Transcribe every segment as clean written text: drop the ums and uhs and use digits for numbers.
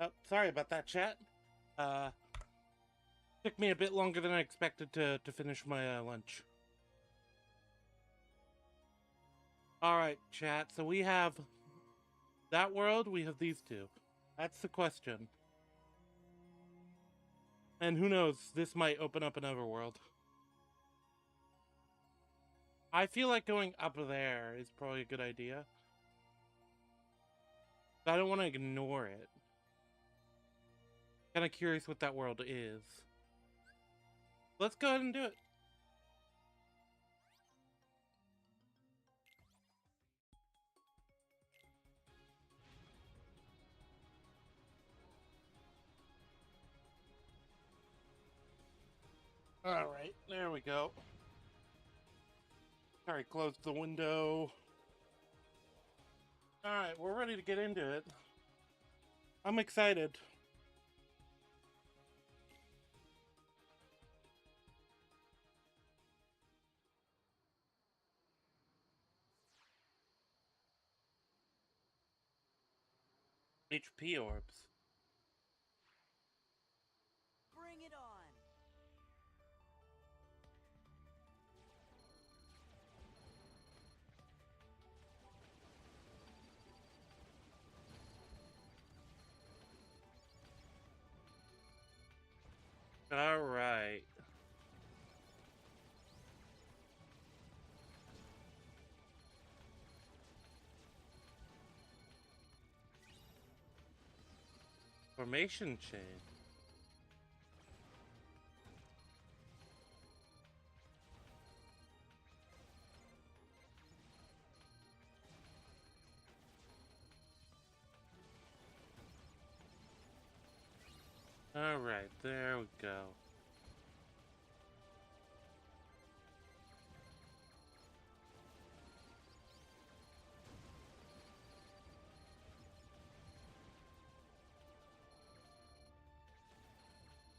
Oh, sorry about that, chat. Uh, Took me a bit longer than I expected to finish my lunch. Alright, chat, so we have that world, we have these two. That's the question. And who knows, this might open up another world. I feel like going up there is probably a good idea. But I don't want to ignore it. Kind of curious what that world is. Let's go ahead and do it. Alright, there we go. Alright, close the window. Alright, we're ready to get into it. I'm excited. HP orbs. Bring it on. Alright. Formation chain. Alright, there we go.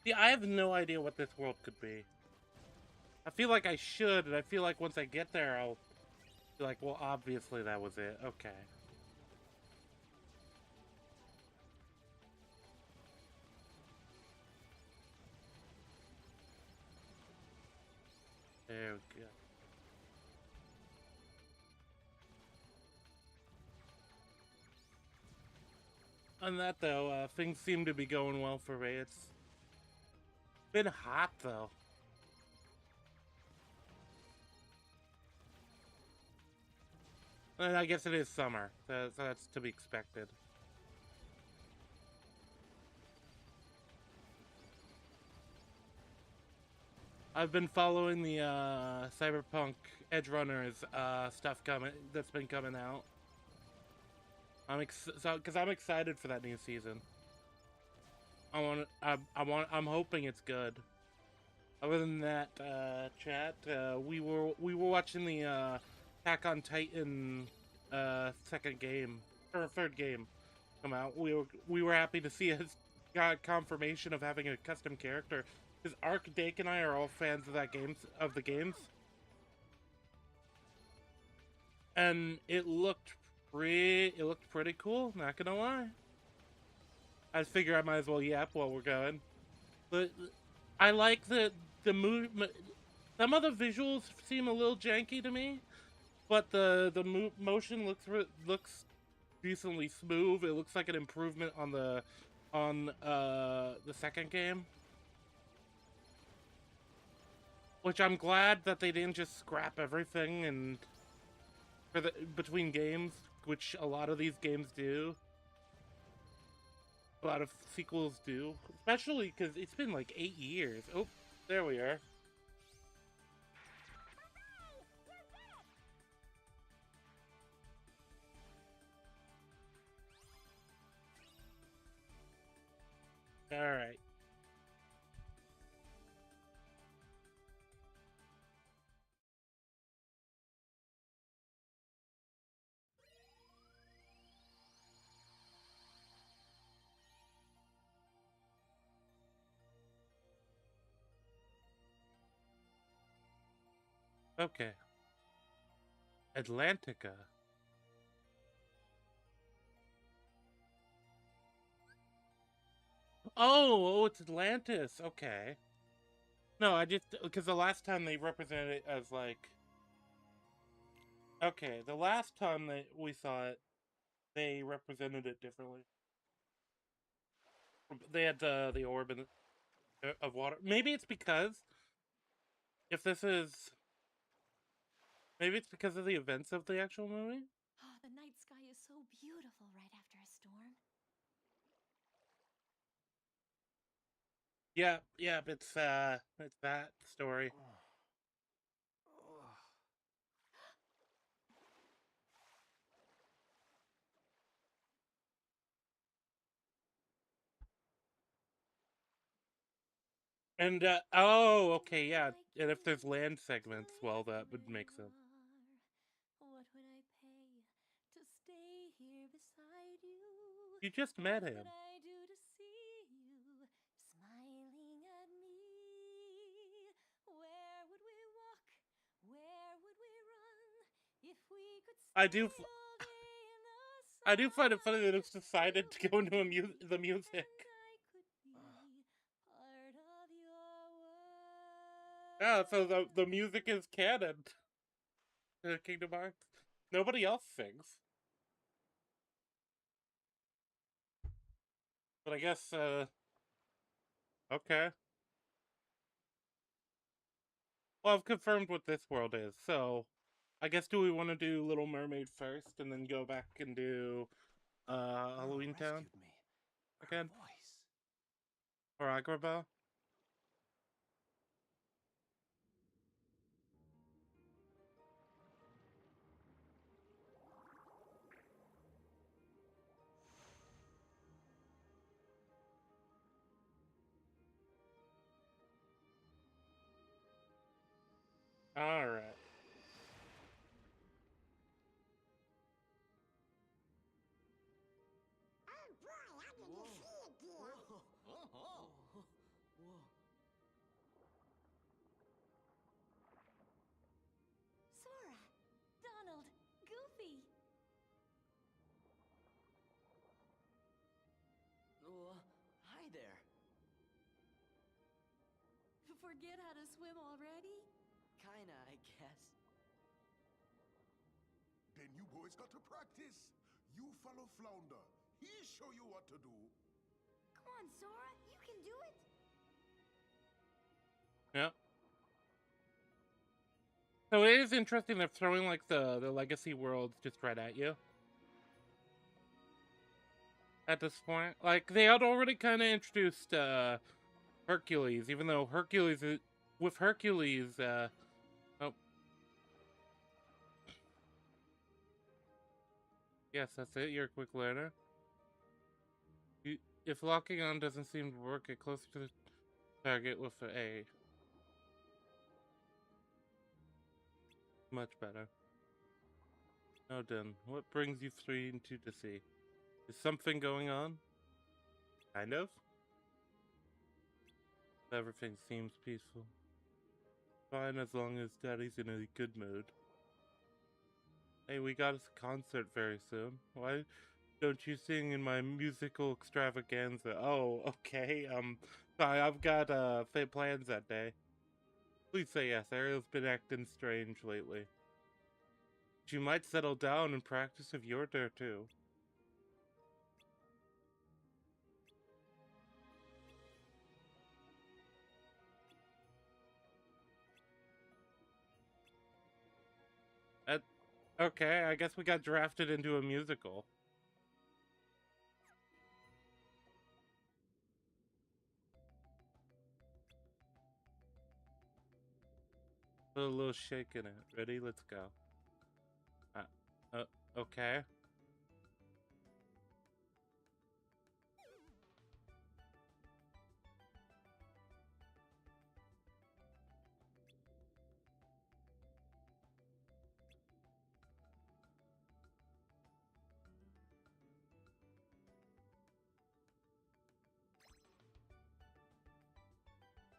See, I have no idea what this world could be. I feel like I should, and I feel like once I get there, I'll be like, well, obviously that was it. Okay. There we go. On that, though, things seem to be going well for me. It's been hot, though. And I guess it is summer, so that's to be expected. I've been following the Cyberpunk Edge Runners stuff that's been coming out. Because I'm excited for that new season. I'm hoping it's good. Other than that, chat, we were watching the Attack on Titan second game or third game come out. We were happy to see us got confirmation of having a custom character. Because Ark, Dake, and I are all fans of the games, and it looked pretty cool. Not gonna lie. I figure I might as well yap while we're going. But I like the movement. Some of the visuals seem a little janky to me, but the motion looks decently smooth. It looks like an improvement on the second game, which I'm glad that they didn't just scrap everything and for the between games, which a lot of these games do. A lot of sequels do, especially because it's been like 8 years. Oh, there we are. All right. Okay. Atlantica. Oh, it's Atlantis. Okay. No, I just because the last time they represented it as like okay, the last time that we saw it, they represented it differently. They had the orb of water. Maybe it's because if this is maybe it's because of the events of the actual movie. Oh, the night sky is so beautiful right after a storm. Yeah, yeah, it's that story. And oh, okay, yeah. And if there's land segments, well, that would make sense. What would I pay to stay here beside you? You just met What him. would I do to see you smiling at me? Where would we walk? Where would we run if we could I stay do, all day in the sun? I do find it funny that it's decided to go into the music. And I could be part of your world. Yeah, so the music is canon to Kingdom Hearts. Nobody else sings. But I guess, okay. Well, I've confirmed what this world is, so I guess do we want to do Little Mermaid first and then go back and do Halloween Town Me. again? Voice. Or Agrabah? Alright. Sora, Donald, Goofy. Hi there. Forget how to swim already? Kinda, I guess. Then you boys got to practice. You follow Flounder. He'll show you what to do. Come on, Sora, you can do it. Yep. So it is interesting they're throwing like the legacy worlds just right at you. At this point. Like they had already kinda introduced Hercules, even though Hercules is, with Hercules, oh. Yes, that's it, you're a quick learner. If locking on doesn't seem to work, get closer to the target with an A. Much better. Now done. What brings you three into the sea? Is something going on? Kind of? Everything seems peaceful. Fine as long as Daddy's in a good mood. Hey, we got a concert very soon. Why don't you sing in my musical extravaganza? Oh, okay. Sorry, I've got plans that day. Please say yes. Ariel's been acting strange lately. She might settle down and practice if you're there too. Okay, I guess we got drafted into a musical. Put a little shake in it. Ready? Let's go. Okay.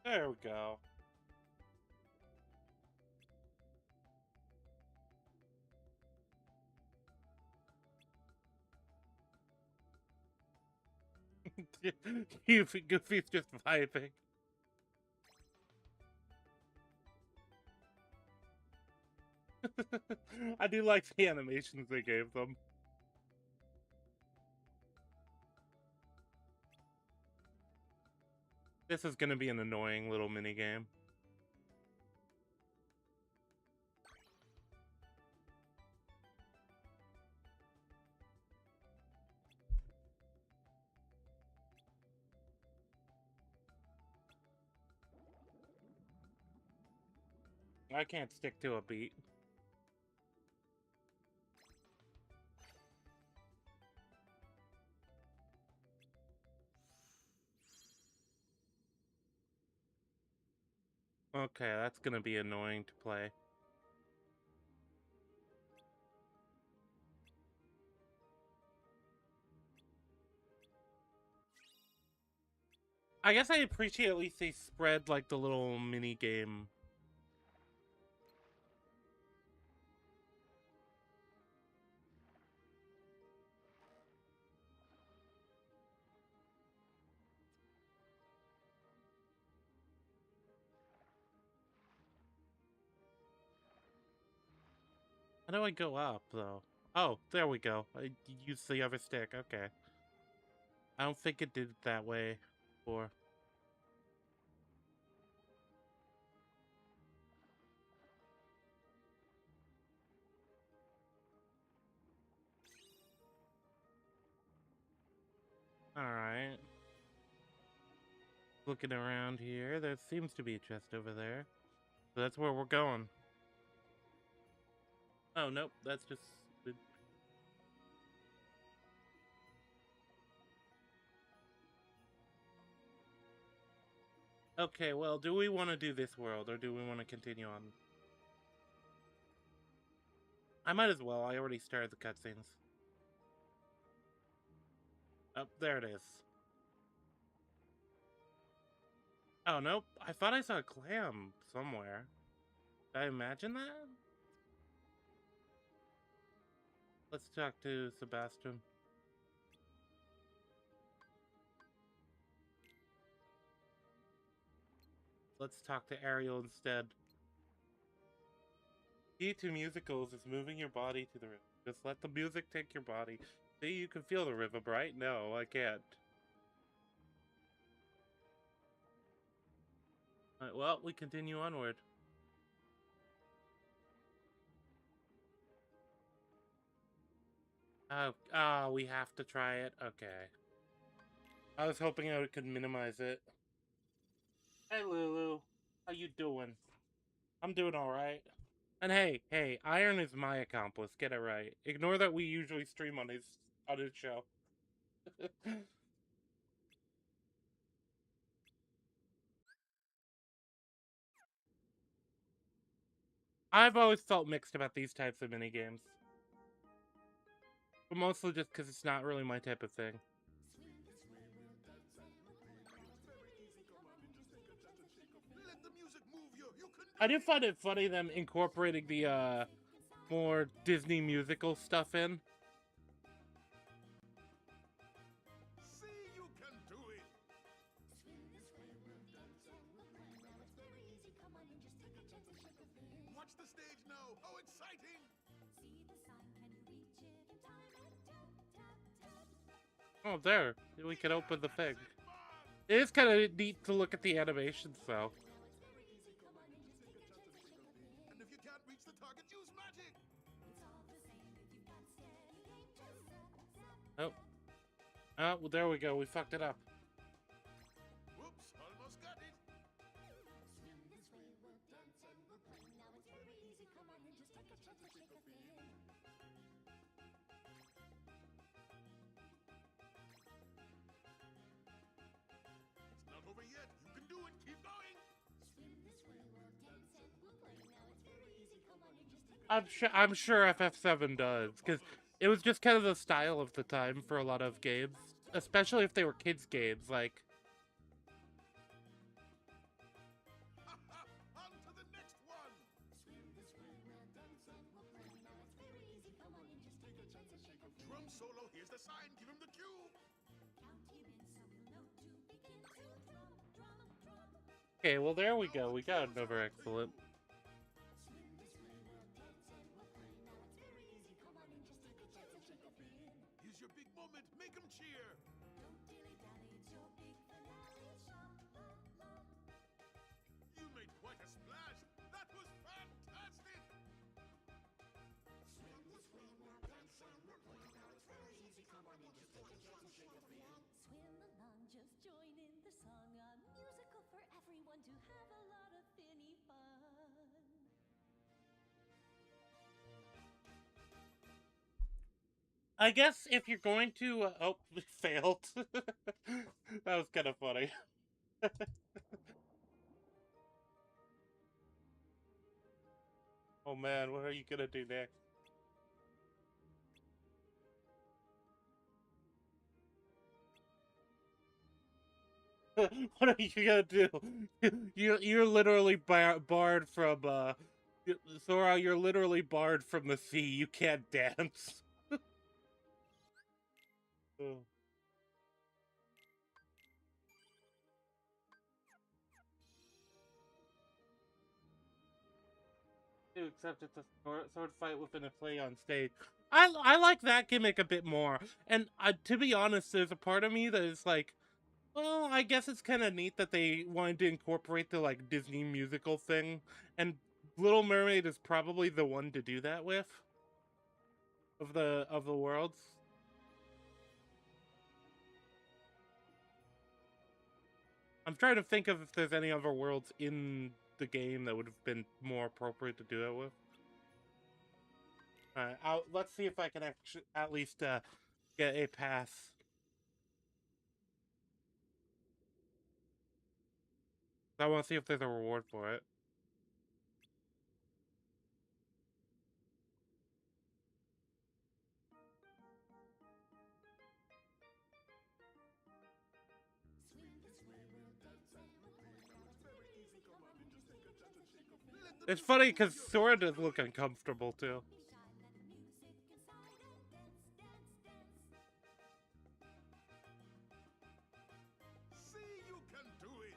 There we go. Goofy's just vibing. I do like the animations they gave them. This is gonna be an annoying little mini game. I can't stick to a beat. Okay, that's gonna be annoying to play. I guess I appreciate at least they spread like the little mini game. How do I go up, though? Oh, there we go. I used the other stick. Okay. I don't think it did it that way before. Alright. Looking around here, there seems to be a chest over there. So that's where we're going. Oh, nope, that's just... Okay, well, do we want to do this world, or do we want to continue on? I might as well, I already started the cutscenes. Oh, there it is. Oh, nope, I thought I saw a clam somewhere. Did I imagine that? Let's talk to Sebastian. Let's talk to Ariel instead. Key to musicals is moving your body to the rhythm. Just let the music take your body. See, you can feel the rhythm, right? No, I can't. Alright, well, we continue onward. Oh, we have to try it? Okay. I was hoping I could minimize it. Hey, Lulu. How you doing? I'm doing alright. And hey, Iron is my accomplice. Get it right. Ignore that we usually stream on his show. I've always felt mixed about these types of minigames. But mostly just because it's not really my type of thing. Let the music move you. You can do I do it. find it funny them incorporating the more Disney musical stuff in. See, you can do it. Watch the stage now. How exciting! Oh, there. We can open the thing. It is kind of neat to look at the animations, though. And if you can't reach the target, use magic. Oh. Oh, well, there we go. We fucked it up. Whoops, almost got it. It's not over yet. You can do it. Keep going. I'm sure FF7 does, because it was just kind of the style of the time for a lot of games, especially if they were kids' games. Like, On to the next one. Drum solo. Here's the sign. Give him the cue. Okay, well there we go. We got another excellent. Here's your big moment. Make them cheer. You made quite a splash. That was fantastic. Swim along, just join in the song. A musical for everyone to have a lot of finny fun. I guess if you're going to, oh, failed. That was kind of funny. Oh man, what are you gonna do next? What are you gonna do? You're literally barred from Sora. You're literally barred from the sea. You can't dance. Oh. Except it's a sword fight within a play on stage. I like that gimmick a bit more. And to be honest, there's a part of me that is like, well, I guess it's kind of neat that they wanted to incorporate the like Disney musical thing, and Little Mermaid is probably the one to do that with of the worlds. I'm trying to think of if there's any other worlds in the game that would have been more appropriate to do it with. Alright, let's see if I can actually at least get a pass. I want to see if there's a reward for it. It's funny because Sora does look uncomfortable too. See, you can do it.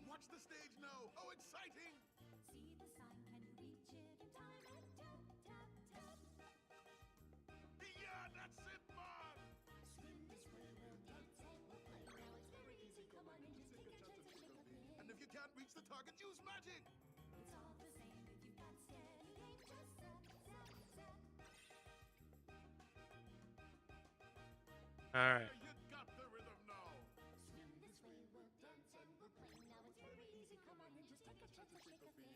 Watch the stage now. How exciting! See the sign, can you reach it in time? And tap, tap, tap. Yeah, that's it, man. Swim this way, we'll dance and we'll play. Now it's very easy, come on and just take a chance and shake a fin. And if you can't reach the target, use magic. It's all the same if you've got steady aim, just zap, zap, zap. Alright. You got the rhythm now. Swim this way, we'll dance and we'll play. Now it's very easy, come on and just take a chance and shake a fin.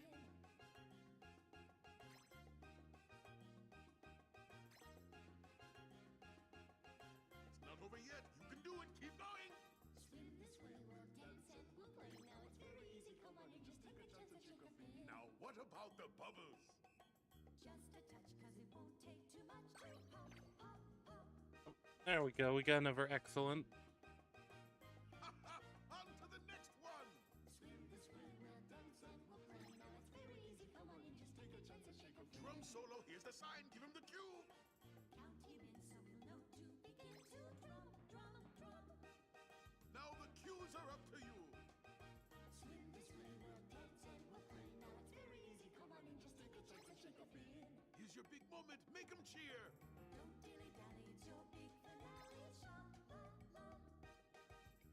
It's not over yet. You can do it. Keep going. Swim this way, we'll dance and we'll play. Now it's very easy, come on and just take a chance and shake a fin. Now, what about the bubbles? Just a touch, cause it won't take too much to pop, pop, pop. There we go. We got another excellent. On to the next one. Swim this way, we'll dance and we'll play. Now it's very easy, come on and just take a chance and shake a fin. Drum solo. Here's the sign. Give him the cue. Count him in so he'll know to begin to drum, drum, drum. Now the cues are up to you. Swim this way, we'll dance and we'll play. Now it's very easy, come on and just take a chance and shake a fin. Here's your big moment. Make them cheer. Don't dilly-dally, it's your big finale. Sha-la-la.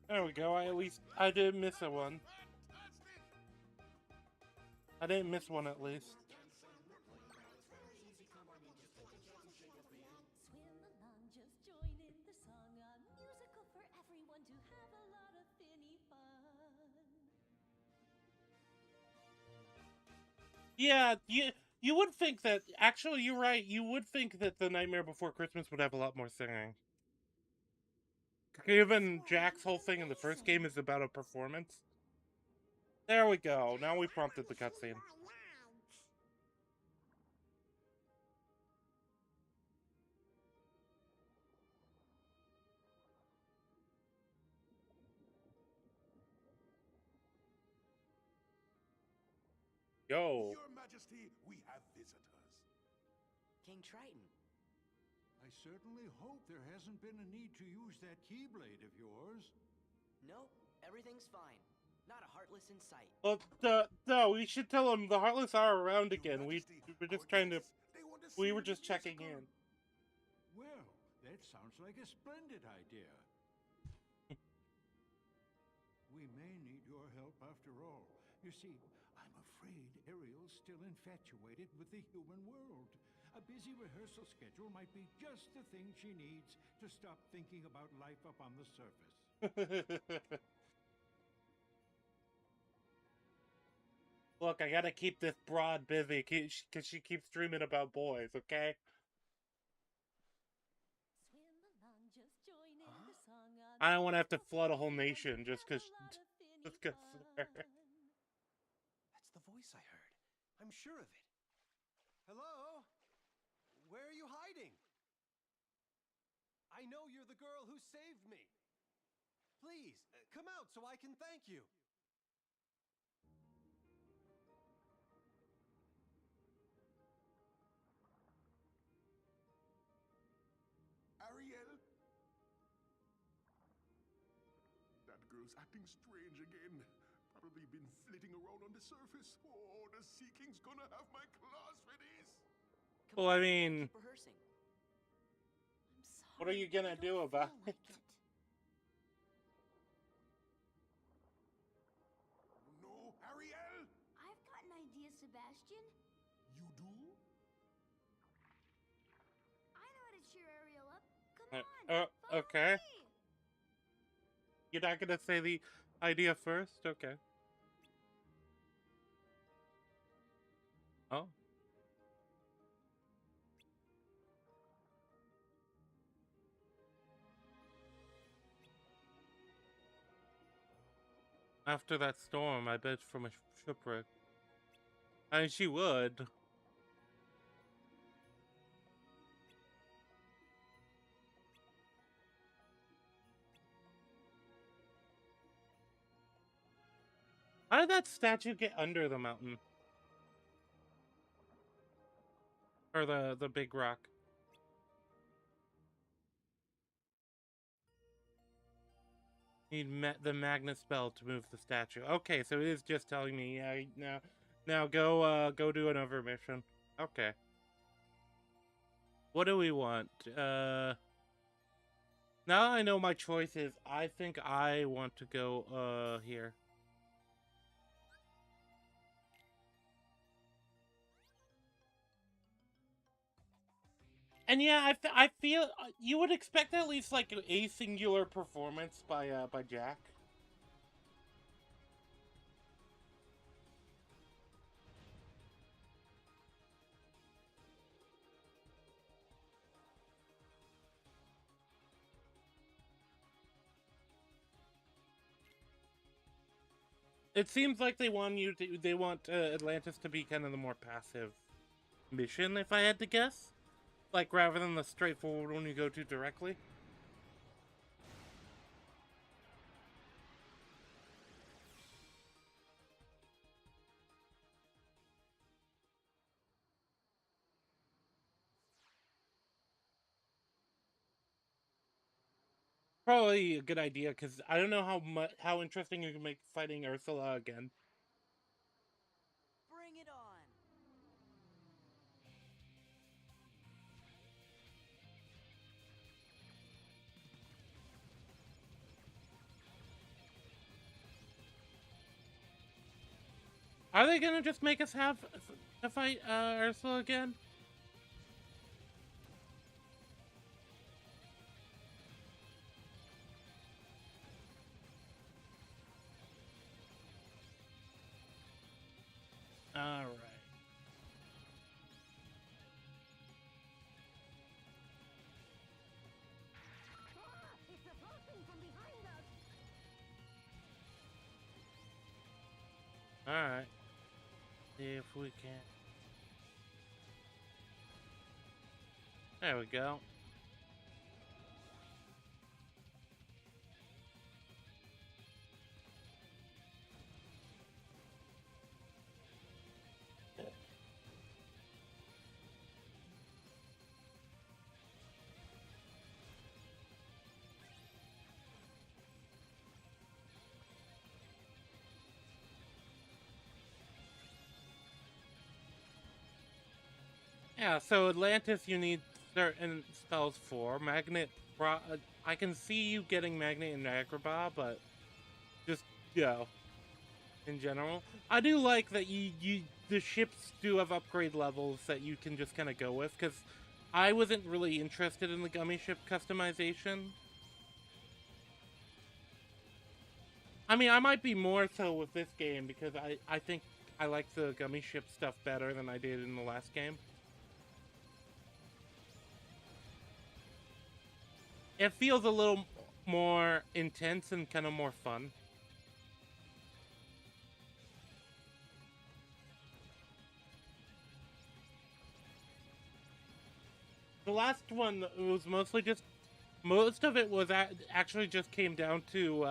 There we go. I didn't miss a one. Fantastic. I didn't miss one at least. Swim along, just join in the song. A musical for everyone to have a lot of finny fun. Yeah, you would think that. Actually, you're right. You would think that The Nightmare Before Christmas would have a lot more singing. Given Jack's whole thing in the first game is about a performance. There we go. Now we prompted the cutscene. Yo. Your Majesty, we have visitors. King Triton. I certainly hope there hasn't been a need to use that keyblade of yours. Nope, everything's fine. Not a Heartless in sight. Well, no, we should tell them the Heartless are around again. We were just trying to. We were just checking in. Well, that sounds like a splendid idea. We may need your help after all. You see, I'm afraid Ariel's still infatuated with the human world. A busy rehearsal schedule might be just the thing she needs to stop thinking about life up on the surface. Look, I gotta keep this broad busy because she keeps dreaming about boys, okay? Swim along, just join in the song on I don't want to have to flood a whole nation just because her. That's the voice I heard. I'm sure of it. Hello? Where are you hiding? I know you're the girl who saved me. Please, come out so I can thank you. Ariel? That girl's acting strange again. Probably been flitting around on the surface. Oh, the Sea King's gonna have my claws for this. Well, I mean, Keep rehearsing. I'm sorry. what are you gonna I don't do about feel it? like No, Ariel! I've got an idea, Sebastian. You do? I know how to cheer Ariel up. Come on. Follow Okay. me. You're not gonna say the idea first? Okay. Oh. After that storm, I bet from a shipwreck. I mean, she would. How did that statue get under the mountain? Or the big rock? Need the magnet spell to move the statue. Okay, so it is just telling me, yeah, now go do another mission. Okay. What do we want? Now I know my choices. I think I want to go here. And yeah, I feel you would expect at least like a singular performance by Jack. It seems like they want Atlantis to be kind of the more passive mission, if I had to guess. Like, rather than the straightforward one you go to directly. Probably a good idea, because I don't know how interesting you can make fighting Ursula again. Bring it on. Are they gonna just make us have to fight Ursula again? Alright. It's approaching from behind us. Alright. See if we can. There we go. Yeah, so Atlantis you need certain spells for. I can see you getting Magnet and Agrabah, but just, you know, in general. I do like that the ships do have upgrade levels that you can just kind of go with, because I wasn't really interested in the gummy ship customization. I mean, I might be more so with this game, because I think I like the gummy ship stuff better than I did in the last game. It feels a little more intense and kind of more fun. The last one was mostly just, most of it was actually just came down to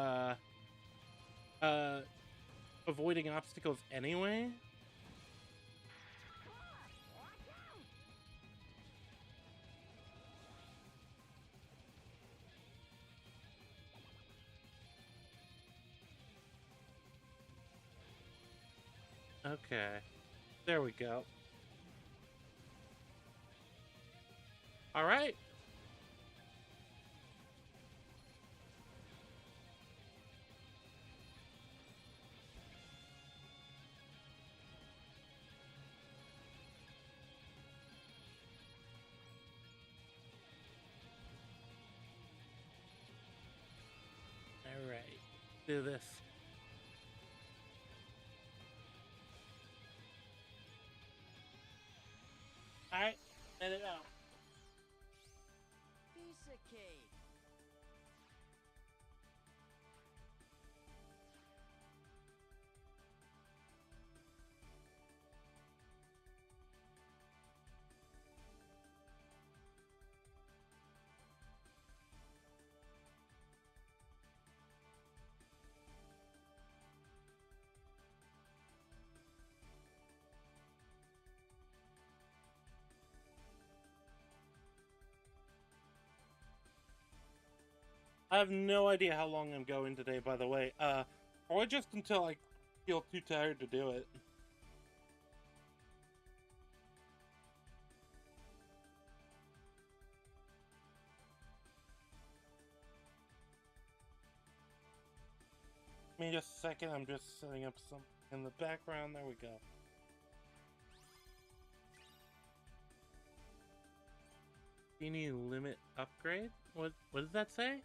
uh, avoiding obstacles anyway. Okay, there we go. All right. All right. Do this. All right. Let it out. Piece of cake. I have no idea how long I'm going today, by the way. Or just until I feel too tired to do it. Give me just a second. I'm just setting up some in the background. There we go. Teeny limit upgrade? What does that say?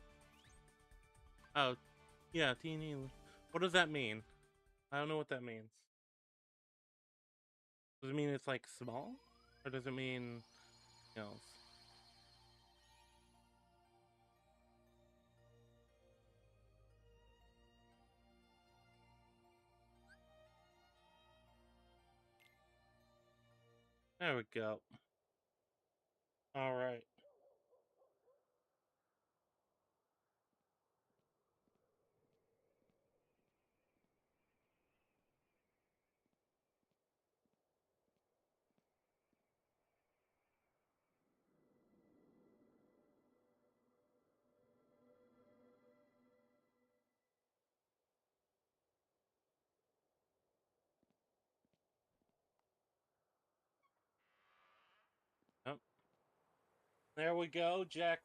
Oh, yeah, teeny. What does that mean? I don't know what that means. Does it mean it's like small? Or does it mean else? There we go. Alright. Oh, there we go. Jack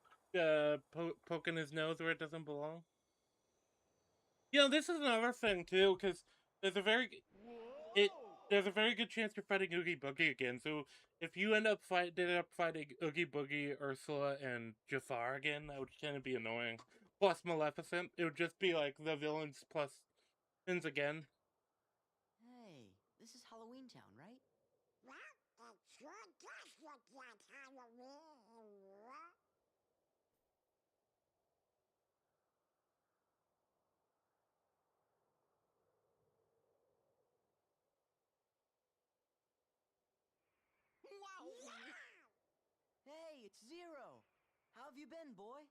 poking his nose where it doesn't belong. You know, this is another thing too, because there's a very it there's a very good chance you're fighting Oogie Boogie again. So if you end up fighting Oogie Boogie, Ursula, and Jafar again, that would kind of be annoying. Plus Maleficent, it would just be like the villains plus villains again. Hey, this is Halloween Town, right? Well, it sure does look like Halloween. Hey, it's Zero. How have you been, boy?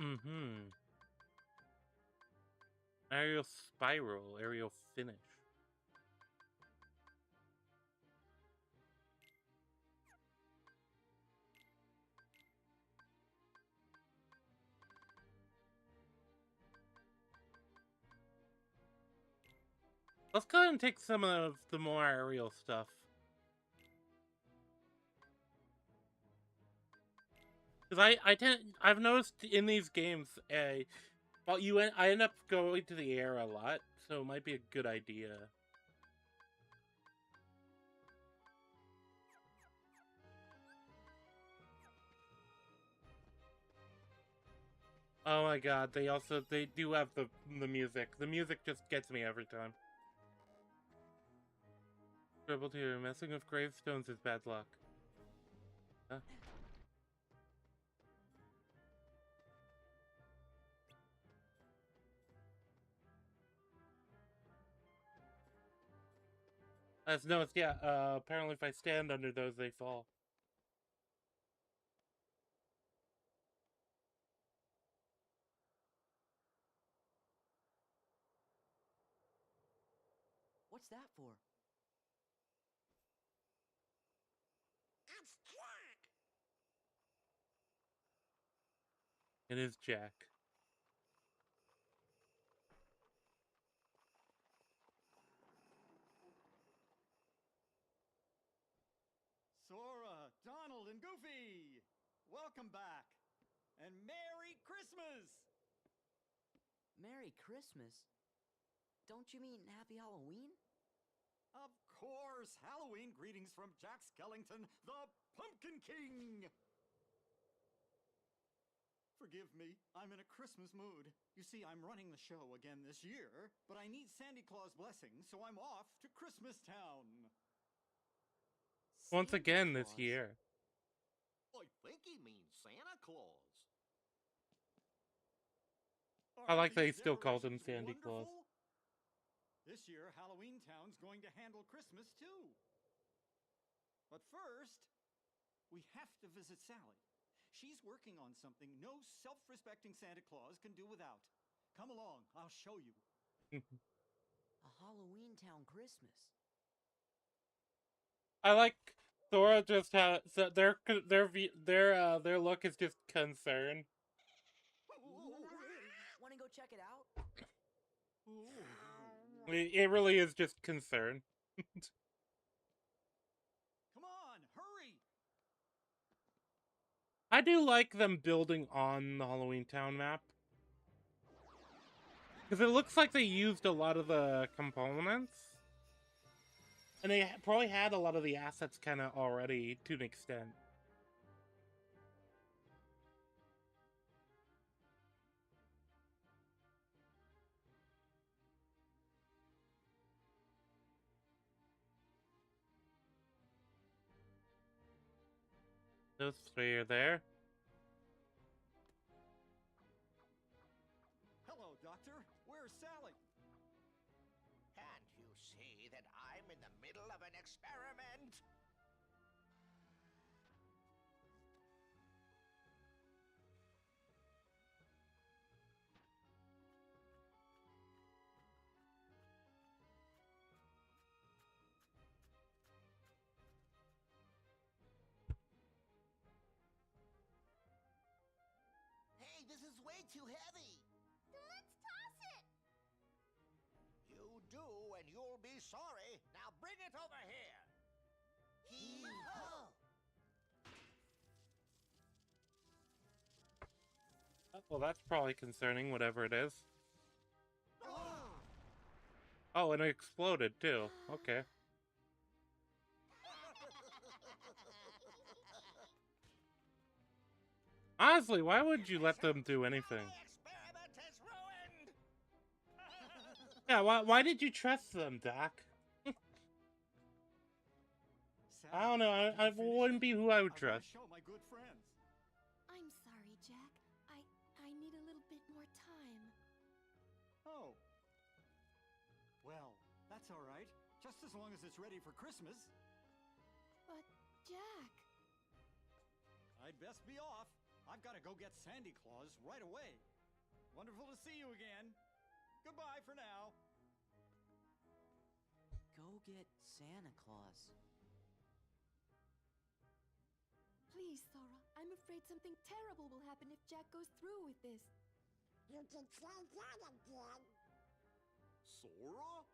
Mm-hmm. Aerial spiral, aerial finish. Let's go ahead and take some of the more aerial stuff. Because I've noticed in these games, well, I end up going to the air a lot, so it might be a good idea. Oh my god, they do have the music. The music just gets me every time. Trouble here, messing with gravestones is bad luck. Huh? As noticed, yeah, apparently if I stand under those, they fall. What's that for? It's Jack! It is Jack. Sora, Donald, and Goofy! Welcome back! And Merry Christmas! Merry Christmas? Don't you mean Happy Halloween? Of course! Halloween greetings from Jack Skellington, the Pumpkin King! Forgive me, I'm in a Christmas mood. You see, I'm running the show again this year, but I need Santa Claus' blessing, so I'm off to Christmas Town. Once Santa again this Claus? year. I think he means Santa Claus. I Aren't like that he these still calls him decorations Sandy Claus. wonderful? This year, Halloween Town's going to handle Christmas too. But first, we have to visit Sally. She's working on something no self-respecting Santa Claus can do without. Come along, I'll show you. A Halloween Town Christmas. I like Sora just has so their look is just concern. Wanna go check it out? It really is just concern. Come on, hurry! I do like them building on the Halloween Town map. Because it looks like they used a lot of the components. And they probably had a lot of the assets kind of already to an extent. Those three are there. Hello, Doctor. Where's Sally? Can't you see that I'm in the middle of an experiment? Hey, this is way too heavy. Let's toss it! You do, and you'll be sorry. Now bring it over here. Hee-ho! Well, that's probably concerning, whatever it is. Oh, and it exploded, too. Okay. Honestly, why would you let them do anything? My experiment is ruined. Yeah, why did you trust them, Doc? Sally, I don't know, did you I finish? wouldn't be who I would I want trust. to show my good friends. I'm sorry, Jack. I need a little bit more time. Oh. Well, that's all right. Just as long as it's ready for Christmas. But, Jack... I'd best be off. I've got to go get Sandy Claus right away. Wonderful to see you again. Goodbye for now. Go get Santa Claus. Please, Sora. I'm afraid something terrible will happen if Jack goes through with this. You can try that again. Sora?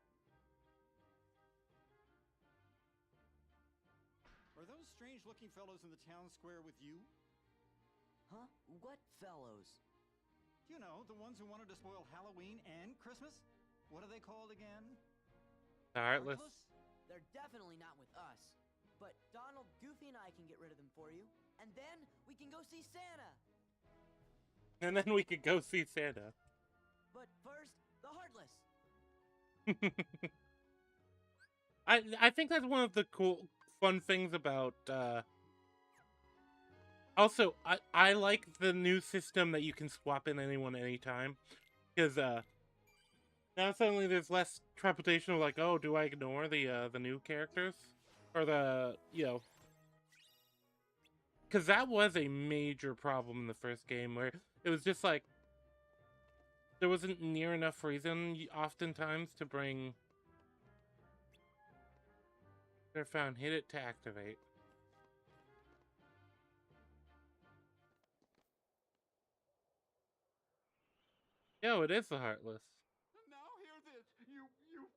those strange-looking fellows in the town square with you? Huh? What fellows? You know, the ones who wanted to spoil Halloween and Christmas? What are they called again? Heartless. They're definitely not with us. But Donald, Goofy, and I can get rid of them for you. And then we can go see Santa. And then we could go see Santa. But first, the Heartless. I think that's one of the fun things about also I like the new system that you can swap in anyone anytime, because now suddenly there's less trepidation of like, oh, do I ignore the new characters, or the, you know, because that was a major problem in the first game where it was just like there wasn't near enough reason oftentimes to bring. They're found. Hit it to activate. Yo, it is the Heartless. Now hear this, you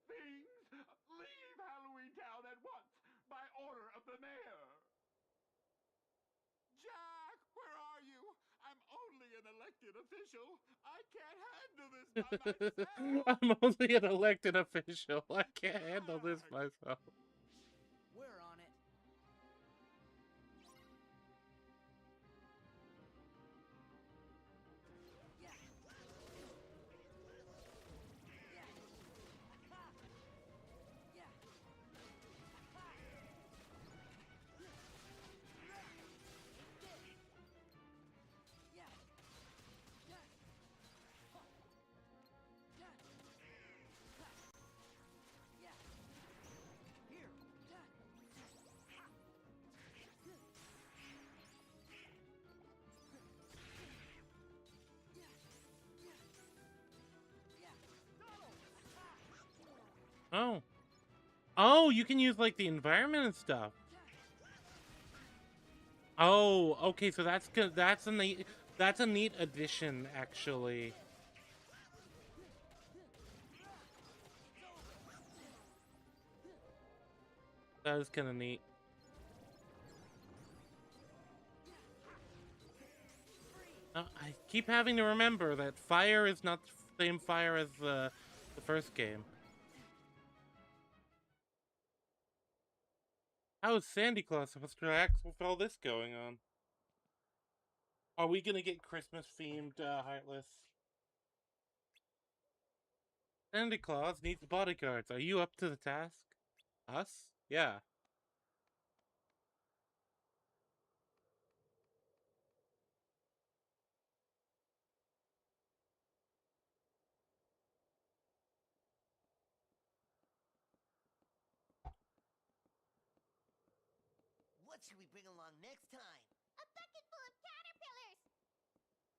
fiends! Leave Halloween Town at once, by order of the mayor! Jack, where are you? I'm only an elected official. I can't handle this by myself. I'm only an elected official. I can't handle this myself. We're on it. Yeah. Yeah. Yeah. Oh. Oh, you can use like the environment and stuff. Oh, okay, so that's good. That's a neat addition, actually. That is kind of neat. I keep having to remember that fire is not the same fire as the first game. How is Sandy Claus supposed to react with all this going on? Are we gonna get Christmas-themed Heartless? Sandy Claus needs bodyguards. Are you up to the task? Us? Yeah. What should we bring along next time? A bucket full of caterpillars!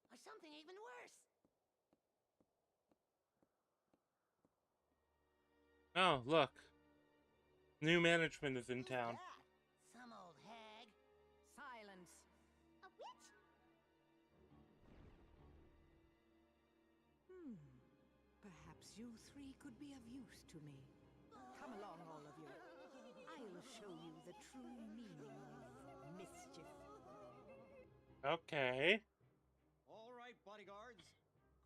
Or something even worse? Oh, look. New management is in town. Some old hag. Silence. A witch? Perhaps you three could be of use to me. Come along, all of you. I'll show you the true meaning of mischief. Okay. All right, bodyguards.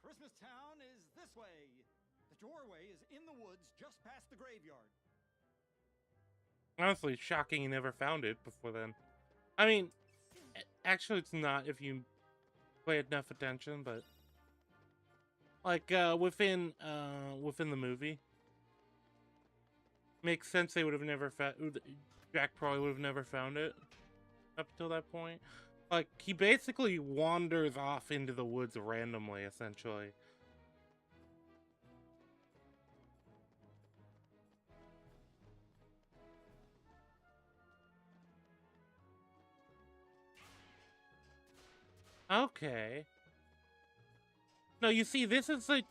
Christmas Town is this way. The doorway is in the woods just past the graveyard. Honestly, shocking you never found it before then. I mean, actually it's not if you pay enough attention, but like within the movie, makes sense they would have never found. Jack probably would have never found it up till that point. Like, he basically wanders off into the woods randomly, essentially. Okay. No, you see, this is like,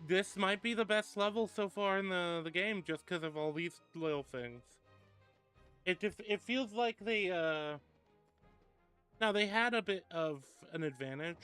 this might be the best level so far in the game, just because of all these little things. It feels like they, now they had a bit of an advantage.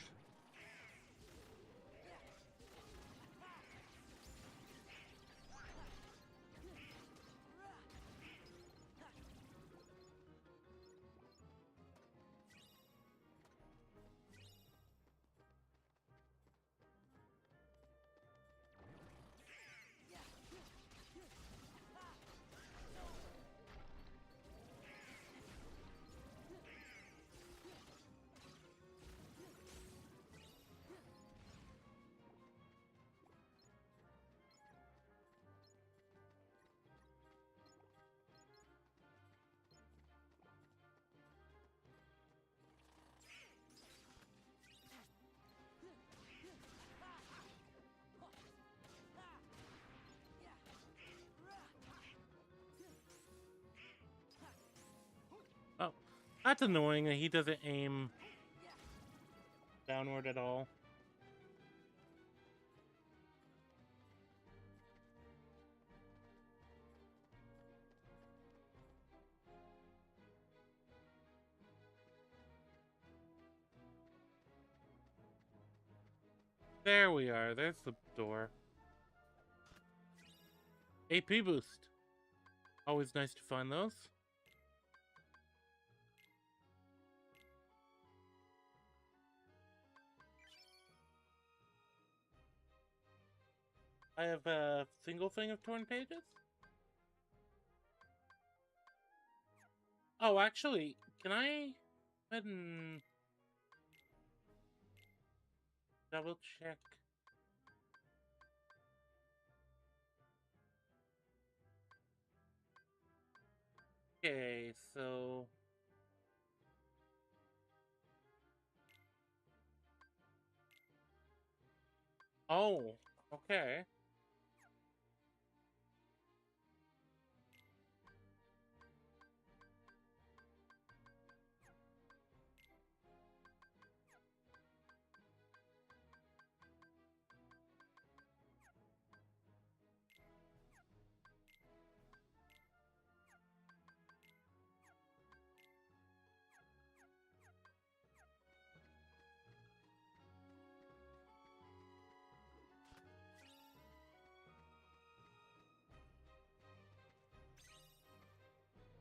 That's annoying that he doesn't aim downward at all. There we are. There's the door. AP boost. Always nice to find those. I have a single thing of torn pages. Oh, actually, can I go ahead and double check? Okay, so oh, okay.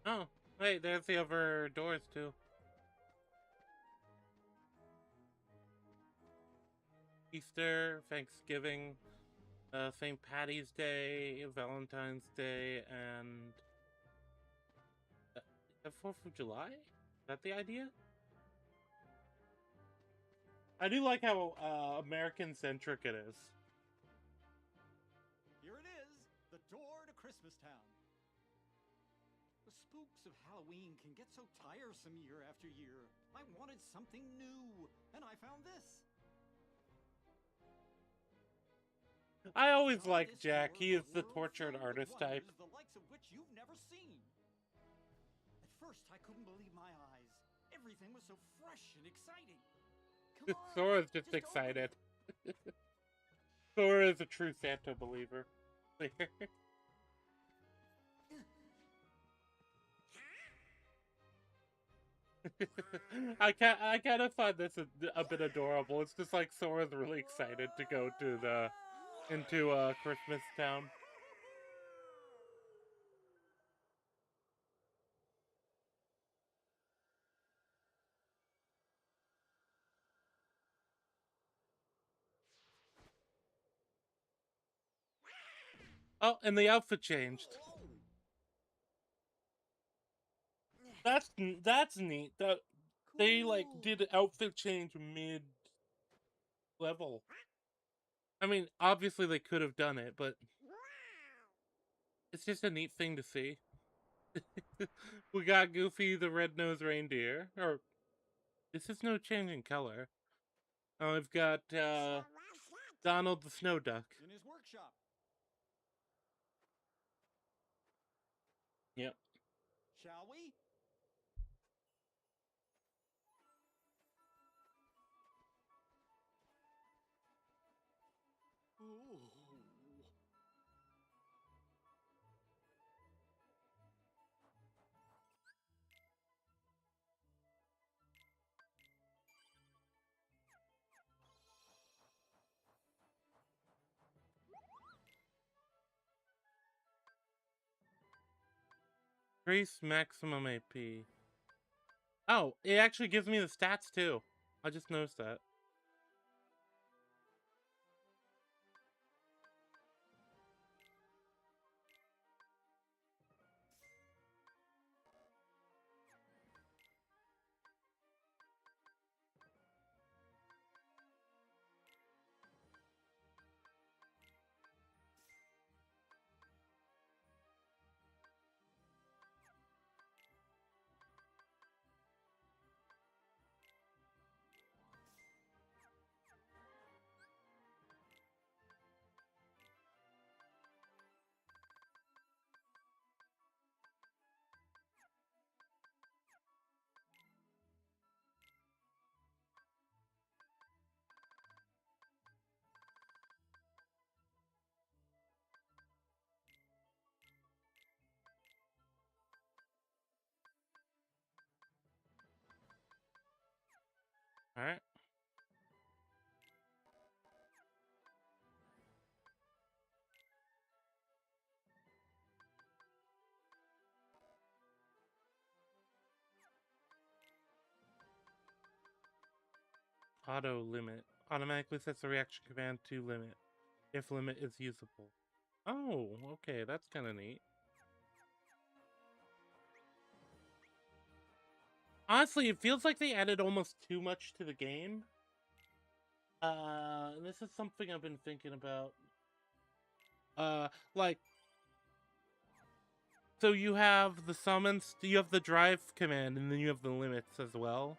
Oh, wait, there's the other doors too. Easter, Thanksgiving, St. Patty's Day, Valentine's Day, and the 4th of July? Is that the idea? I do like how American-centric it is. Here it is, the door to Christmas Town. The spooks of Halloween can get so tiresome year after year. I wanted something new, and I found this. I always On like this Jack. tour, He is the world tortured filled with artist type. wonders, the likes of which you've never seen. At first, I couldn't believe my eyes. Everything was so fresh and exciting. Come on, Sora's just open excited. it. Sora is a true Santa believer. I kind of find this a bit adorable. It's just like Sora's really excited to go to into Christmas Town. Oh, and the outfit changed. That's neat. That they like did outfit change mid level. I mean, obviously they could have done it, but it's just a neat thing to see. We got Goofy the red-nosed reindeer, or this is no change in color. We've got Donald the snow duck. In his workshop. Yep. Shall we? Ooh. Increase maximum AP. Oh, it actually gives me the stats too. I just noticed that. All right. Auto limit. Automatically sets the reaction command to limit, if limit is usable. Oh, okay, that's kind of neat. Honestly, it feels like they added almost too much to the game. This is something I've been thinking about. Like, so you have the summons, you have the drive command, and then you have the limits as well.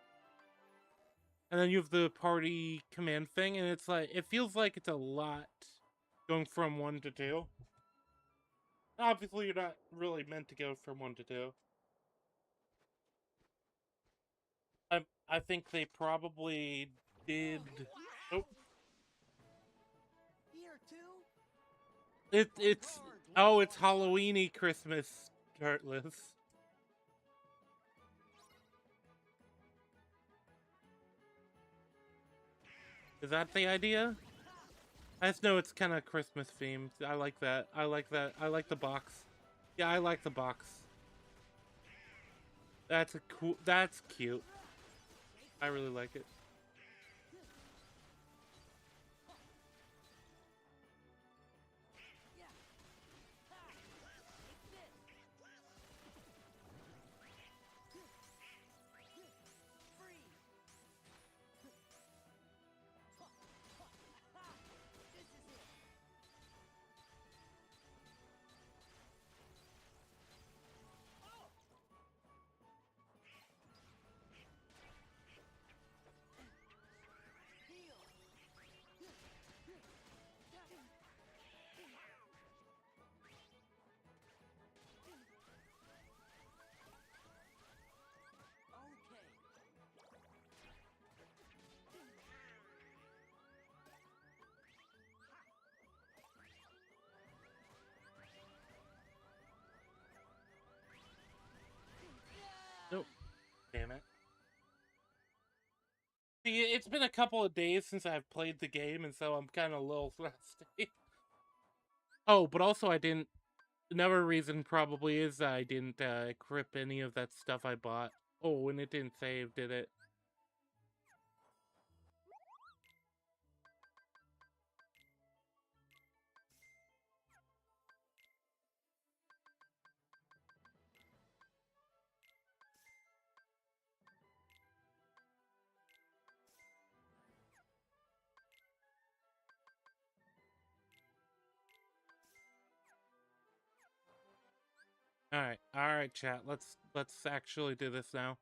And then you have the party command thing, and it's like, it feels like it's a lot going from 1 to 2. Obviously, you're not really meant to go from 1 to 2. I think they probably did. Oh, Here too? it's oh, it's Halloweeny Christmas shirtless. Is that the idea? I just know it's kind of Christmas themed. I like that. I like that. I like the box. Yeah, I like the box. That's a cool. That's cute. I really like it. Nope. Damn it. See, it's been a couple of days since I've played the game, and so I'm kind of a little rusty. Oh, but also I didn't. Another reason probably is that I didn't equip any of that stuff I bought. Oh, and it didn't save, did it? All right, chat. Let's actually do this now.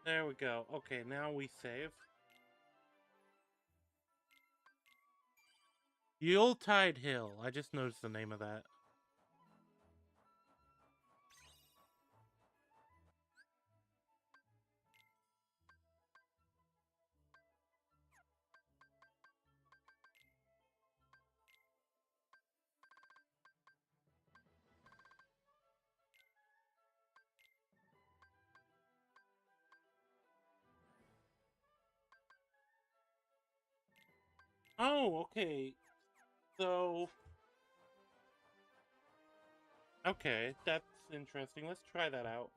There we go. Okay, now we save. Yuletide Hill. I just noticed the name of that. Oh, okay. So... Okay, that's interesting. Let's try that out.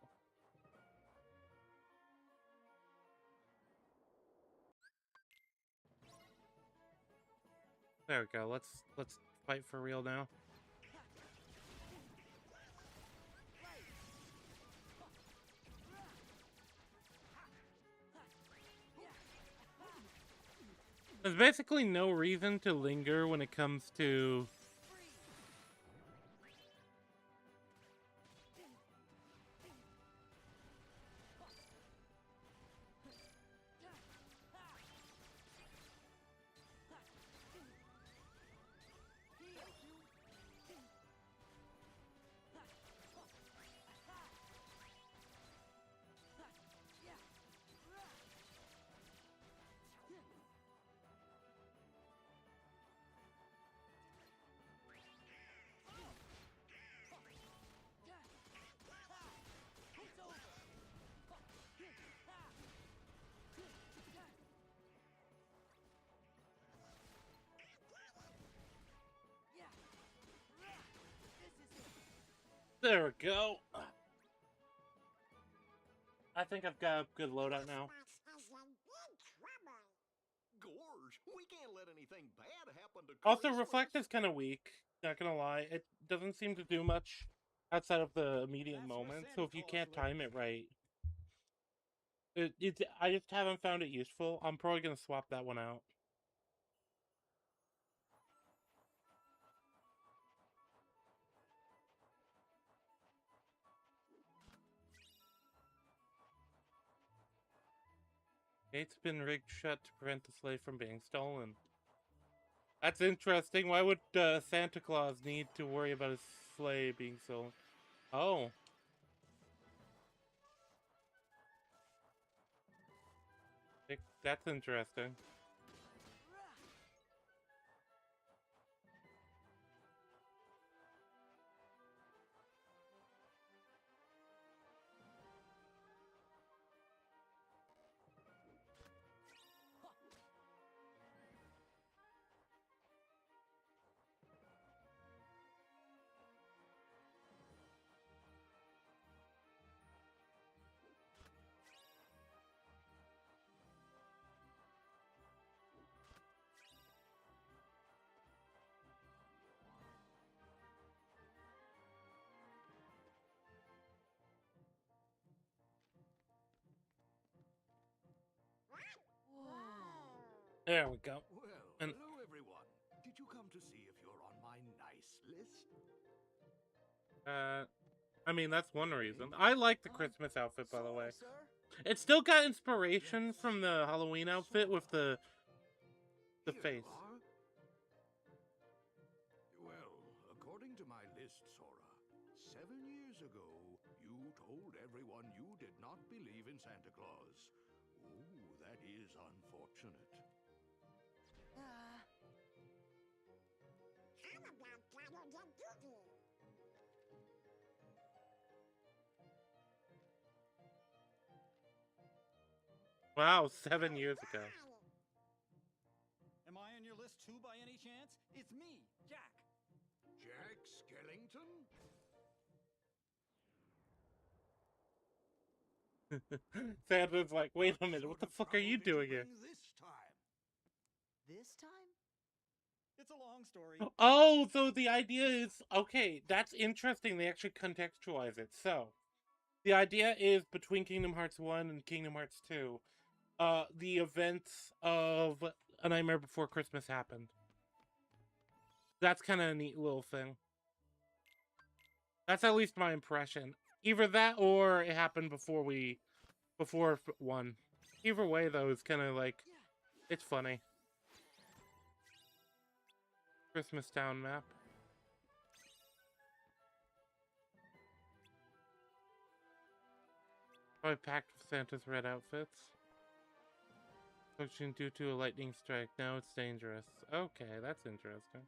There we go. Let's fight for real now. There's basically no reason to linger when it comes to... There we go. I think I've got a good loadout now. Gorge, we can't let anything bad happen to Also, Christmas. Reflect is kind of weak. Not gonna lie, it doesn't seem to do much outside of the immediate That's where moment. Santa So if you Claus can't time lives. it right, I just haven't found it useful. I'm probably gonna swap that one out. Gate's been rigged shut to prevent the sleigh from being stolen. That's interesting. Why would Santa Claus need to worry about his sleigh being stolen? Oh. That's interesting. There we go. Well, And hello everyone. Did you come to see if you're on my nice list? I mean that's one reason. I like the Christmas outfit, by the way. Sorry, sir. It's still got inspiration from the Halloween outfit with the Here face. you are. Well, according to my list, Sora, 7 years ago, you told everyone you did not believe in Santa Claus. Ooh, that is unfortunate. How about Donald and Goofy? Wow, 7 years ago. Am I on your list too, by any chance? It's me, Jack. Jack Skellington? Santa's like, wait a minute, what the fuck are you doing here? This time? This time? It's a long story. Oh, so the idea is, okay, that's interesting. They actually contextualize it. So, the idea is between Kingdom Hearts 1 and Kingdom Hearts 2, the events of A Nightmare Before Christmas happened. That's kind of a neat little thing. That's at least my impression. Either that or it happened before 1. Either way, though, it's kind of like, it's funny. Christmas Town map. Probably packed with Santa's red outfits. Approaching due to a lightning strike. Now it's dangerous. Okay, that's interesting.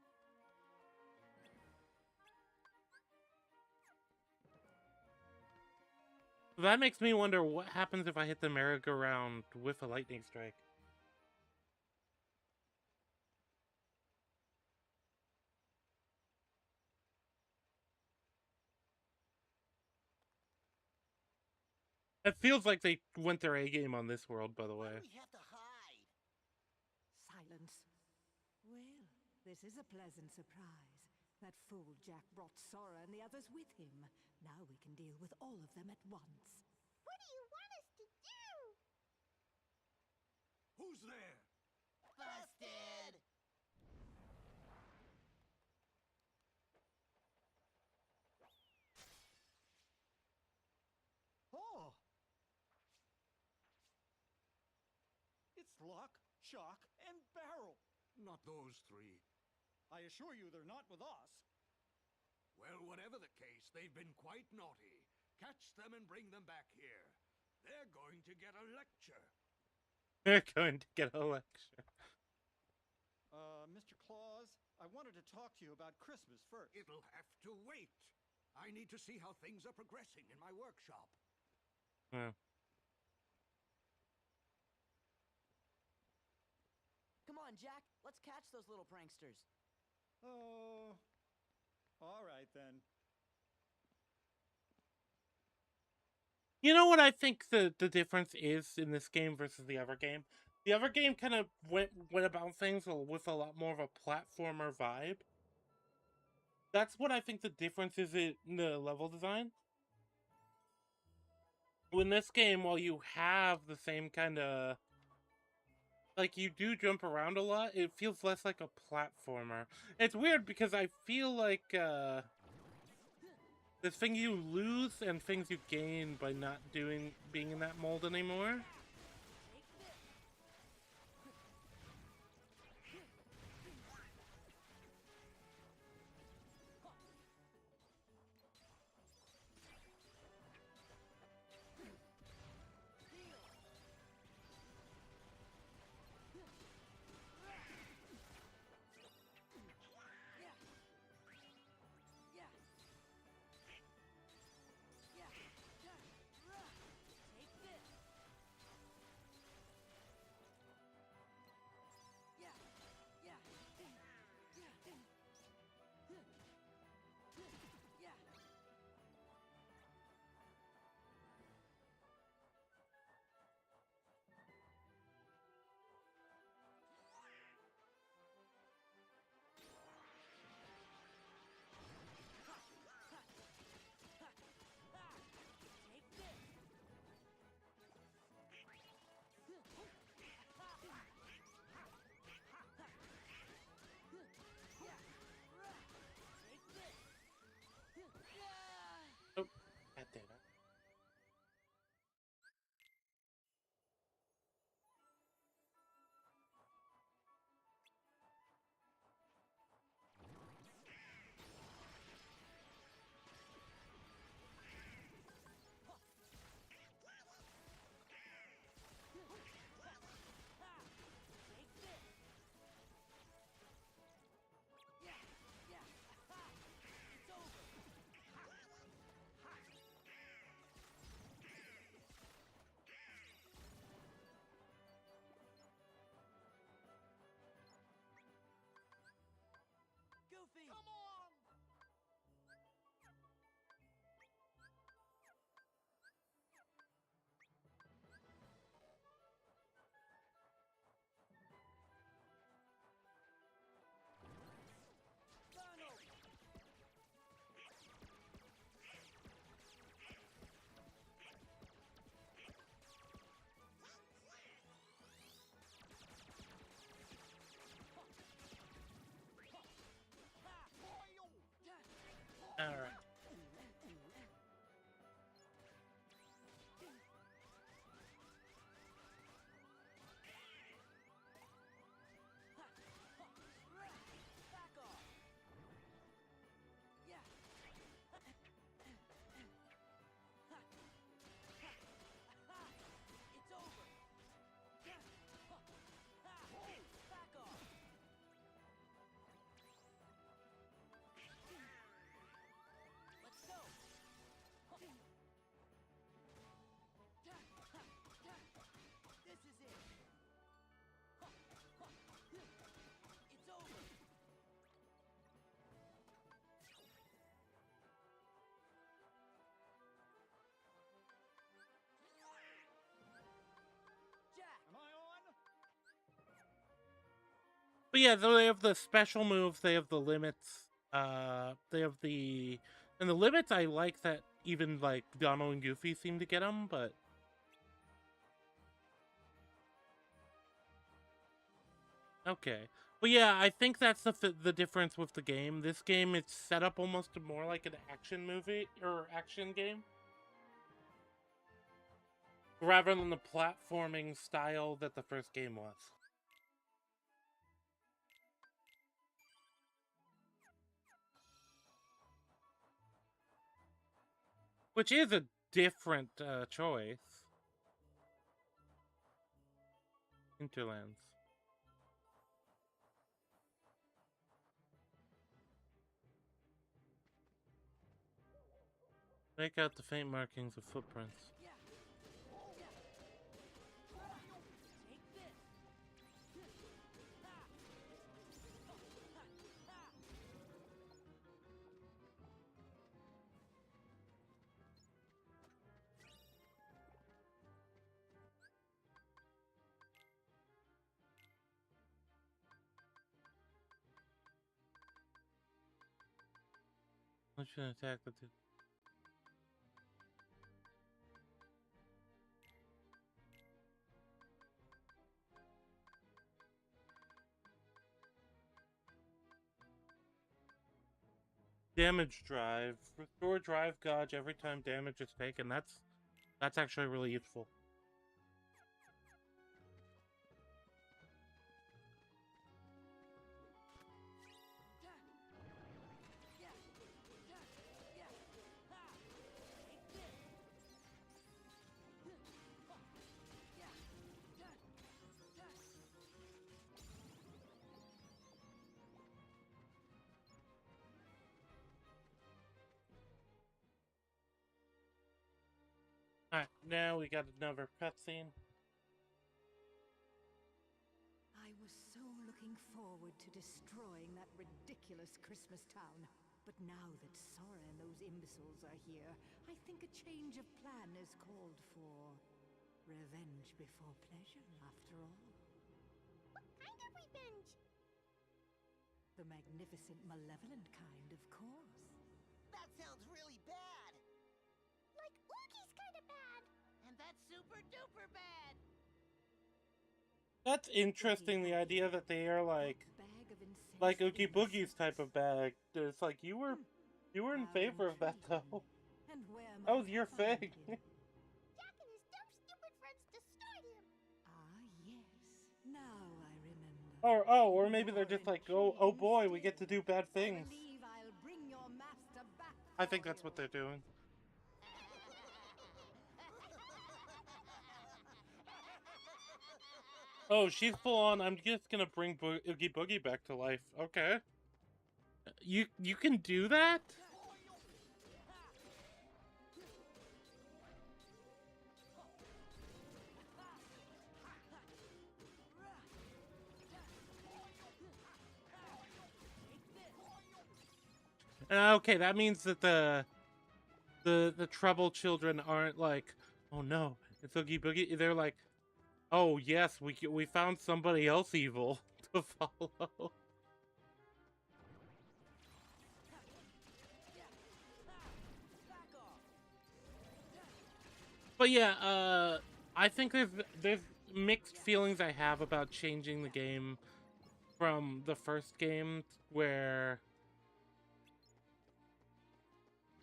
That makes me wonder what happens if I hit the merry-go-round with a lightning strike. It feels like they went their A game on this world, by the Why way. do we have to hide? Silence. Well, this is a pleasant surprise. That fool Jack brought Sora and the others with him. Now we can deal with all of them at once. What do you want us to do? Who's there? Busted! Oh! It's Lock, Shock, and Barrel. Not those three. I assure you they're not with us. Well, whatever the case, they've been quite naughty. Catch them and bring them back here. They're going to get a lecture. They're going to get a lecture. Mr. Claus, I wanted to talk to you about Christmas first. It'll have to wait. I need to see how things are progressing in my workshop. Yeah. Come on, Jack. Let's catch those little pranksters. Oh, all right then. You know what I think the difference is in this game versus the other game? The other game kind of went about things with a lot more of a platformer vibe. That's what I think the difference is in the level design. In this game, while you have the same kind of... Like, you do jump around a lot, it feels less like a platformer. It's weird because I feel like, there's things you lose and things you gain by not being in that mold anymore. Oh, God damn it. Goofy! Come on! Donald! All right. Back off! Yeah! It's over! Back off! Let's go! This is it! It's over! Jack! Am I on? But yeah, they have the special moves, they have the limits, they have the... And the limits, I like that even, like, Donald and Goofy seem to get them, but... Okay. But yeah, I think that's the difference with the game. This game, it's set up almost more like an action movie, or action game. Rather than the platforming style that the first game was. Which is a different choice. Hinterlands. Make out the faint markings of footprints. I should attack the two. Damage drive. Restore drive gauge every time damage is taken. That's actually really useful. Alright, now we got another cutscene. I was so looking forward to destroying that ridiculous Christmas town. But now that Sora and those imbeciles are here, I think a change of plan is called for. Revenge before pleasure, after all. What kind of revenge? The magnificent, malevolent kind, of course. That sounds really bad. Like Oogie's kind of bad. And that's super duper bad. That's interesting, the idea that they are like Oogie Boogie's type of bag. It's like you were in favor of that though. That was your thing. Jack and his dumb, stupid friends destroyed him. Ah, yes. Now I remember. Or maybe they're just like, oh boy, we get to do bad things. I'll bring your master back. I think that's what they're doing. Oh, she's full on. I'm just gonna bring Oogie Boogie back to life. Okay. You can do that? Okay, that means that the trouble children aren't like, oh no, it's Oogie Boogie. They're like, oh yes, we found somebody else evil to follow. But yeah, I think there's mixed feelings I have about changing the game from the first game, where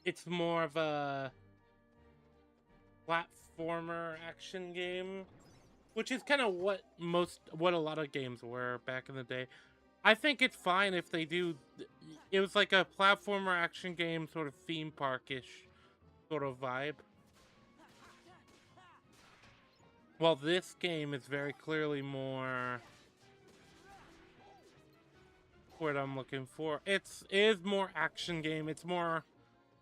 it's more of a platformer action game, which is kind of what a lot of games were back in the day. I think it's fine if they do. It was like a platformer action game, sort of theme park-ish sort of vibe. Well, this game is very clearly more what I'm looking for. It is more action game. It's more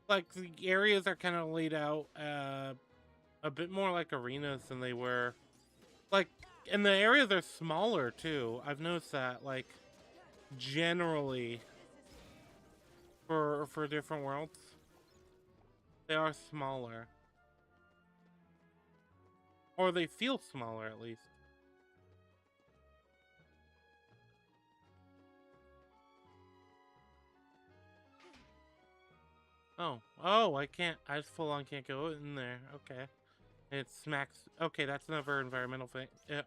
like the areas are kind of laid out a bit more like arenas than they were. Like, and the areas are smaller too. I've noticed that, like, generally for different worlds, they are smaller. Or they feel smaller, at least. Oh, I can't, I just full on can't go in there. Okay. It smacks, okay, that's another environmental thing. Yeah.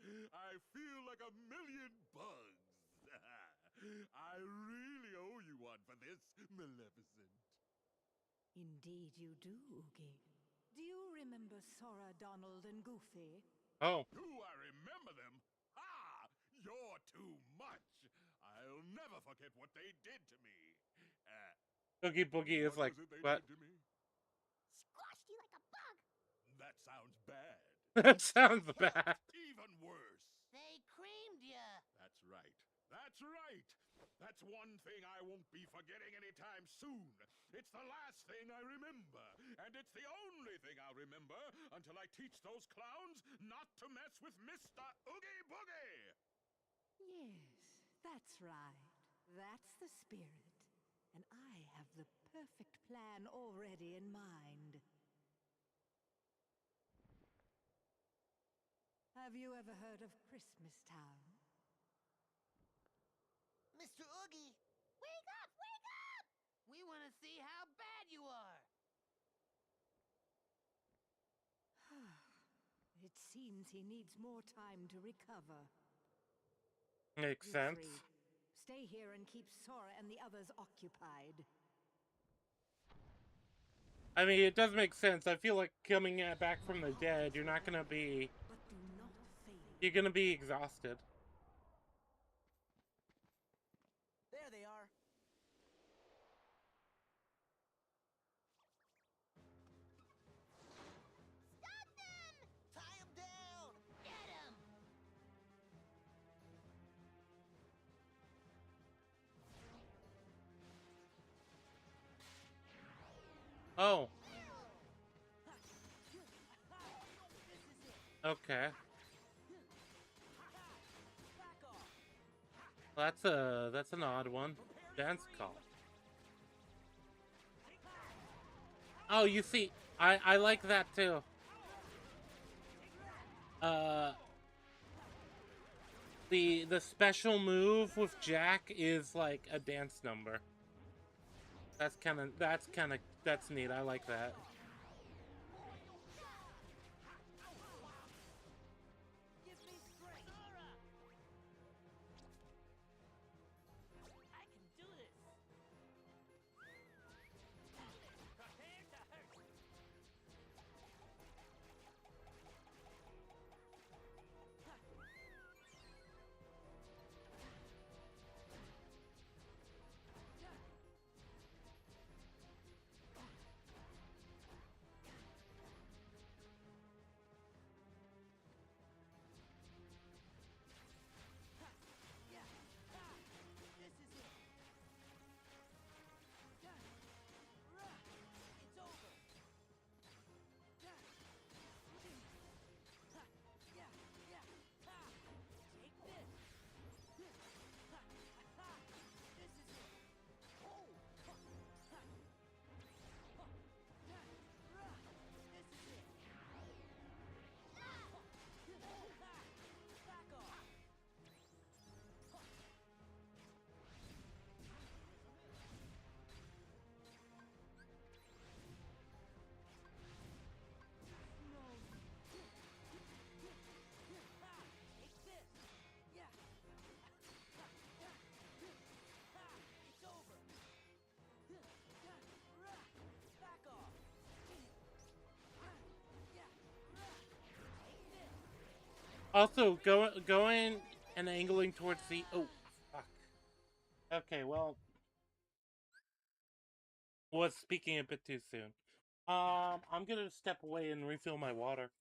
I feel like a million bugs. I really owe you one for this, Maleficent. Indeed you do, Oogie. Do you remember Sora, Donald, and Goofy? Oh. Do I remember them? Ha! You're too much. I'll never forget what they did to me. Oogie Boogie is like, what? Squashed you like a bug. That sounds bad. That sounds bad. Even worse. They creamed you. That's right. That's one thing I won't be forgetting anytime soon. It's the last thing I remember, and it's the only thing I'll remember until I teach those clowns not to mess with Mr. Oogie Boogie! Yes, that's right. That's the spirit. And I have the perfect plan already in mind. Have you ever heard of Christmas Town? Mr. Oogie! Wake up! Wake up! We want to see how bad you are. It seems he needs more time to recover. Makes You sense. three, stay here and keep Sora and the others occupied. I mean, it does make sense. I feel like coming back from the dead, you're not gonna be... But do not fail. You're gonna be exhausted. There they are. Stop them! Tie him down! Get him! Oh. Okay. Well, that's an odd one. Dance call. Oh, you see, I like that too. The special move with Jack is like a dance number. That's neat. I like that. Give me strength. I can do this. Prepare to hurt. This is it. It's over. Take this. This is it. This is it. Back off. Take this. It's over. Back off. Take this. Also, going and angling towards the... Oh, fuck. Okay, well... Was speaking a bit too soon. I'm gonna step away and refill my water.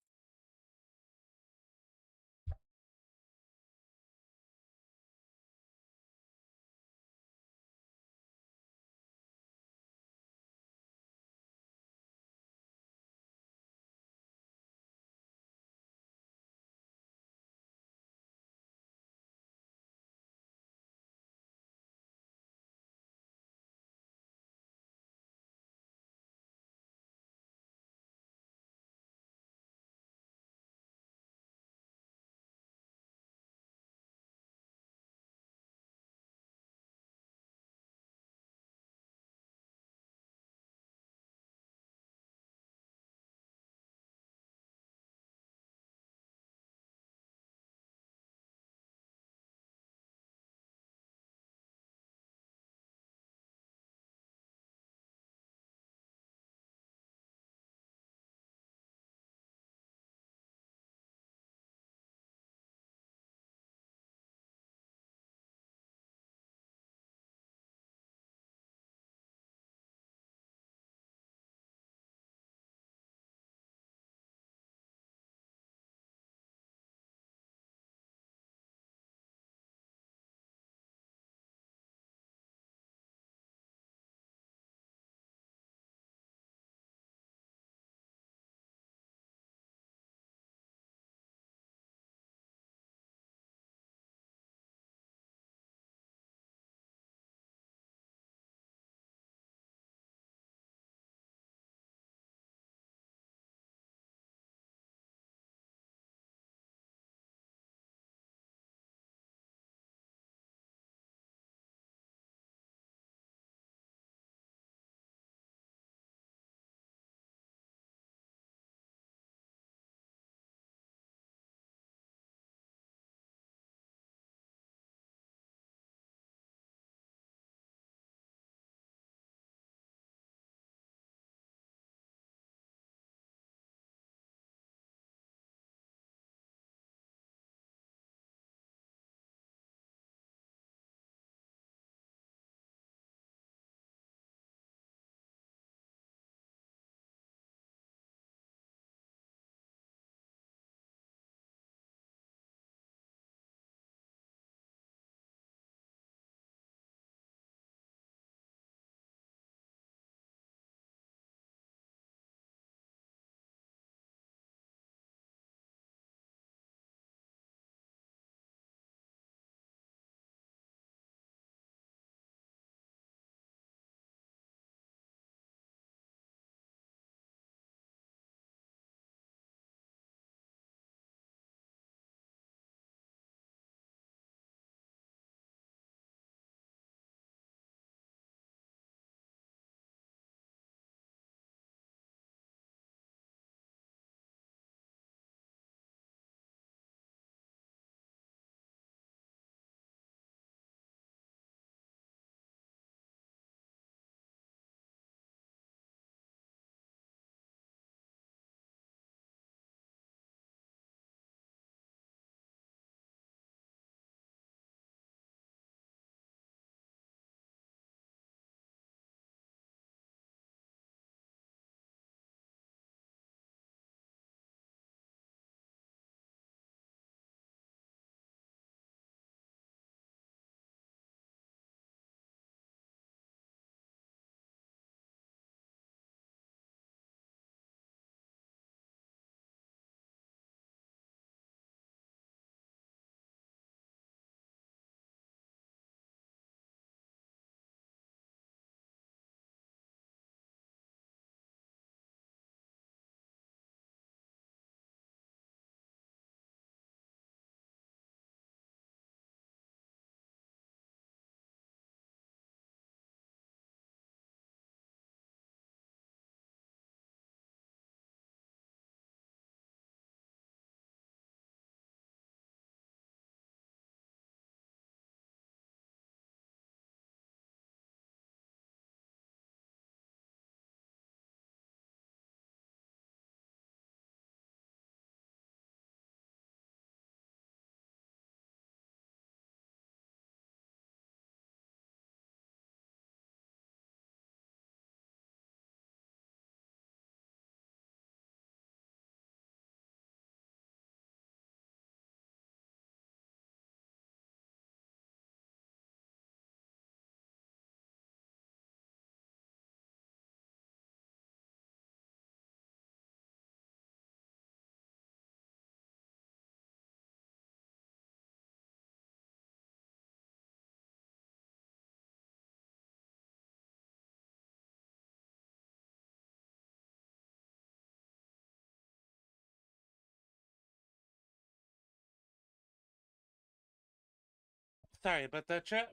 Sorry about that, chat.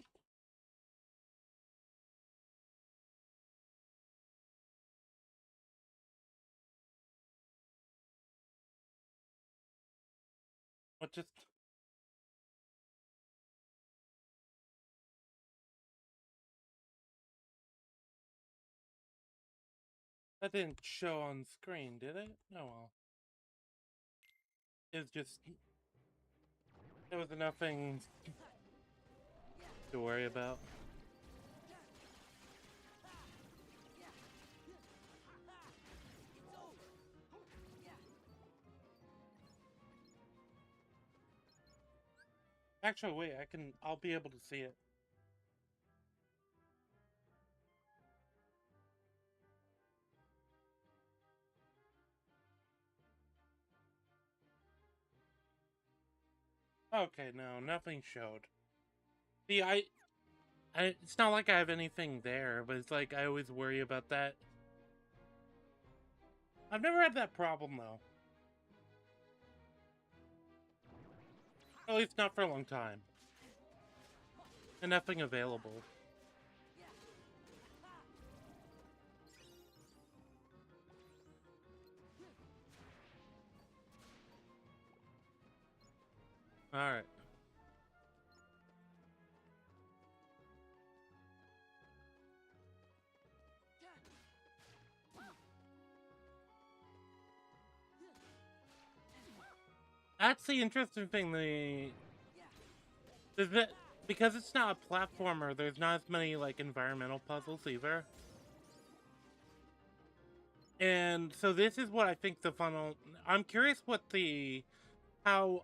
What just... That didn't show on screen, did it? Oh well. It's just... There was nothing to worry about. Actually, wait, I'll be able to see it. Okay, no, nothing showed. See, it's not like I have anything there, but it's like I always worry about that. I've never had that problem, though. At least not for a long time. And nothing available. Alright. That's the interesting thing, because it's not a platformer, there's not as many, like, environmental puzzles either. And so this is what I think the funnel... I'm curious what how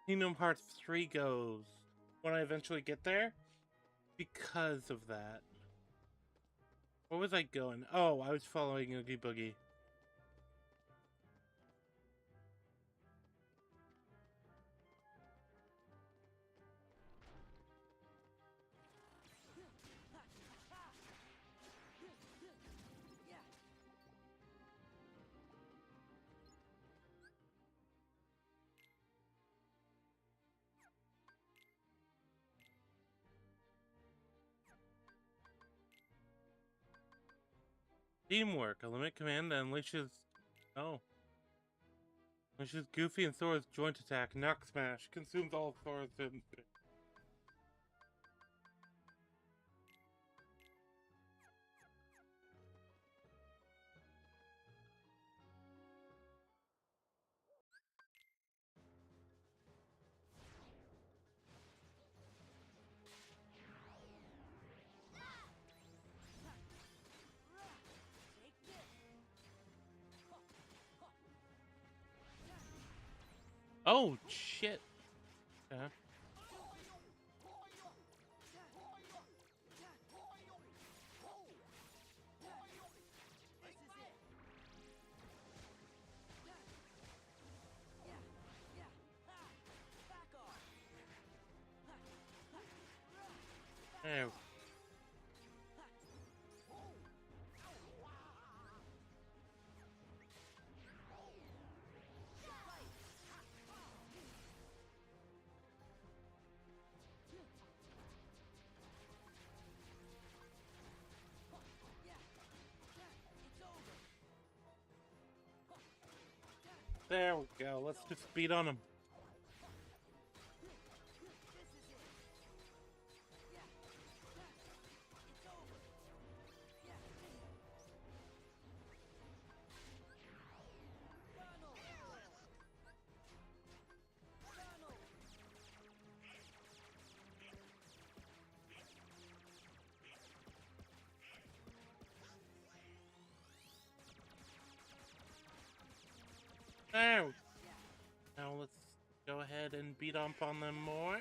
Kingdom Hearts 3 goes when I eventually get there, because of that. Where was I going? Oh, I was following Oogie Boogie. Teamwork. A limit command that unleashes... Oh. Unleashes Goofy and Sora's joint attack. Knock Smash. Consumes all of Sora's... Oh, shit. Yeah. There. There we go. Let's just beat on him. There. Now let's go ahead and beat up on them more.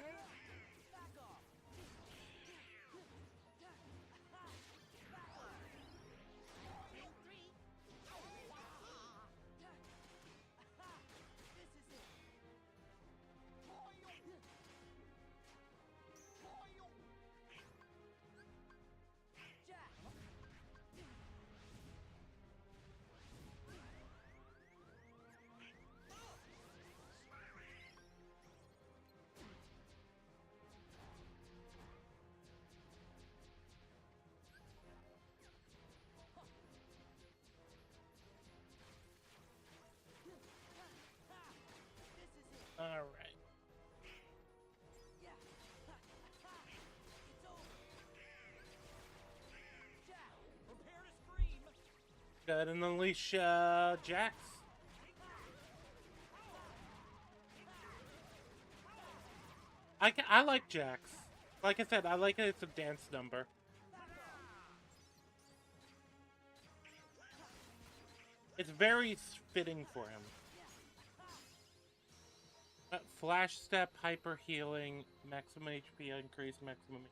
Go ahead and unleash Jax. I like Jax. Like I said, I like it. It's a dance number. It's very fitting for him. Flash step, hyper healing, maximum HP increase, maximum.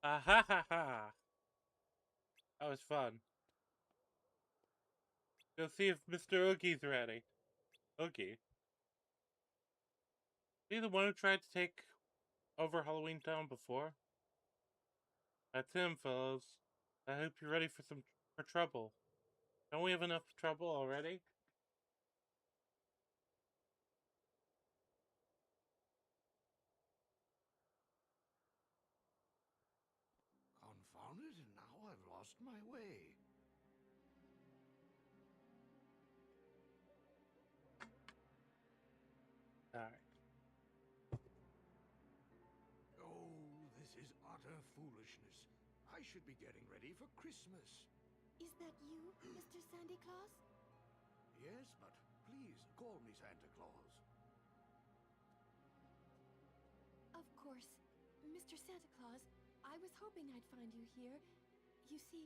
Ah ha ha ha! That was fun. Go see if Mr. Oogie's ready. Oogie. He the one who tried to take over Halloween Town before? That's him, fellas. I hope you're ready for trouble. Don't we have enough trouble already? Confound it, and now I've lost my way. Alright. Oh, this is utter foolishness. I should be getting ready for Christmas. Is that you, Mr. Santa Claus? Yes, but please call me Santa Claus. Of course. Mr. Santa Claus, I was hoping I'd find you here. You see,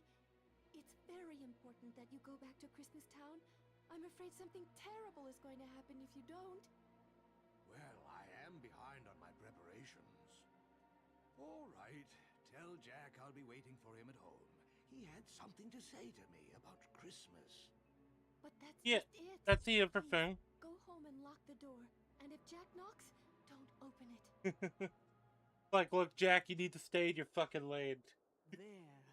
it's very important that you go back to Christmas Town. I'm afraid something terrible is going to happen if you don't. Well, I am behind on my preparations. All right, tell Jack I'll be waiting for him at home. He had something to say to me about Christmas. But that's Yeah, just it. that's the other Please, thing. go home and lock the door. And if Jack knocks, don't open it. Like, look, Jack, you need to stay in your fucking lane. There.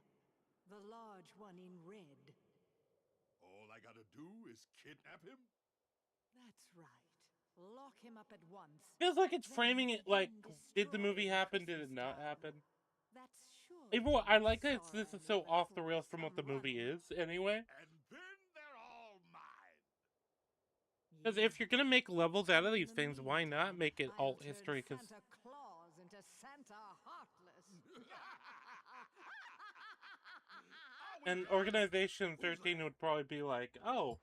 The large one in red. All I gotta do is kidnap him? That's right. Lock him up at once. Feels like it's Then framing it like, begin did the movie destroying happen? Did it Christmas not Town. happen? That's surely Even what, I like that Sora this is and so the off the rest rails wants from what the some movie running. is, anyway. And then they're all mine. Because if you're gonna make levels out of these In the things, why not meantime, make it I'll alt turn history? Because Santa Claus into Santa Heartless. and Organization 13 would probably be like, oh,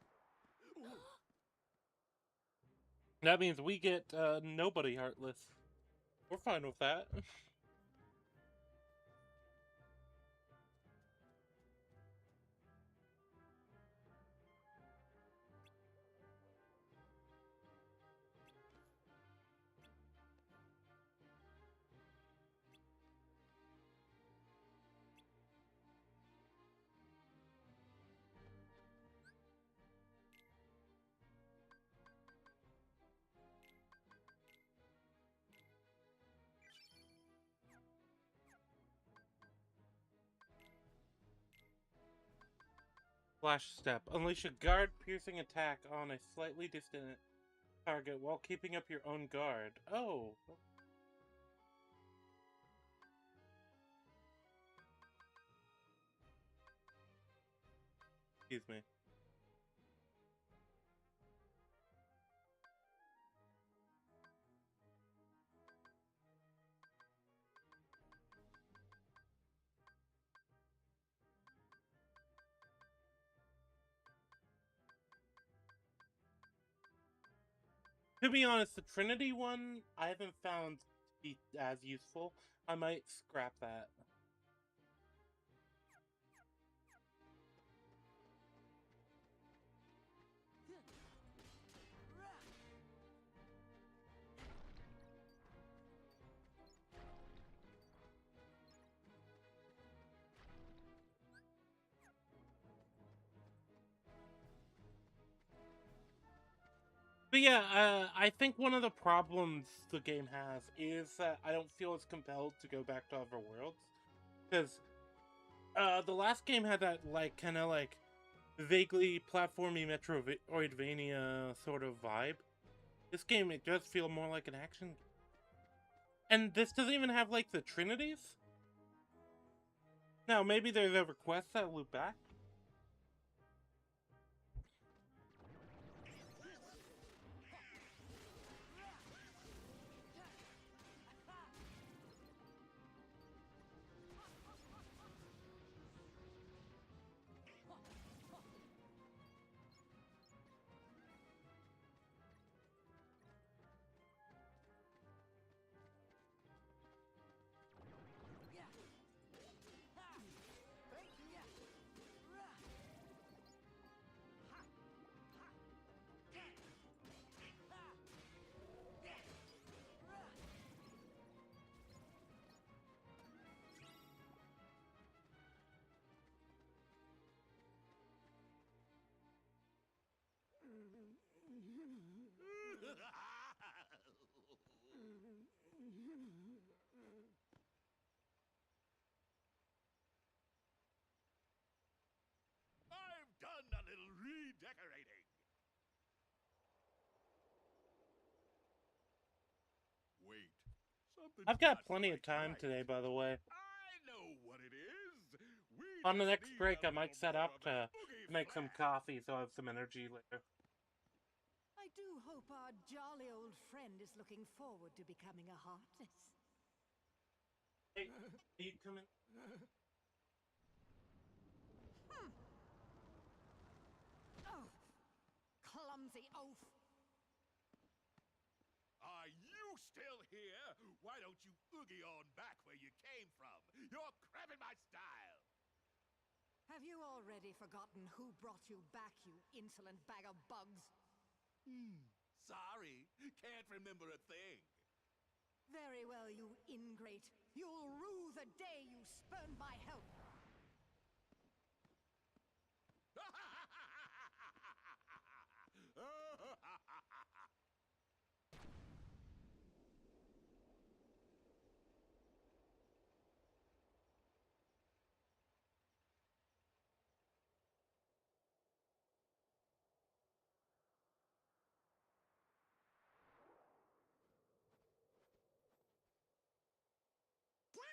that means we get nobody heartless. We're fine with that. Flash step. Unleash a guard-piercing attack on a slightly distant target while keeping up your own guard. Oh. Excuse me. To be honest, the Trinity one I haven't found to be as useful. I might scrap that. But yeah, I think one of the problems the game has is that I don't feel as compelled to go back to other worlds. Because the last game had that, like, kind of like vaguely platformy Metroidvania sort of vibe. This game, it does feel more like an action. And this doesn't even have, like, the Trinities? Now, maybe there's other quests that loop back. something's I've got not plenty of quite time right. today, by the way. I know what it is. We On the just next need break, a I might little set more up of that to boogie make some flair. coffee so I have some energy later. I do hope our jolly old friend is looking forward to becoming a heartless. Hey, are you coming? Oh, clumsy oaf! Are you still here? Why don't you oogie on back where you came from? You're cramping my style. Have you already forgotten who brought you back, you insolent bag of bugs? Sorry, can't remember a thing. Very well, you ingrate. You'll rue the day you spurned my help.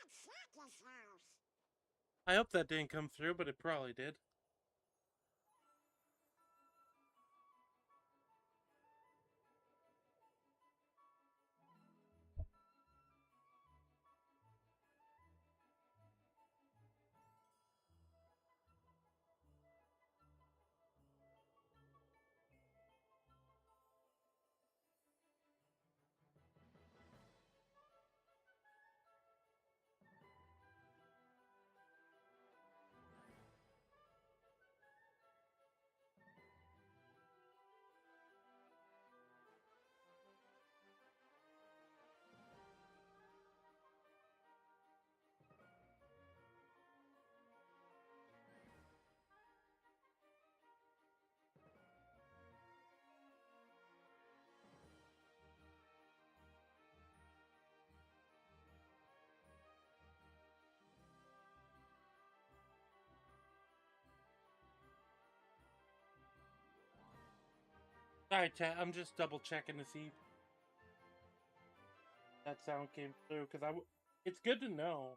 That's Santa's house. I hope that didn't come through, but it probably did. Sorry, chat. I'm just double checking to see if that sound came through because it's good to know.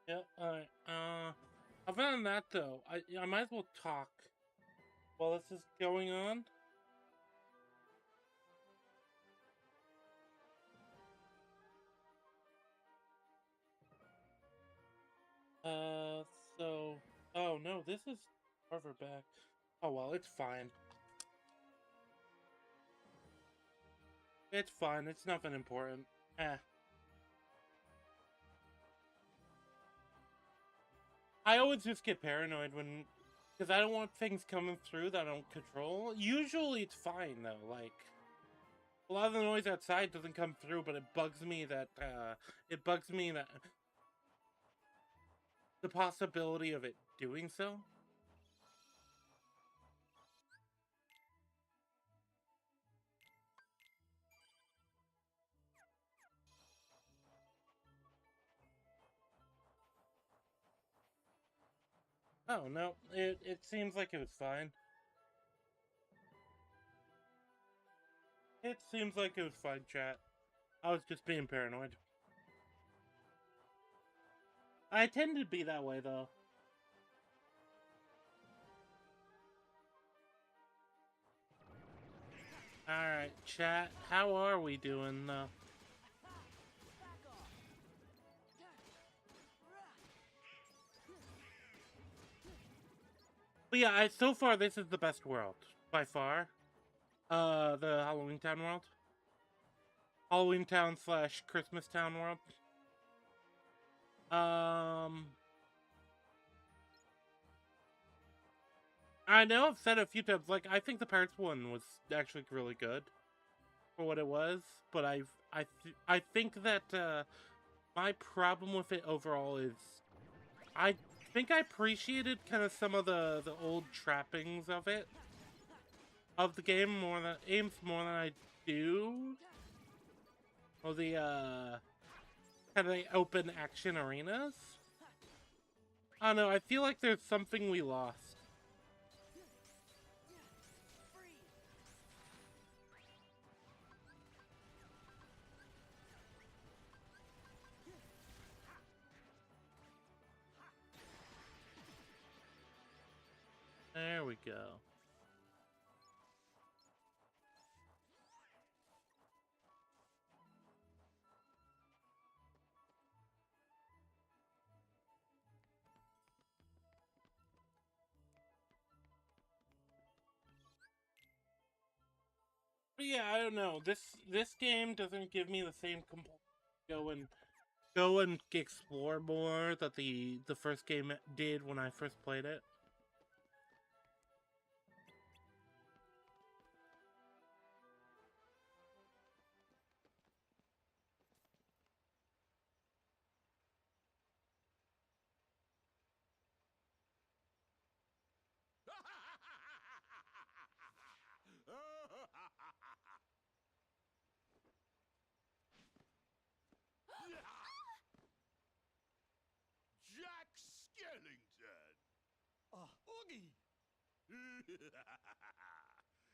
Yeah. Alright. Other than that, though, I might as well talk while this is going on. So... Oh, no, this is farther back. Oh, well, it's fine. It's fine. It's nothing important. Eh. I always just get paranoid when... Because I don't want things coming through that I don't control. Usually it's fine, though. Like... A lot of the noise outside doesn't come through, but it bugs me that, the possibility of it doing so. Oh, no. It seems like it was fine. It seems like it was fine, chat. I was just being paranoid. I tend to be that way, though. Alright, chat. How are we doing, though? But yeah, so far this is the best world. By far. The Halloween Town world. Halloween Town / Christmas Town world. I know I've said it a few times, like, I think the Pirates one was actually really good for what it was, but I think that, my problem with it overall is, I think I appreciated kind of some of the old trappings of it, of the game more than I do. Or the kind of the open action arenas. I don't know. I feel like there's something we lost. There we go. But yeah, I don't know. This game doesn't give me the same go and explore more that the first game did when I first played it. Jack Skellington! Oogie!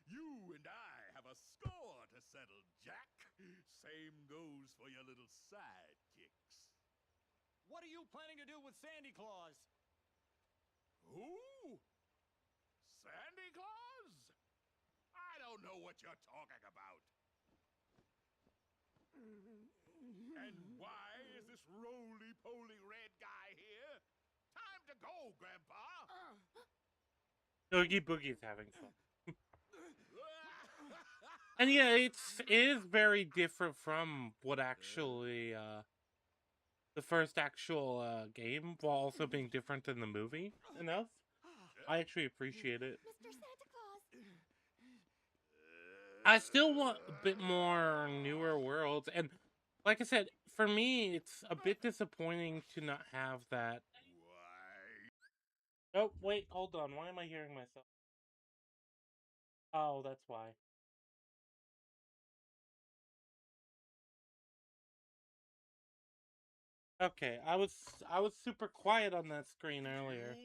You and I have a score to settle, Jack. Same goes for your little sidekicks. What are you planning to do with Sandy Claus? Who? Sandy Claus? I don't know what you're talking about. And why is this roly-poly red guy here? Time to go, Grandpa! Oogie Boogie's having fun. And yeah, it is very different from what actually, the first actual game, while also being different than the movie enough. I actually appreciate it. Mr. Santa Claus! I still want a bit more newer worlds, and like I said, for me, it's a bit disappointing to not have that. Oh, wait, hold on. Why am I hearing myself? Oh, that's why. Okay, I was super quiet on that screen earlier.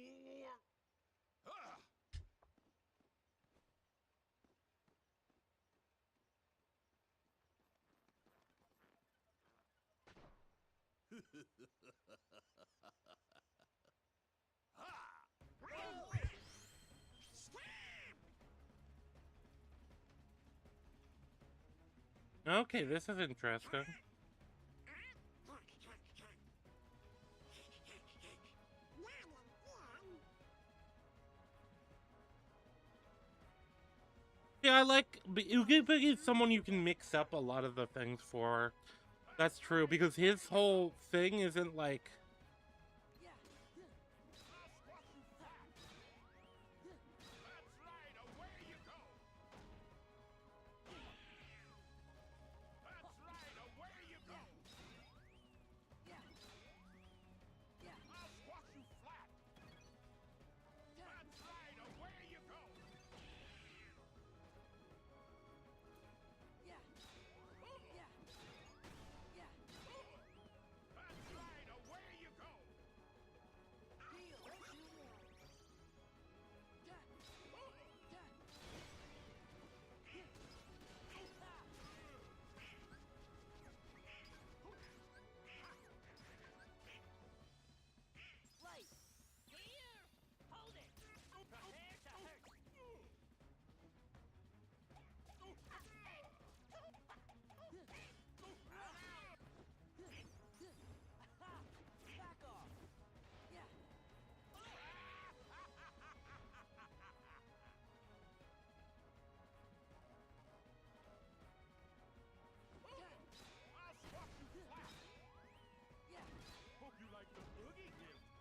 Okay, this is interesting. Yeah, I like Oogie is someone you can mix up a lot of the things for. That's true, because his whole thing isn't like...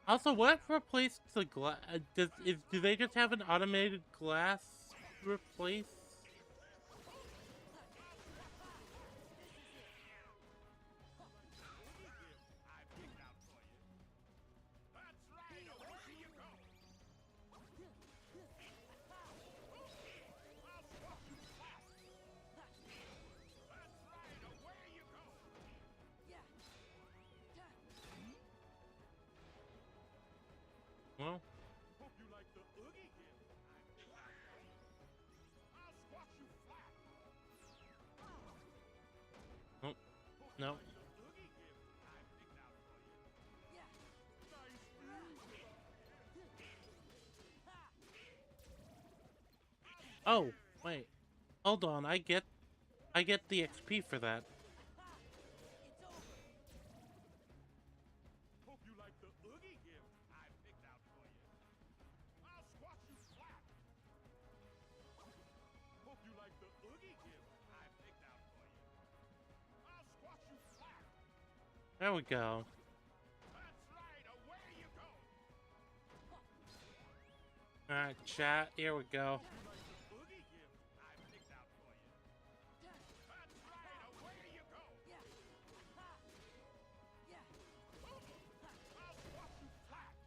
Also, what replaced the glass? Do they just have an automated glass replace? No. Oh, wait. Hold on, I get the XP for that. Hope you like the Oogie gift I picked out for you. I'll squash you flat. Hope you like the Oogie gift I picked out for you. I'll squash you flat. There we go. That's right, away you go. Alright, chat, here we go. You like the Oogie gift I picked out for you. That's right, away you go. I'll squash you flat.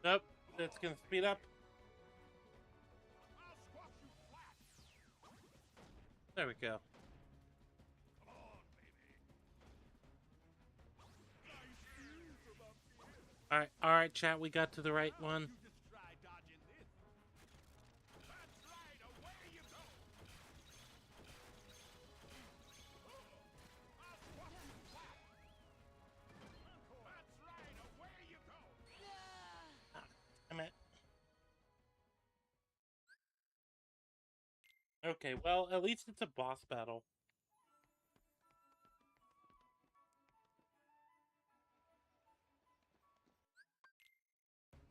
Nope, that's gonna speed up. I'll squash you flat. There we go. Come on, baby. Nice view from up here. Alright, chat, we got to the right one. You just try dodging this. That's right, away you go. I'll squash you flat. That's right, away you go. Damn it. Okay, well, at least it's a boss battle.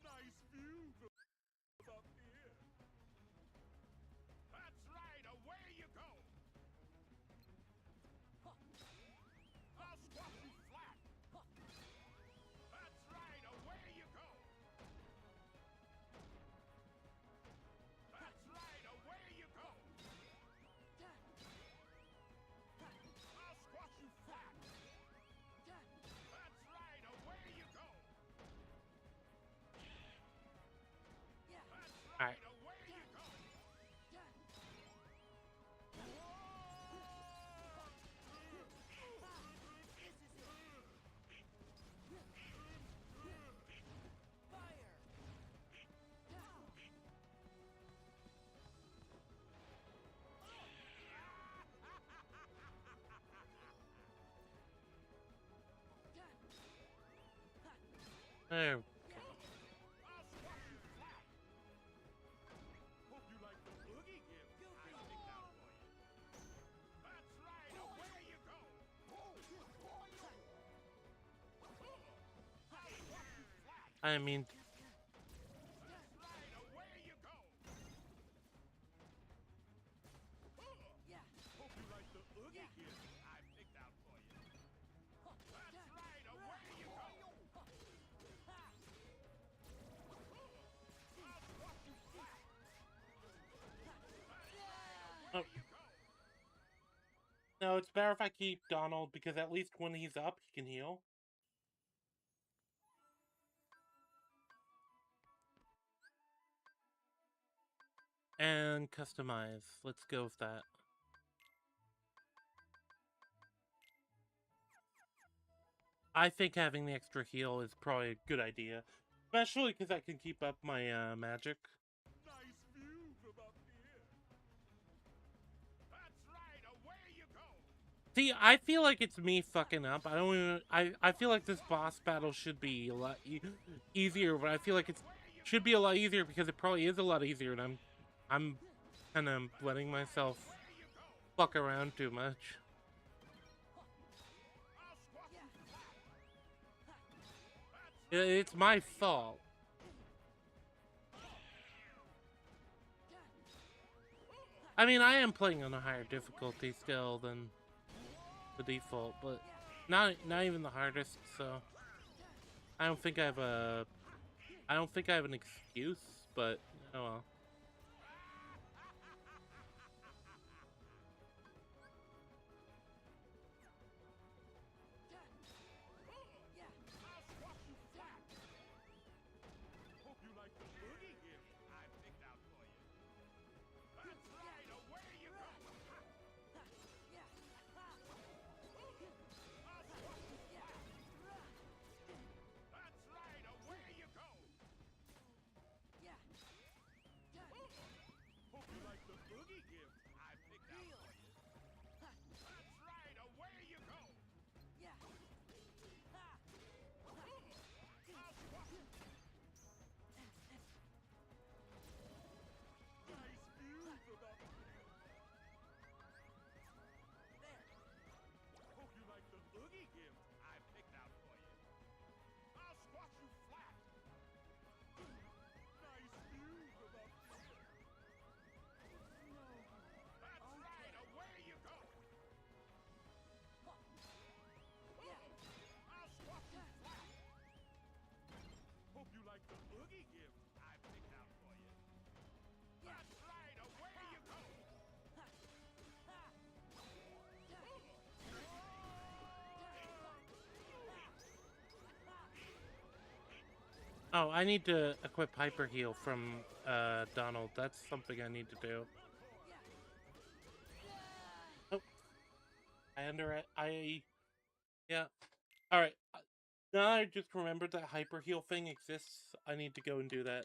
Nice view from up here. That's right, away you go. I'll squash you flat. That's right, away you go. That's right, away you go. I'll squash you flat. That's right, away you go. That's right, Alright. away you go. There. I'll squash you flat. Hope you like the Oogie gift I picked out for you. That's right, away you go. I'll squash you flat. I mean, That's right, away you go. Hope you like the Oogie gift I picked out for you. That's right, away you go. I'll squash you flat. oh. No, it's better if I keep Donald, because at least when he's up, he can heal. And customize. Let's go with that. I think having the extra heal is probably a good idea. Especially because I can keep up my magic. Nice view from up here. That's right, away you go. See, I feel like it's me fucking up. I don't even. I feel like this boss battle should be a lot easier, but I feel like it should be a lot easier because it probably is a lot easier, and I'm kind of letting myself fuck around too much. It's my fault. I mean, I am playing on a higher difficulty still than the default, but not even the hardest. So I don't think I have an excuse, but oh well. oogie gift I picked out for you. That's right, away you go! Oh, I need to equip Hyper Heal from Donald. That's something I need to do. Oh, yeah. All right. Now I just remembered that Hyper Heal thing exists. I need to go and do that.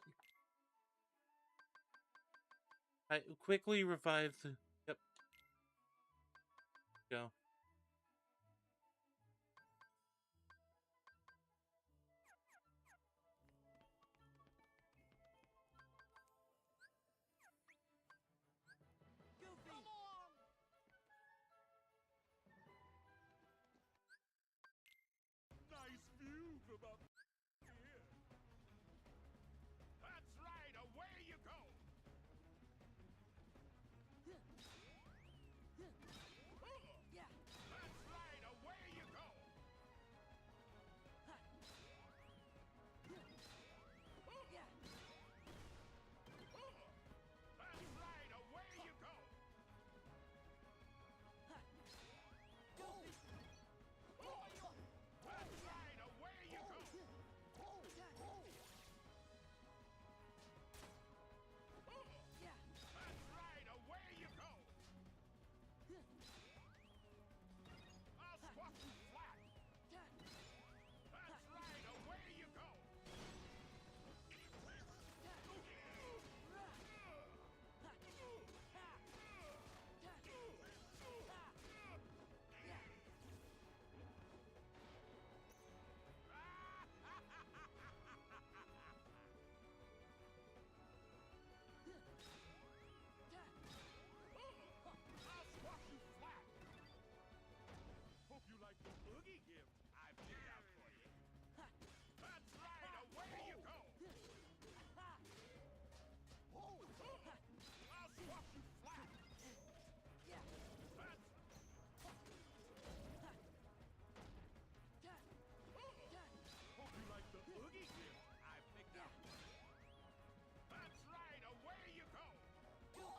I quickly revive the. Yep. Go. Nice view from up here. That's right, away you go! That's right, away you go! That's right, away you go! That's right, away you go! That's right, away you go! I'll squash you flat! That's right, away you go! I'll squash you flat! Hope you like the oogie gift I picked out for you. That's right, away you go! I'll squash you flat! That's... Hope you like the oogie gift I picked out for you. That's right, away you go! I'll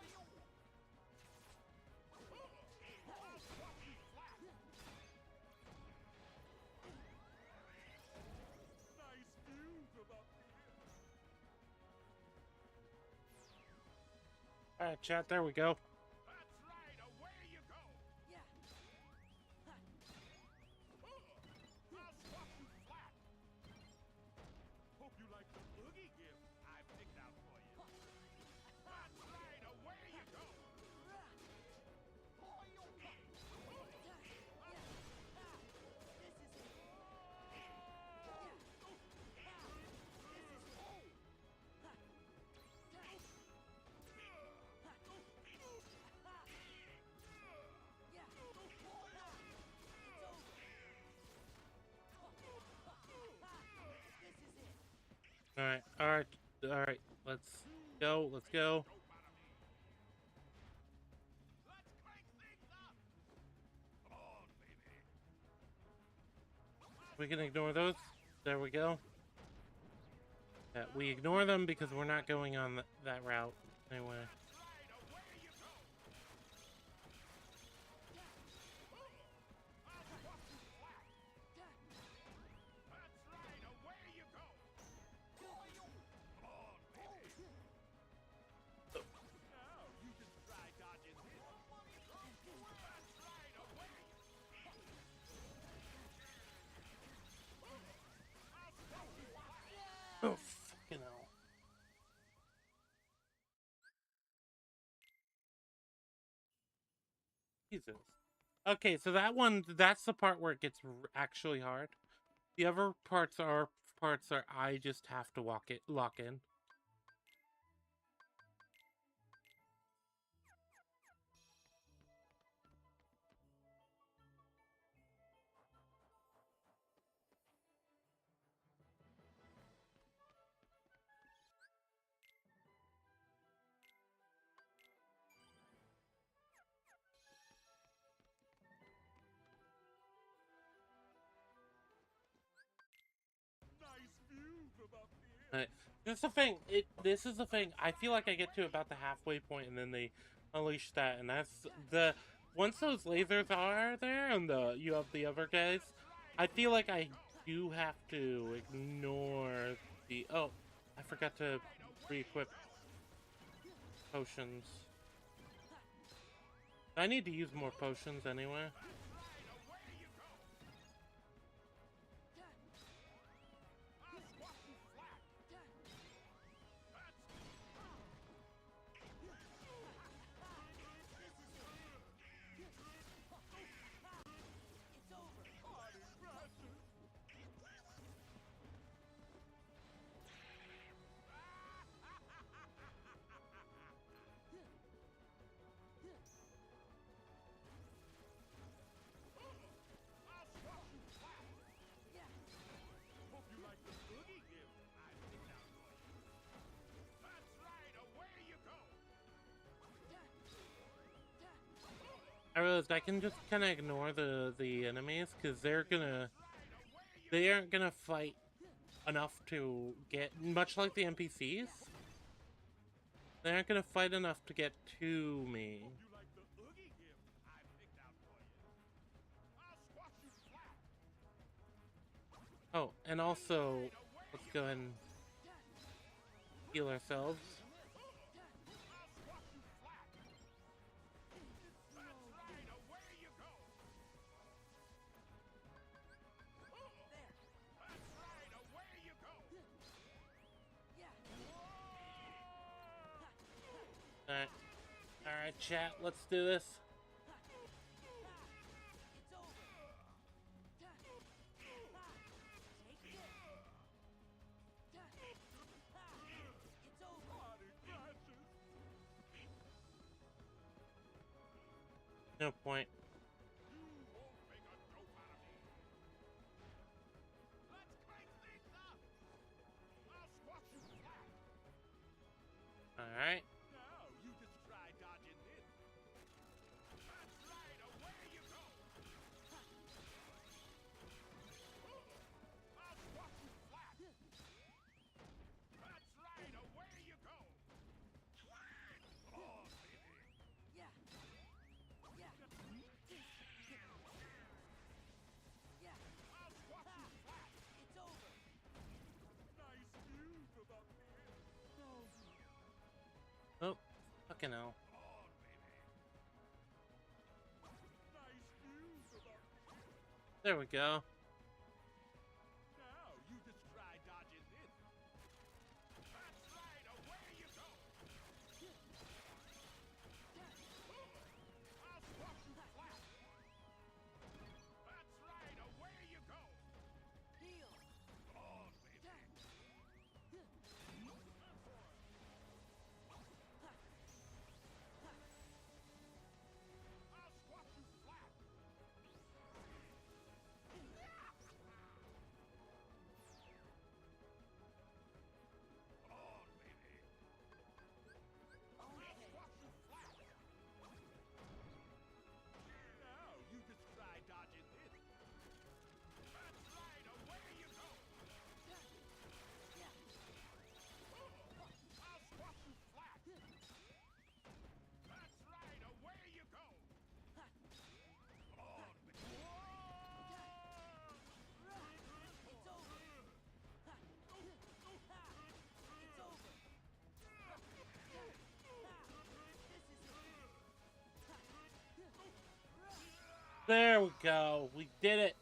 squash you flat! Nice view from up here. All right, chat. There we go. That's right, away you go! I'll squash you flat! Hope you like the oogie gift I picked out for you. That's right, away you go! All right. All right. All right. Let's go. Let's go. Let's crank things up! Come on, baby! We can ignore those. There we go. Yeah, we ignore them because we're not going on that route anyway. That's right, away you go! I'll squash you flat! That's right, away you go! Come on, baby! Now you can try dodging this. That's right, away! I'll squash you flat! Oh, fucking hell. Jesus. Okay, so that's the part where it gets actually hard. The other parts are I just have to lock in. Nice view from up here. All right. This is the thing. This is the thing. I feel like I get to about the halfway point, and then they unleash that, and that's the once those lasers are there, and you have the other guys. I feel like I do have to ignore the. Oh, I forgot to re-equip potions. I need to use more potions anyway. I realized I can just kind of ignore the enemies because they aren't gonna fight enough to get, much like the NPCs. They aren't gonna fight enough to get to me. Oh, and also, let's go ahead and heal ourselves. Alright, chat, let's do this. No point. Alright. Oh, fucking hell. There we go. There we go. We did it.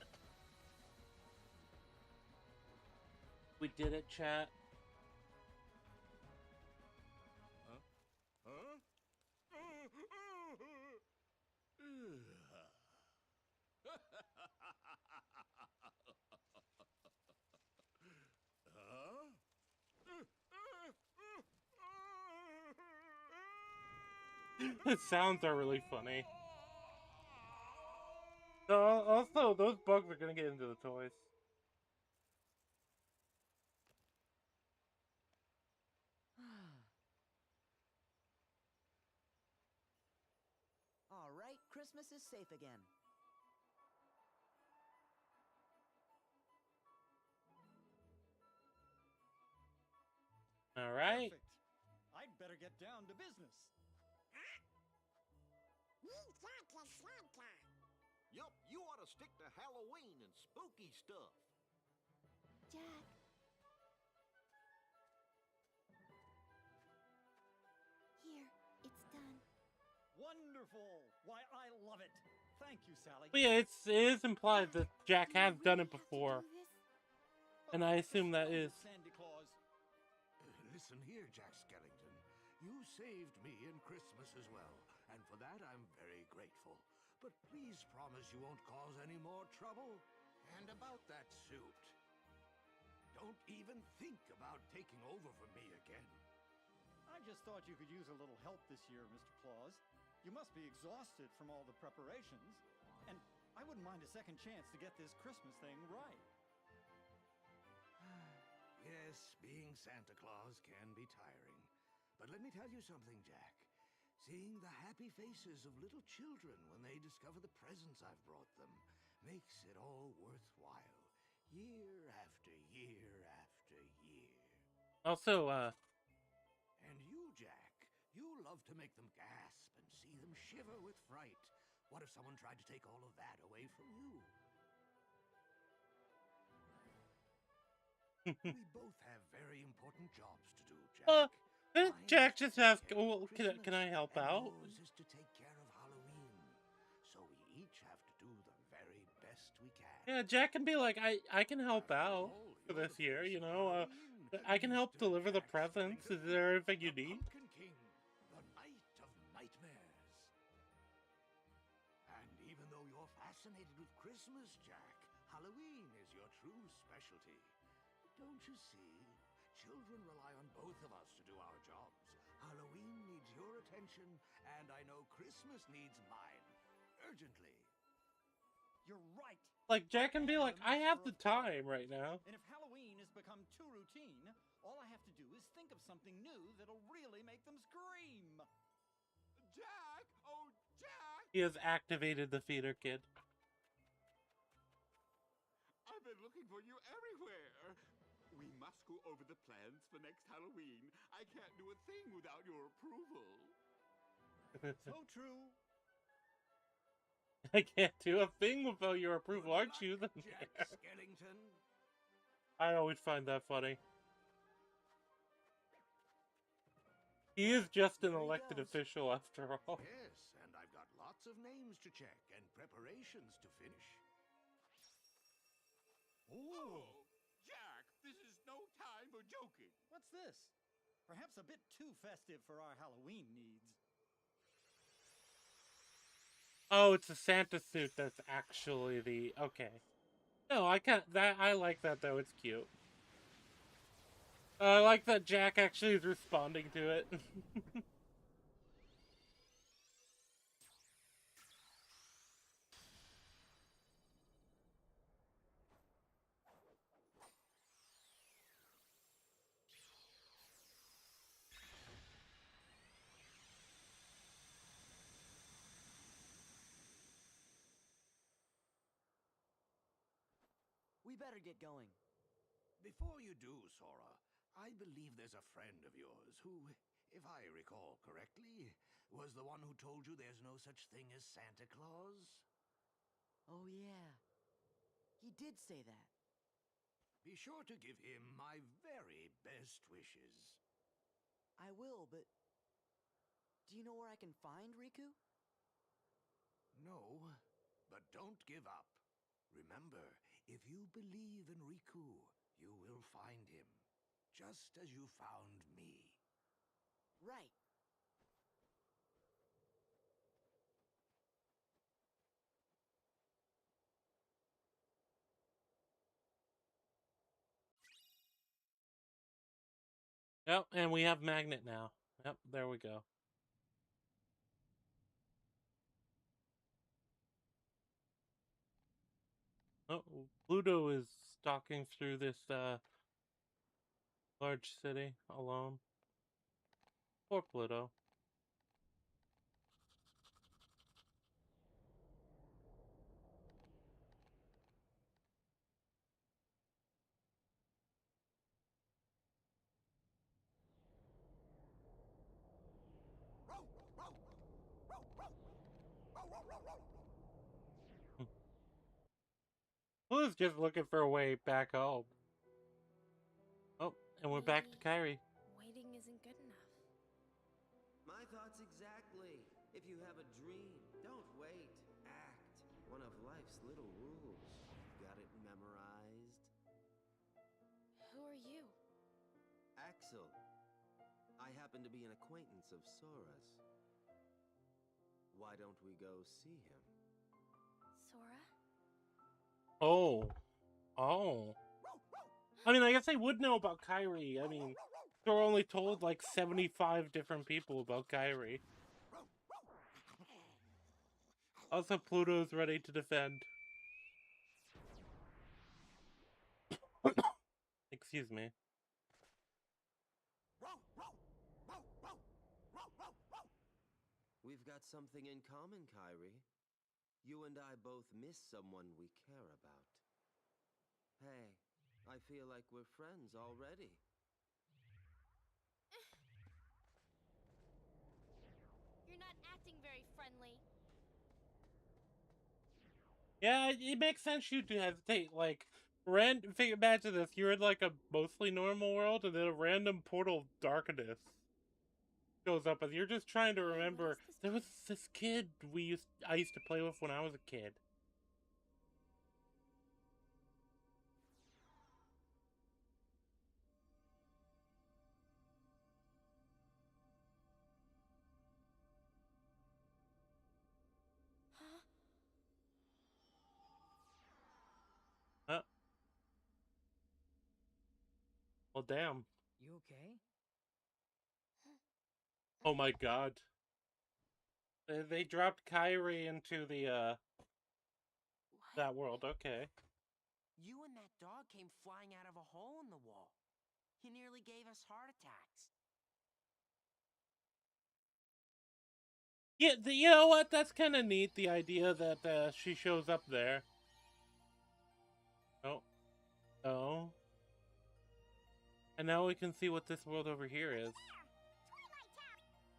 We did it, chat. The sounds are really funny. Also, those bugs are gonna get into the toys. All right, Christmas is safe again. All right. Perfect. I'd better get down to business. Yup, you ought to stick to Halloween and spooky stuff. Jack. Here, it's done. Wonderful. Why, I love it. Thank you, Sally. But yeah, it is implied that Jack Do you has done really it have to before, do this? and I assume that Splendid, is. Sandy Claus. Listen here, Jack Skellington. You saved me in Christmas as well, and for that I'm very grateful. But please promise you won't cause any more trouble. And about that suit, don't even think about taking over for me again. I just thought you could use a little help this year, Mr. Claus. You must be exhausted from all the preparations. And I wouldn't mind a second chance to get this Christmas thing right. Yes, being Santa Claus can be tiring. But let me tell you something, Jack. Seeing the happy faces of little children when they discover the presents I've brought them makes it all worthwhile. Year after year after year. Also, And you, Jack, you love to make them gasp and see them shiver with fright. What if someone tried to take all of that away from you? We both have very important jobs to do, Jack. Jack Mine is just to take asked, care of "Oh, can I Christmas, help and out?" yours is to take care of Halloween. So we each have to do the very best we can. Yeah, Jack can be like, I can help After out all, for you're this the year, face you of know. Halloween, I can help Mr. deliver the Jack presents. Is Skellington, there anything you the need? Pumpkin King, the Knight of Nightmares. And even though you're fascinated with Christmas, Jack, Halloween is your true specialty. Don't you see? Children rely on both of us to do our jobs. Halloween needs your attention, and I know Christmas needs mine. Urgently. You're right. Like, Jack can be am like, the I have master the of horror. time right now. And if Halloween has become too routine, all I have to do is think of something new that'll really make them scream. Jack! Oh, Jack! He has activated the feeder kid. I've been looking for you everywhere. We must go over the plans for next Halloween. I can't do a thing without your approval. So true. I can't do a thing without your approval, aren't you? The Jack mayor? Skellington? I always find that funny. He is just an There he elected goes. official after all. Yes, and I've got lots of names to check and preparations to finish. Oh, Jack, this is no time for joking. What's this? Perhaps a bit too festive for our Halloween needs. Oh, it's a Santa suit that's actually the... Okay. No, I like that, though. It's cute. I like that Jack actually is responding to it. We better get going. Before you do, Sora, I believe there's a friend of yours who, if I recall correctly, was the one who told you there's no such thing as Santa Claus. Oh, yeah. He did say that. Be sure to give him my very best wishes. I will, but do you know where I can find Riku? No, but don't give up. Remember, if you believe in Riku, you will find him, just as you found me. Right. Yep, and we have Magnet now. Yep, there we go. Oh, Pluto is stalking through this, large city alone. Poor Pluto. Who's just looking for a way back home? Oh, and we're back to Kyrie. Waiting isn't good enough. My thoughts exactly. If you have a dream, don't wait. Act. One of life's little rules. Got it memorized? Who are you? Axel. I happen to be an acquaintance of Sora's. Why don't we go see him? Sora? Oh. Oh. I mean, I guess I would know about Kyrie. I mean, Sora only told like 75 different people about Kyrie. Also, Pluto's ready to defend. Excuse me. We've got something in common, Kyrie. You and I both miss someone we care about. Hey, I feel like we're friends already. You're not acting very friendly. Yeah, it makes sense you to hesitate. Like, imagine this: you're in like a mostly normal world, and then a random portal of darkness shows up, and you're just trying to remember. There was this kid I used to play with when I was a kid. Huh? Huh? Well, damn. You okay? Oh my god. They dropped Kyrie into the that world. Okay. You and that dog came flying out of a hole in the wall. He nearly gave us heart attacks. Yeah, you know what? That's kind of neat. The idea that she shows up there. Oh. Oh. And now we can see what this world over here is.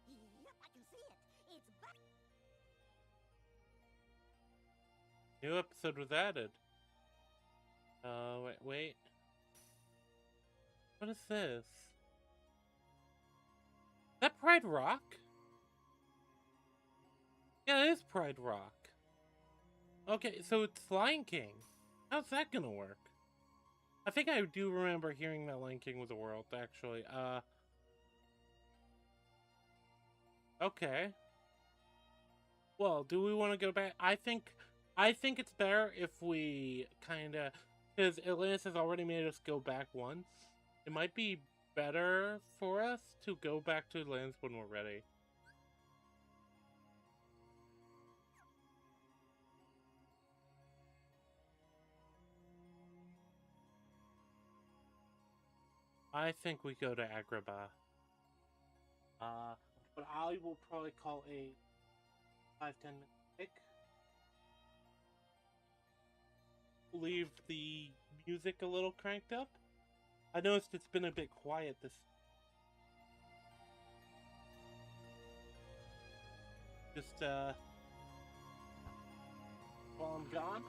Yep, I can see it. It's New episode was added. Wait. What is this? Is that Pride Rock? Yeah, it is Pride Rock. Okay, so it's Lion King. How's that gonna work? I think I do remember hearing that Lion King was a world, actually. Okay. Well, do we want to go back? I think it's better if we kind of, because Atlantis has already made us go back once. It might be better for us to go back to Atlantis when we're ready. I think we go to Agrabah. But I will probably call a 5-10 minute break. Leave the music a little cranked up. I noticed it's been a bit quiet this. Just while I'm gone.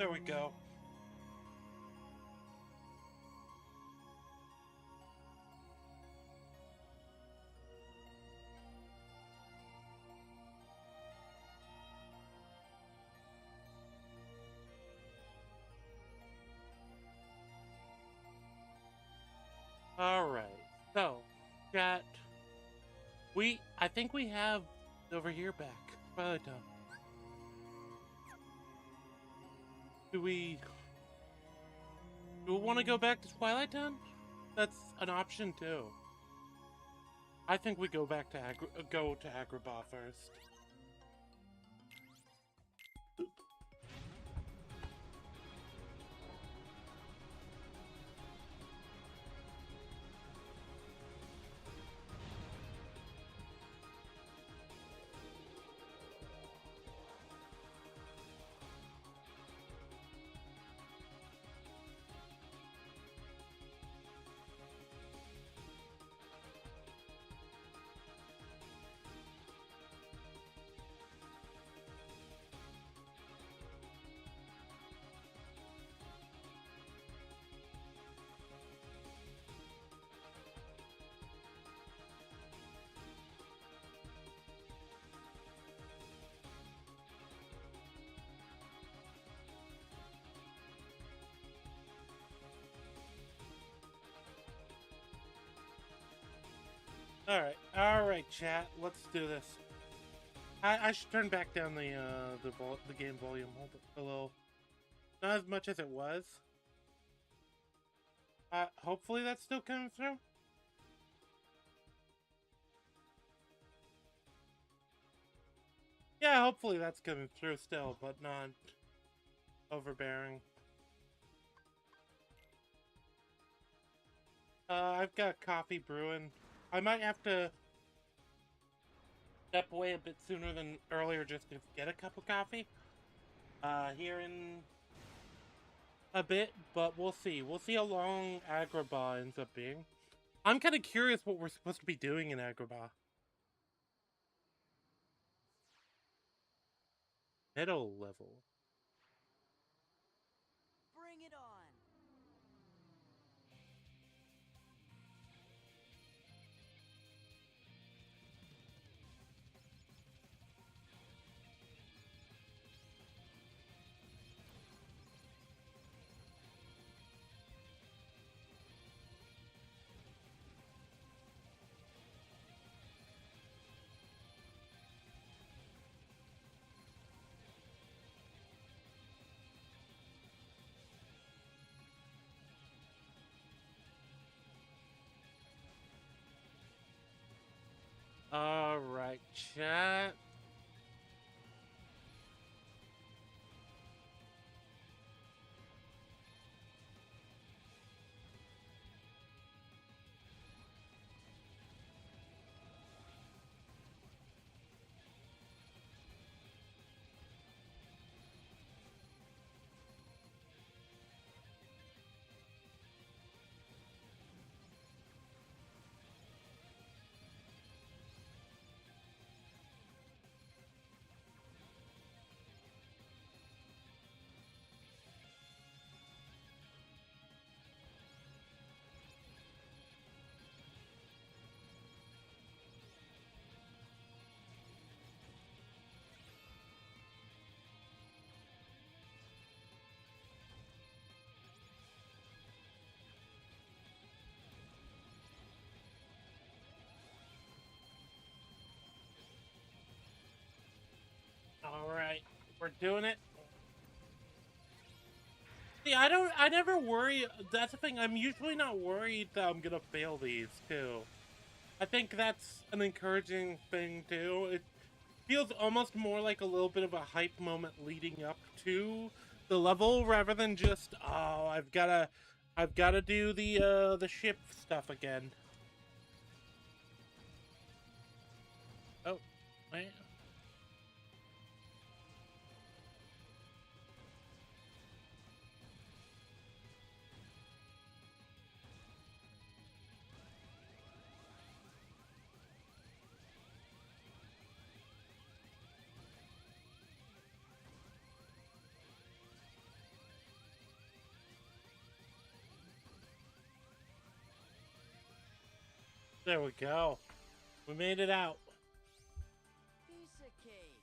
There we go. Alright, so, chat. I think we have over here back. Twilight Town. Do we want to go back to Twilight Town? That's an option too. I think we go back to Agrabah first. Alright, chat. Let's do this. I should turn back down the game volume a little. Not as much as it was. Hopefully that's still coming through. Yeah, hopefully that's coming through still, but not overbearing. I've got coffee brewing. I might have to step away a bit sooner than earlier just to get a cup of coffee. Here in a bit, but we'll see. We'll see how long Agrabah ends up being. I'm kind of curious what we're supposed to be doing in Agrabah. Middle level. Bring it on. Alright, chat. Alright, we're doing it. See, I never worry. That's the thing, I'm usually not worried that I'm gonna fail these, too. I think that's an encouraging thing, too. It feels almost more like a little bit of a hype moment leading up to the level, rather than just, oh, I've gotta do the ship stuff again. Oh, wait. There we go. We made it out. Piece of cake.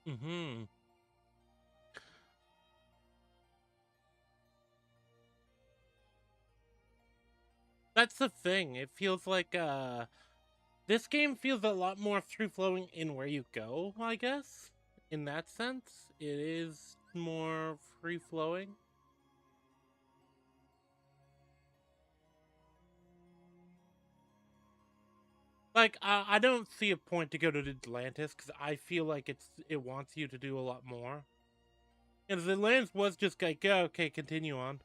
Mm-hmm. That's the thing. It feels like this game feels a lot more free flowing in where you go, I guess. In that sense, it is more free flowing. Like, I don't see a point to go to Atlantis because I feel like it wants you to do a lot more. And Atlantis was just like, yeah, okay, continue on.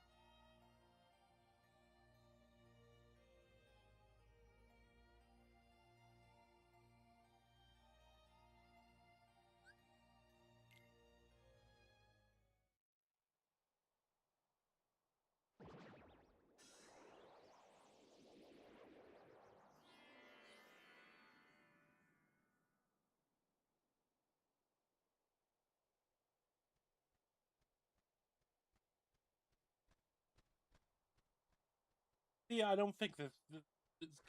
Yeah, I don't think this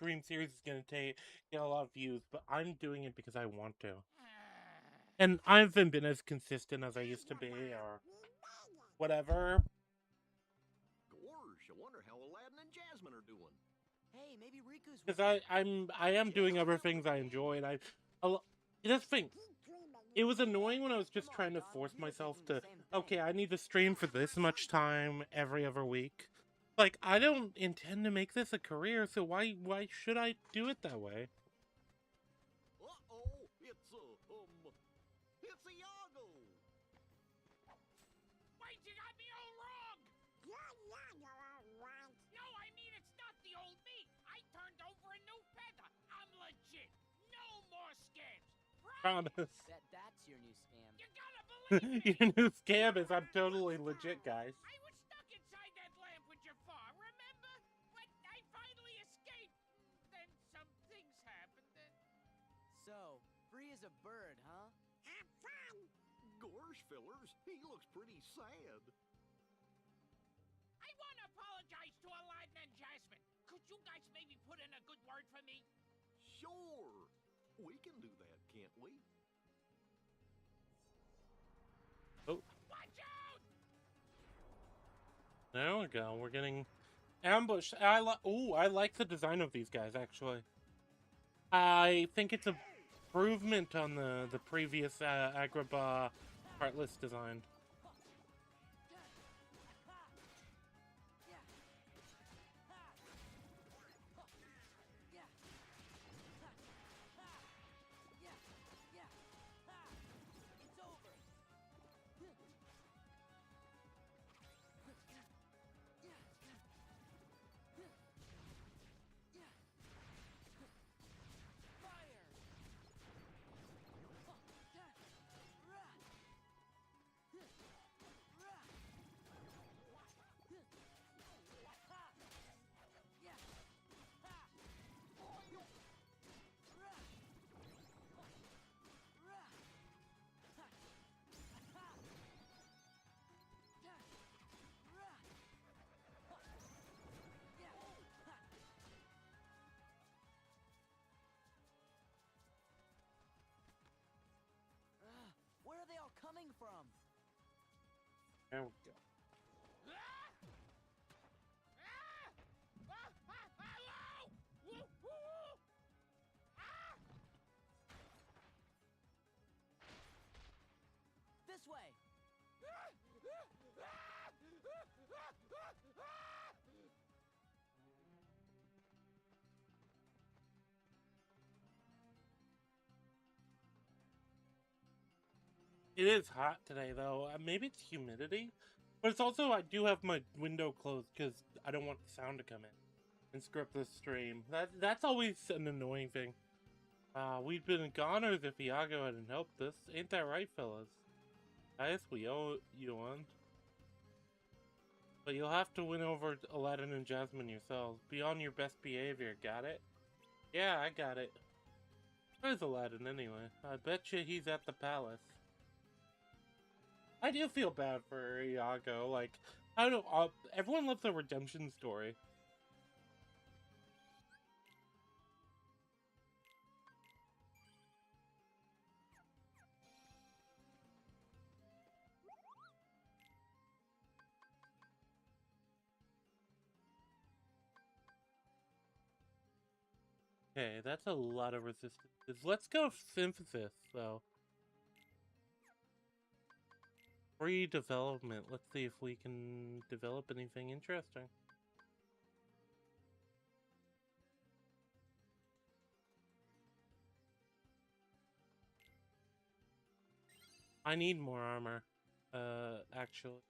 Dream series is gonna get a lot of views, but I'm doing it because I want to. And I haven't been as consistent as I used to be, or whatever. Gorge, I wonder how Aladdin and Jasmine are doing. Hey, maybe Riku's. Because I am doing other things I enjoy, and that's the thing. It was annoying when I was just trying to force myself to, okay, I need to stream for this much time every other week. Like, I don't intend to make this a career, so why should I do it that way? Uh-oh, it's a Yago. Wait, you got me all wrong! No, I mean, it's not the old me. I turned over a new feather. I'm legit. No more scams. Promise. That's your new scam. You gotta believe me. Your new scam is I'm totally legit, guys. I was stuck inside that lamp with Jafar, remember? But I finally escaped. Then some things happened and... So, free as a bird, huh? Have fun. Gorge fillers, he looks pretty sad. I want to apologize to Aladdin and Jasmine. Could you guys maybe put in a good word for me? Sure. We can do that, can't we? Oh. Watch out! There we go. We're getting ambushed. I like the design of these guys, actually. I think it's an improvement on the previous Agrabah Heartless design. Where are they all coming from? There we go. This way! It is hot today, though. Maybe it's humidity, but it's also I do have my window closed because I don't want the sound to come in. and script this stream. That's always an annoying thing. We'd been goners if Iago hadn't helped us. Ain't that right, fellas? Guys, we owe you one. But you'll have to win over Aladdin and Jasmine yourselves. Be on your best behavior, got it? Yeah, I got it. Where's Aladdin anyway? I bet you he's at the palace. I do feel bad for Iago. Like, I don't know. Everyone loves a redemption story. Okay, that's a lot of resistances. Let's go synthesis, though. Free development. Let's see if we can develop anything interesting. I need more armor, actually.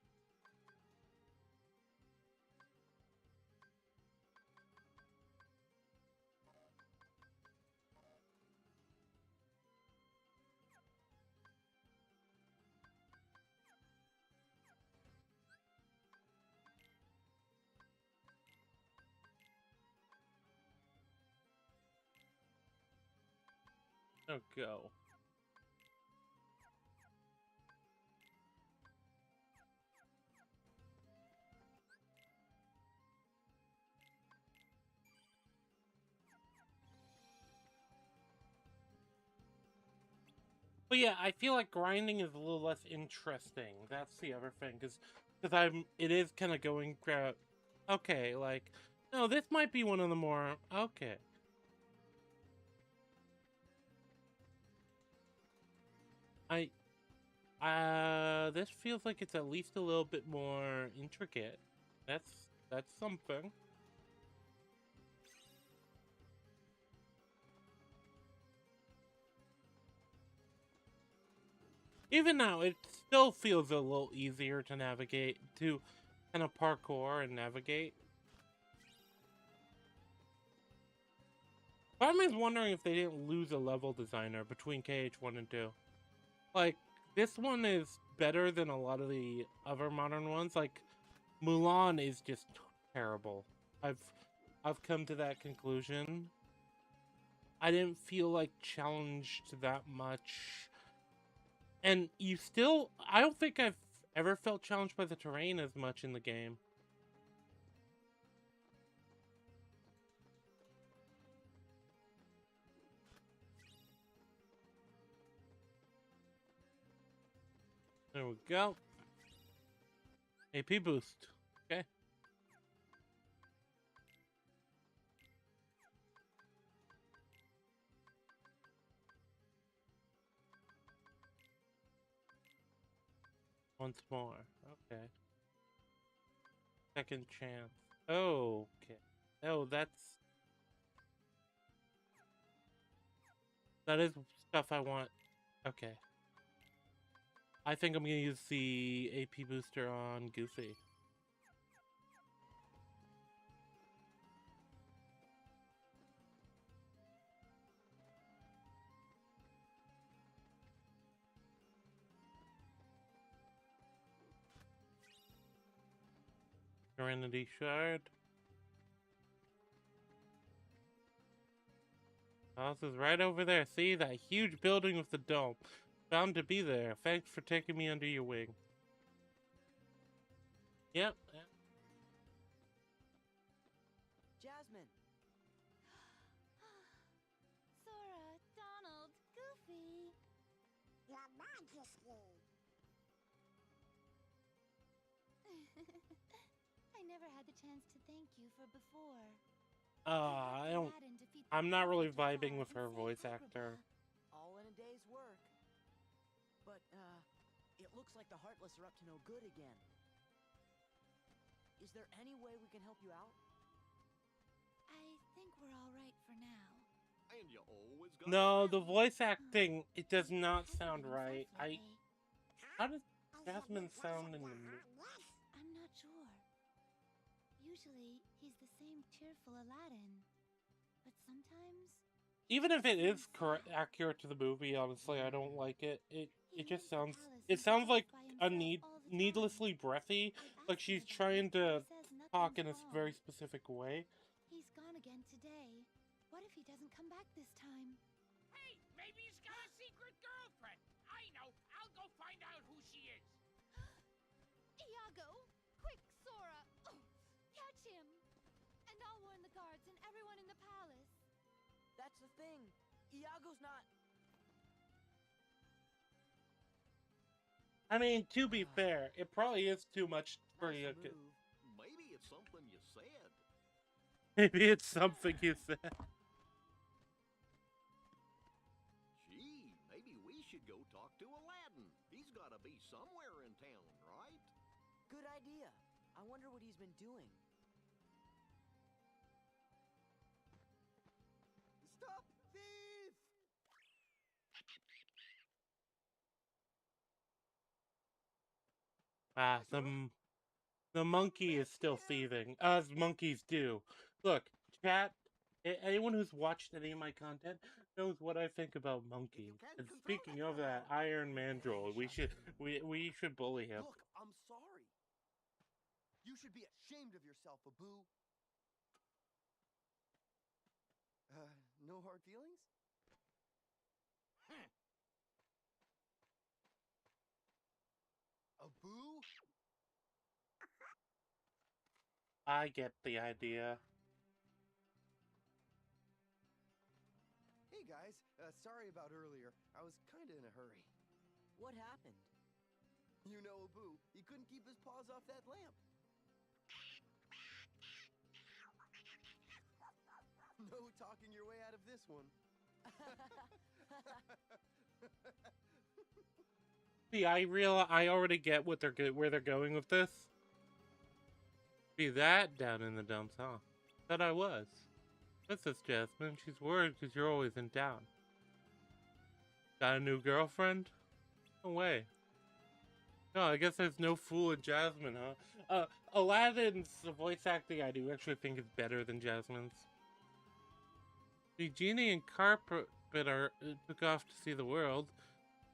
Oh, go. But yeah, I feel like grinding is a little less interesting. That's the other thing, because it is kind of going okay, like, no, this might be one of the more, okay. This feels like it's at least a little bit more intricate. That's something. Even now, it still feels a little easier to navigate, to kind of parkour and navigate. But I'm just wondering if they didn't lose a level designer between KH1 and 2. Like, this one is better than a lot of the other modern ones. Like, Mulan is just terrible. I've come to that conclusion. I didn't feel like challenged that much. And I don't think I've ever felt challenged by the terrain as much in the game. There we go. AP boost. Okay. Once more. Okay. Second chance. Okay. Oh, that is stuff I want. Okay. I think I'm gonna use the AP booster on Goofy. Serenity Shard. House is right over there. See that huge building with the dome? Bound to be there. Thanks for taking me under your wing. Yep. Jasmine. Sora, Donald, Goofy. Your Majesty. I never had the chance to thank you for before. I'm not really vibing with her voice actor. All in a day's work. But, it looks like the Heartless are up to no good again. Is there any way we can help you out? I think we're all right for now. And you always got No, the voice acting, it does not sound right. How does Jasmine sound in the movie? I'm not sure. Usually, he's the same cheerful Aladdin. But sometimes Even if it is accurate to the movie, honestly, I don't like it. It just sounds. It sounds like a needlessly breathy. Like she's trying to talk in a very specific way. he's gone again today. What if he doesn't come back this time? Hey, maybe he's got a secret girlfriend. I know. I'll go find out who she is. Iago! Quick, Sora! Oh, catch him! And I'll warn the guards and everyone in the palace. That's the thing. Iago's not. I mean, to be fair, it probably is too much for you. Maybe it's something you said. Maybe it's something you said. Gee, maybe we should go talk to Aladdin. He's got to be somewhere in town, right? Good idea. I wonder what he's been doing. Stop, thief! Ah, the monkey is still thieving, as monkeys do. Look, chat, anyone who's watched any of my content knows what I think about Monkey. And speaking of that, Iron Mandrill, we should bully him. Look, I'm sorry. You should be ashamed of yourself, Abu. No hard feelings? Abu? I get the idea. Hey guys, sorry about earlier. I was kinda in a hurry. What happened? You know Abu, he couldn't keep his paws off that lamp. No talking your way out of this one. See, I already get what where they're going with this. See that down in the dumps, huh? Thought I was. This is Jasmine. She's worried because you're always in town. Got a new girlfriend? No way. No, I guess there's no fool in Jasmine, huh? Aladdin's voice acting I do actually think is better than Jasmine's. See, Genie and Carpet took off to see the world.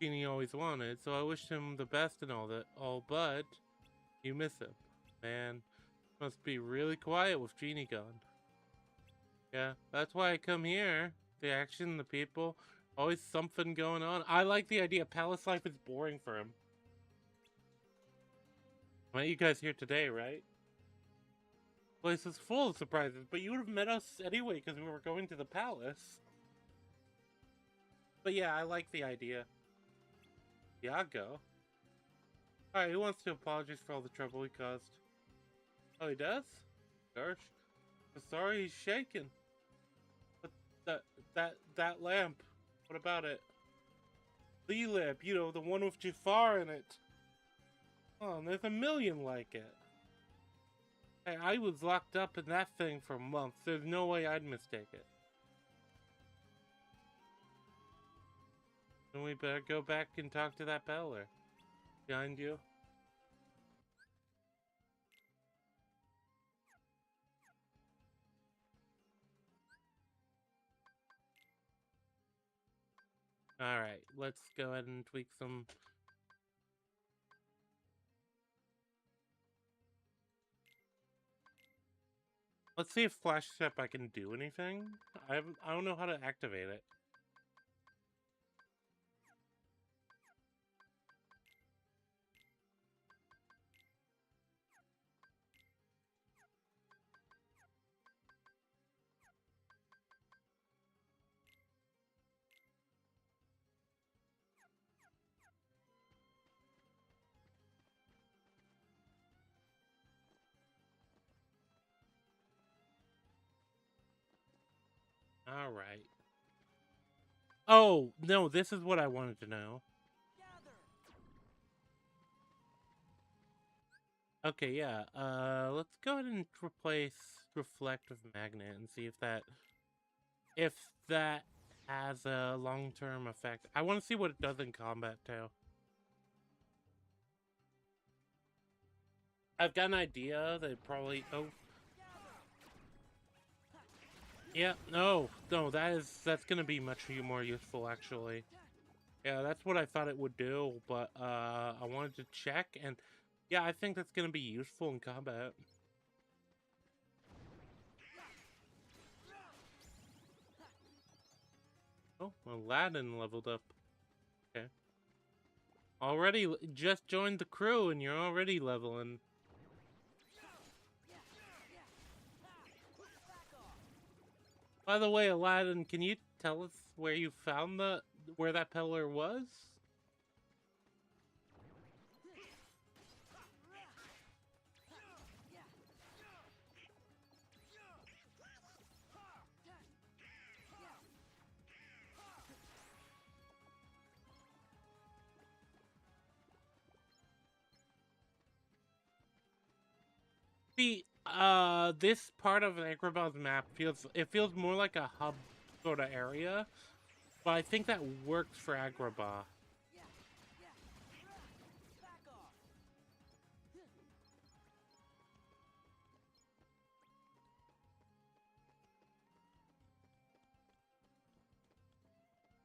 Genie always wanted, so I wished him the best and all, but you miss him. Man, must be really quiet with Genie gone. Yeah, that's why I come here. The action, the people, always something going on. I like the idea palace life is boring for him. I met you guys here today, right? Place is full of surprises, but you would have met us anyway because we were going to the palace. But yeah, I like the idea. Iago? Alright, who wants to apologize for all the trouble he caused? Oh, he does? Gosh. I'm sorry he's shaking. But that lamp, what about it? The lamp, you know, the one with Jafar in it. Oh, and there's a million like it. Hey, I was locked up in that thing for months. There's no way I'd mistake it. Then we better go back and talk to that peddler. Behind you. Alright, let's go ahead and tweak some... Let's see if Flash Step I can do anything. I don't know how to activate it. Alright. Oh, no, this is what I wanted to know. Okay, yeah, let's go ahead and replace Reflect with Magnet and see if that has a long-term effect. I want to see what it does in combat, too. I've got an idea that probably... Oh. Yeah, no, that's gonna be much more useful actually. Yeah, that's what I thought it would do, but I wanted to check, and yeah, I think that's gonna be useful in combat. Oh, Aladdin leveled up. Okay. Already just joined the crew and you're already leveling. By the way, Aladdin, can you tell us where you found where that pillar was? See, this part of Agrabah's map feels more like a hub sort of area, but I think that works for Agrabah.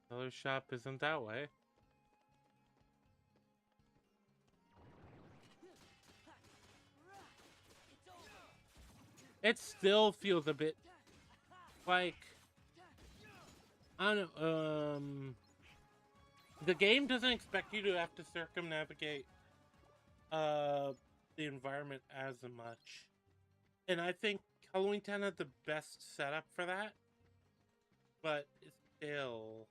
Color shop isn't that way. It still feels a bit like, I don't know, the game doesn't expect you to have to circumnavigate the environment as much. And I think Halloween Town had the best setup for that. But still.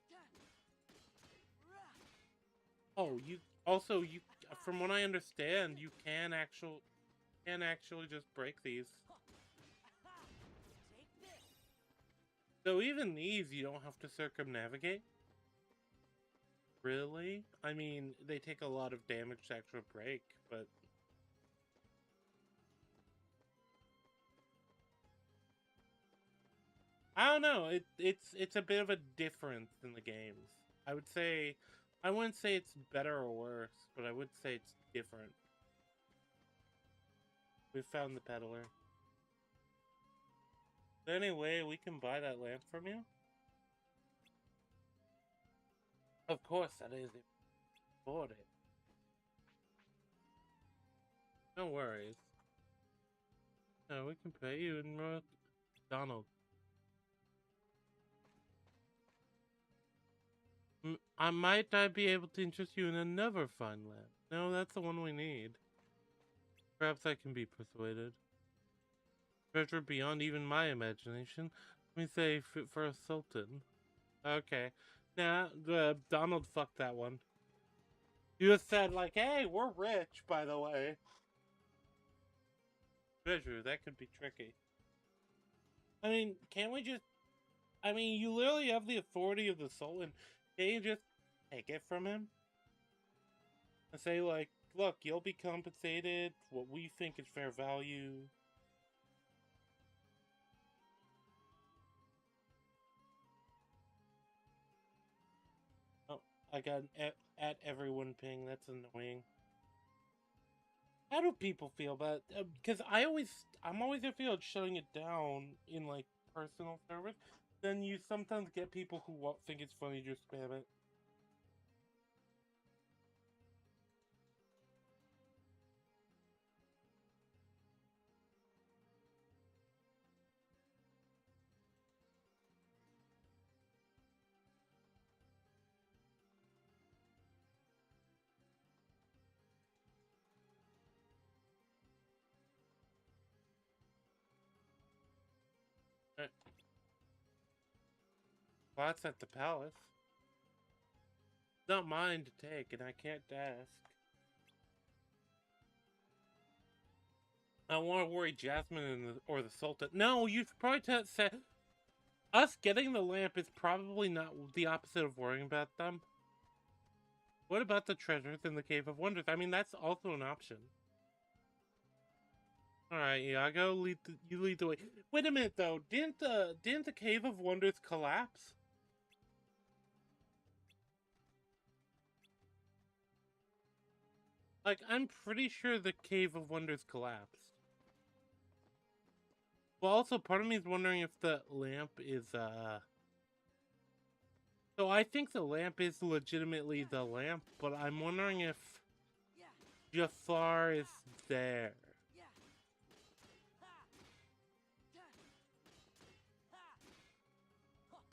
Oh, you from what I understand, you can actually just break these. So even these you don't have to circumnavigate. Really? I mean, they take a lot of damage to actually break, but I don't know. It's a bit of a difference in the games. I wouldn't say it's better or worse, but I would say it's different. We found the peddler. Anyway, we can buy that lamp from you. Of course, that is if you bought it. No worries. No, we can pay you in Donald. I be able to interest you in another fine lamp? No, that's the one we need. Perhaps I can be persuaded. Treasure beyond even my imagination. Let me say, fit for a sultan. Okay. Nah, Donald fucked that one. You just said, like, hey, we're rich, by the way. Treasure, that could be tricky. I mean, can't we just... I mean, you literally have the authority of the sultan. Can't you just take it from him? And say, like, look, you'll be compensated what we think is fair value. Oh, I got an at everyone ping. That's annoying. How do people feel about? Because I'm always afraid of shutting it down in like personal service. Then you sometimes get people who think it's funny to spam it. Well, that's at the palace. It's not mine to take, and I can't ask. I don't want to worry Jasmine or the Sultan. No, you should probably say us getting the lamp is probably not the opposite of worrying about them. What about the treasures in the Cave of Wonders? I mean, that's also an option. All right, Iago, you lead the way. Wait a minute, though. Didn't the Cave of Wonders collapse? Like, I'm pretty sure the Cave of Wonders collapsed. Well, also, part of me is wondering if the lamp is, So I think the lamp is legitimately the lamp, but I'm wondering if Jafar is there.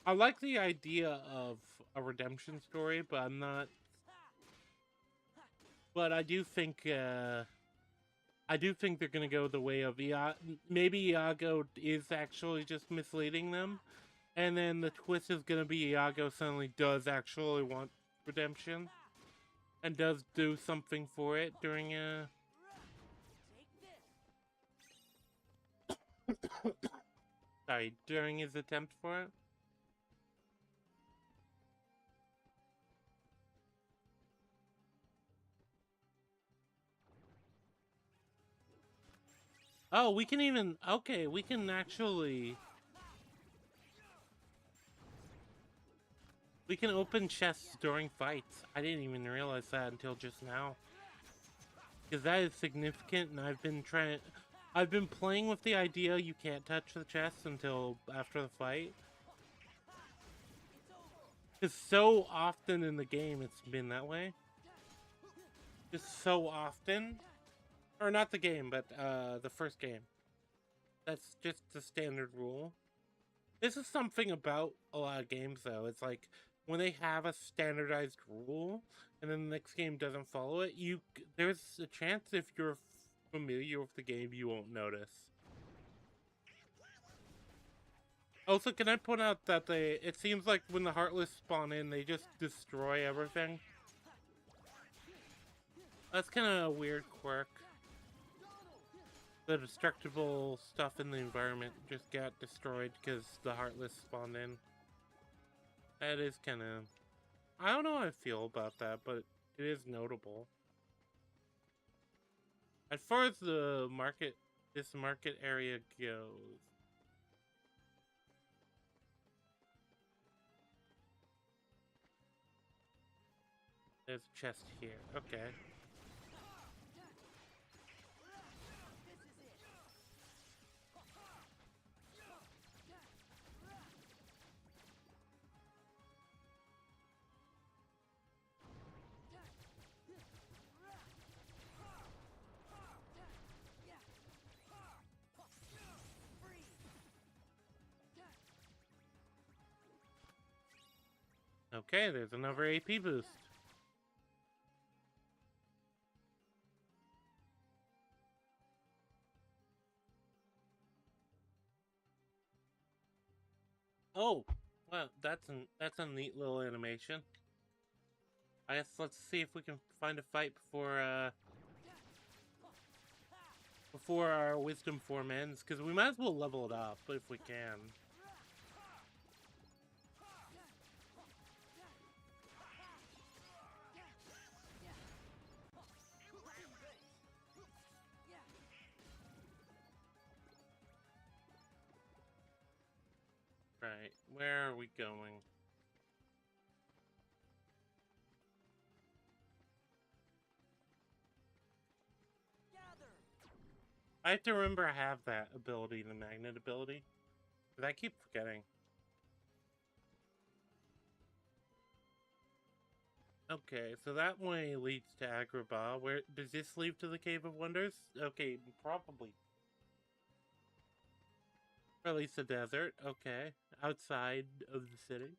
I like the idea of a redemption story, but I'm not... But I do think they're gonna go the way of maybe Iago is actually just misleading them, and then the twist is gonna be Iago suddenly does actually want redemption, and does do something for it during during his attempt for it. Oh, we can even... Okay, we can actually... We can open chests during fights. I didn't even realize that until just now. Because that is significant, and I've been playing with the idea you can't touch the chests until after the fight. Because so often in the game it's been that way. Just so often. Or not the game, but the first game. That's just the standard rule. This is something about a lot of games, though. It's like, when they have a standardized rule, and then the next game doesn't follow it, there's a chance if you're familiar with the game, you won't notice. Also, can I point out that it seems like when the Heartless spawn in, they just destroy everything? That's kind of a weird quirk. The destructible stuff in the environment just got destroyed because the Heartless spawned in. That is kind of... I don't know how I feel about that, but it is notable. As far as this market area goes... There's a chest here. Okay. Okay, there's another AP boost. Oh, well, that's a neat little animation. I guess let's see if we can find a fight before our wisdom form ends, because we might as well level it up if we can. Right, where are we going? I have to remember I have that ability, the magnet ability. Because I keep forgetting. Okay, so that way leads to Agrabah. Where does this lead to the Cave of Wonders? Okay, probably. Or at least the desert. Okay, outside of the city.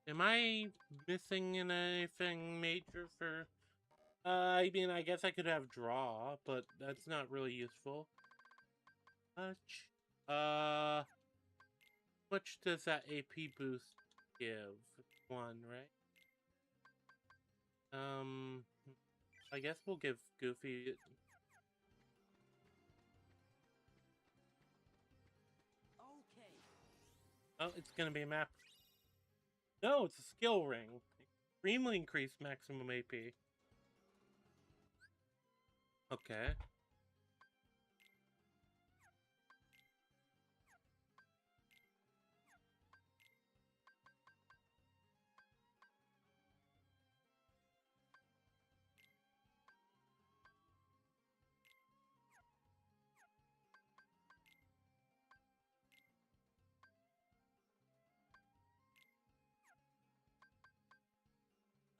Am I missing anything major for... I mean, I guess I could have draw, but that's not really useful. Much. Much does that AP boost give? 1, right? I guess we'll give Goofy... Oh, it's gonna be a map. No, it's a skill ring. Extremely increased maximum AP. Okay.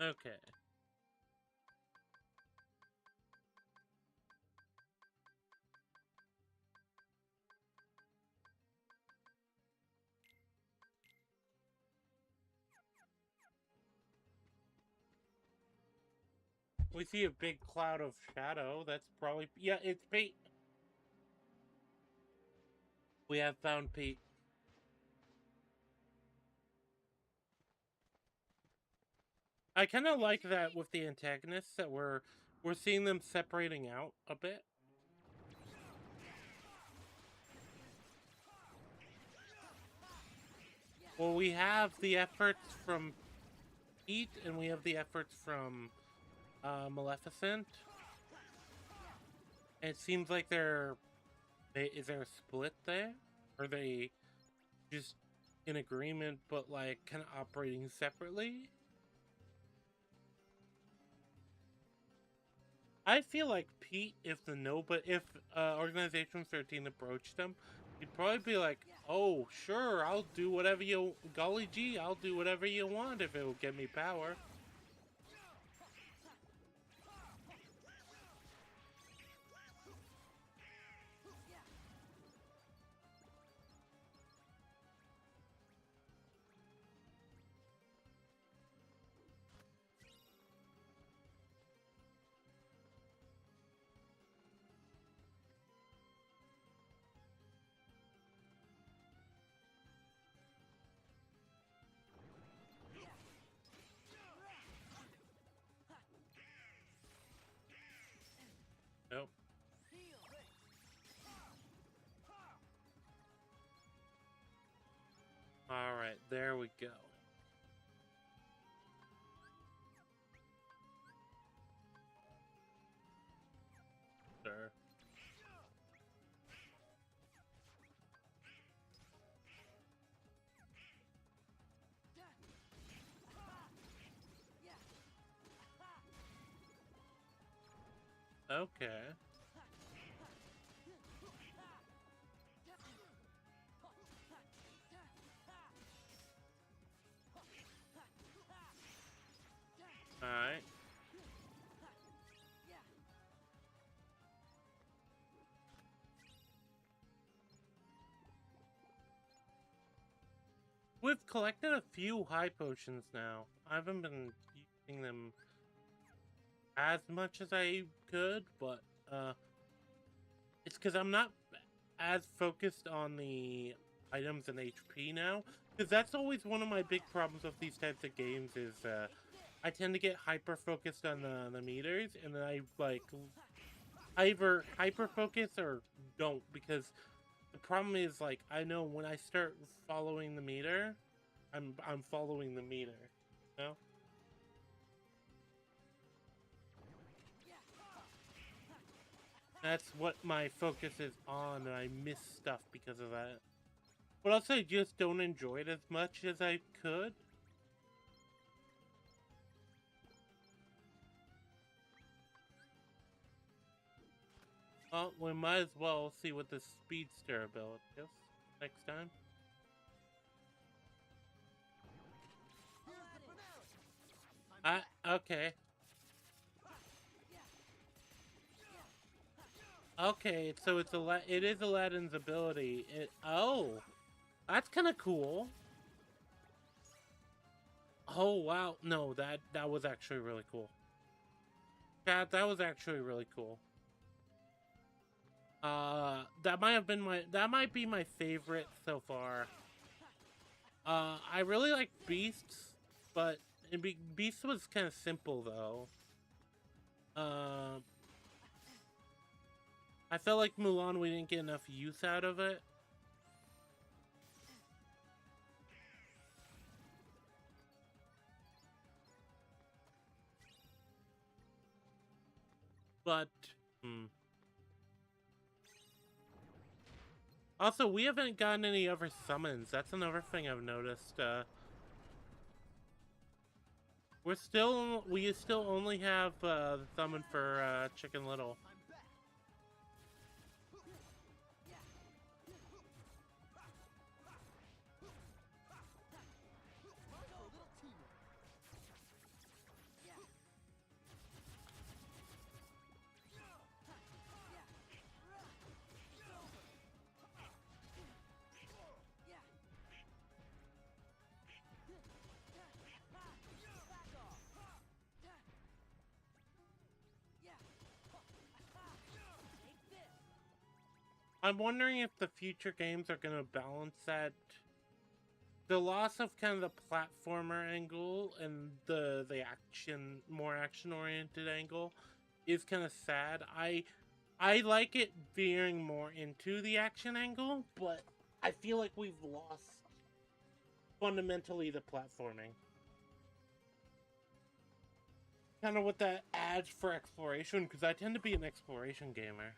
Okay. We see a big cloud of shadow. That's probably... Yeah, it's Pete. We have found Pete. I kind of like that with the antagonists, that we're seeing them separating out a bit. Well, we have the efforts from Pete, and we have the efforts from Maleficent. And it seems like is there a split there? Are they just in agreement, but like kind of operating separately? I feel like Pete, if Organization 13 approached him, he'd probably be like, "Oh, sure, I'll do whatever you, golly gee, I'll do whatever you want if it will get me power." Nope. All right, there we go. Sure. Okay. All right. We've collected a few high potions now. I haven't been using them as much as I could, but it's because I'm not as focused on the items and HP now. Because that's always one of my big problems with these types of games is I tend to get hyper focused on the meters, and then I like either hyper focus or don't, because the problem is, like, I know when I start following the meter, I'm following the meter, you know? That's what my focus is on, and I miss stuff because of that. But also, I just don't enjoy it as much as I could. Well, we might as well see what the speedster ability is next time. Okay. Okay, so it is Aladdin's ability. Oh, that's kind of cool. Oh wow, no, that was actually really cool. That was actually really cool. That might be my favorite so far. I really like Beasts, but Beast was kind of simple though. I felt like Mulan, we didn't get enough use out of it. But, also, we haven't gotten any other summons. That's another thing I've noticed. We still only have the summon for Chicken Little. I'm wondering if the future games are going to balance that. The loss of kind of the platformer angle and the action, more action oriented angle is kind of sad. I like it veering more into the action angle, but I feel like we've lost fundamentally the platforming. Kind of what that adds for exploration, because I tend to be an exploration gamer.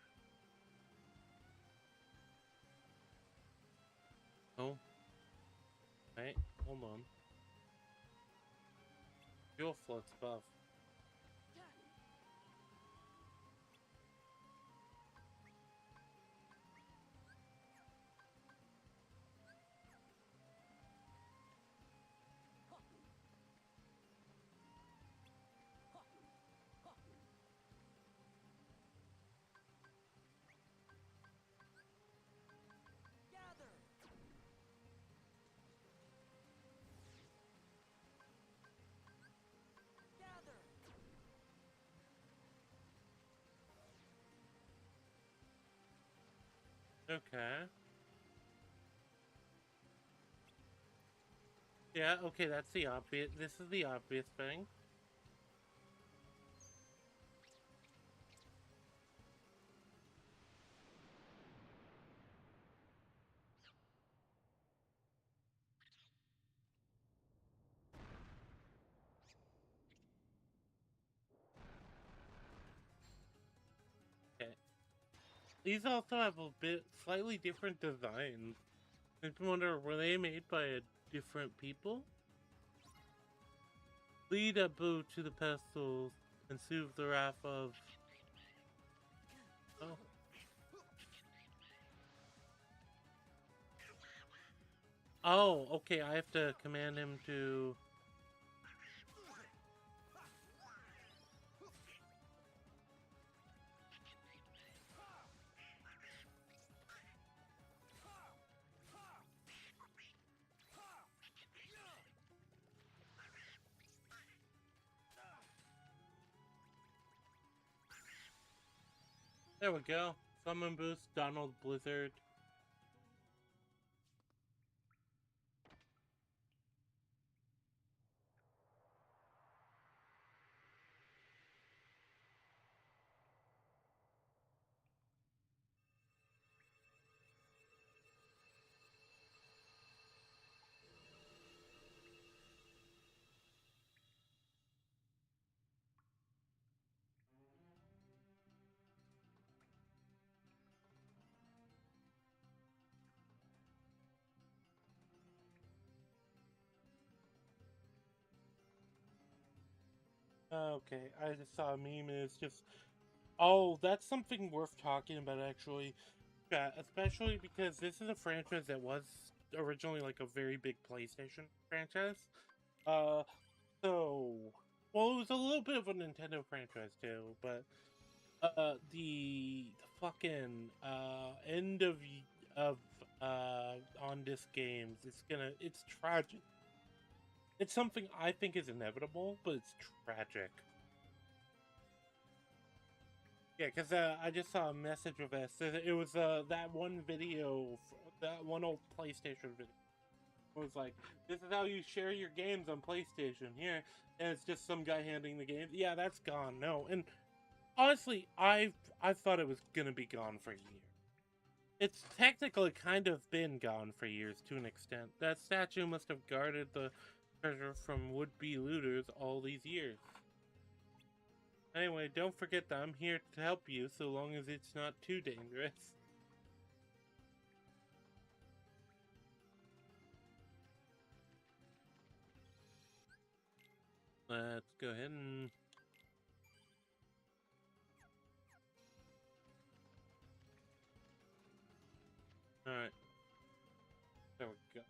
Oh. Wait, hold on. Fuel floats above. Okay. Yeah, okay, that's the obvious. This is the obvious thing. Okay. These also have a bit slightly different designs. I wonder, were they made by a different people? Lead a Boo to the pedestals and soothe the wrath of. Oh. Oh, okay, I have to command him to. There we go. Summon boost, Donald Blizzard. Okay, I just saw a meme and it's just. Oh, that's something worth talking about actually. Yeah, especially because this is a franchise that was originally like a very big PlayStation franchise. Uh, so. Well, it was a little bit of a Nintendo franchise too, but. The fucking end of on disc games, it's tragic. It's something I think is inevitable, but it's tragic. Yeah, because I just saw a message of this. It was that one video, that one old PlayStation video. It was like, this is how you share your games on PlayStation here, and it's just some guy handing the game. Yeah, that's gone. No, and honestly, I thought it was gonna be gone for years. It's technically kind of been gone for years to an extent. That statue must have guarded the treasure from would-be looters all these years. Anyway, don't forget that I'm here to help you so long as it's not too dangerous. Let's go ahead and... Alright. There we go.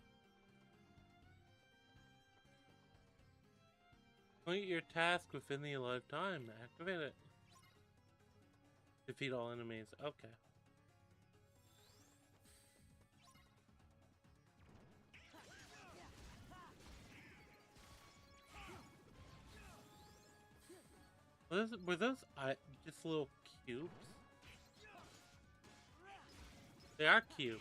Complete your task within the allotted time. Activate it. Defeat all enemies. Okay. Were those just little cubes? They are cubes.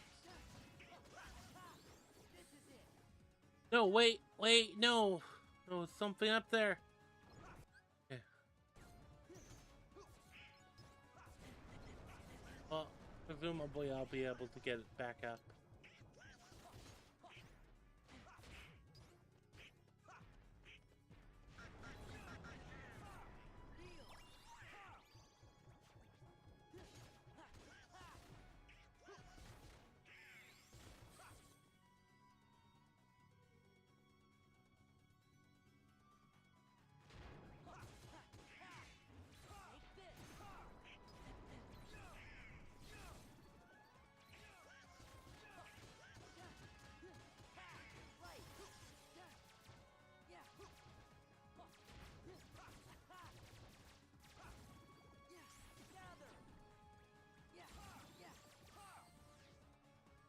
No, wait, no. There's something up there. Okay. Well, presumably I'll be able to get it back up.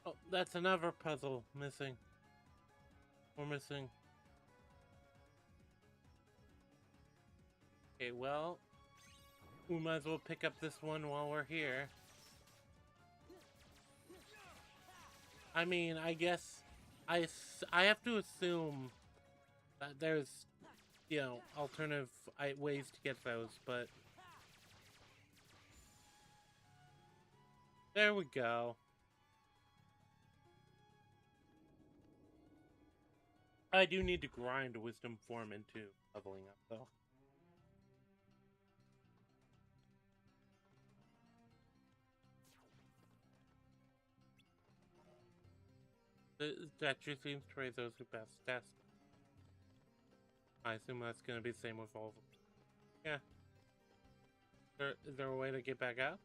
Oh, that's another puzzle missing. We're missing. Okay, well, we might as well pick up this one while we're here. I mean, I guess I have to assume that there's, you know, alternative ways to get those, but there we go. I do need to grind wisdom form into leveling up, though. The statue seems to raise those who pass tests. I assume that's going to be the same with all of them. Yeah. Is there a way to get back up?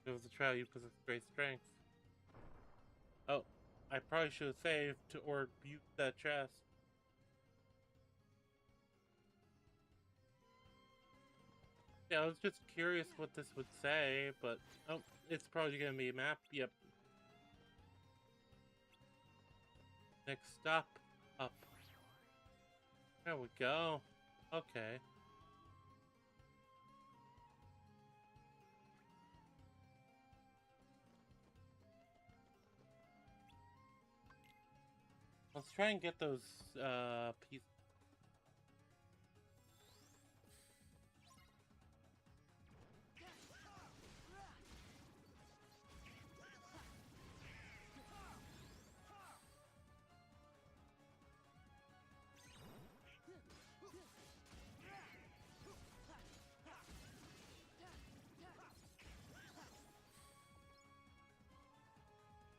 If it was a trial, you possess great strength. Oh, I probably should have saved or used that chest. Yeah, I was just curious what this would say, but oh, it's probably gonna be a map. Yep. Next stop, up. There we go. Okay. Let's try and get those pieces.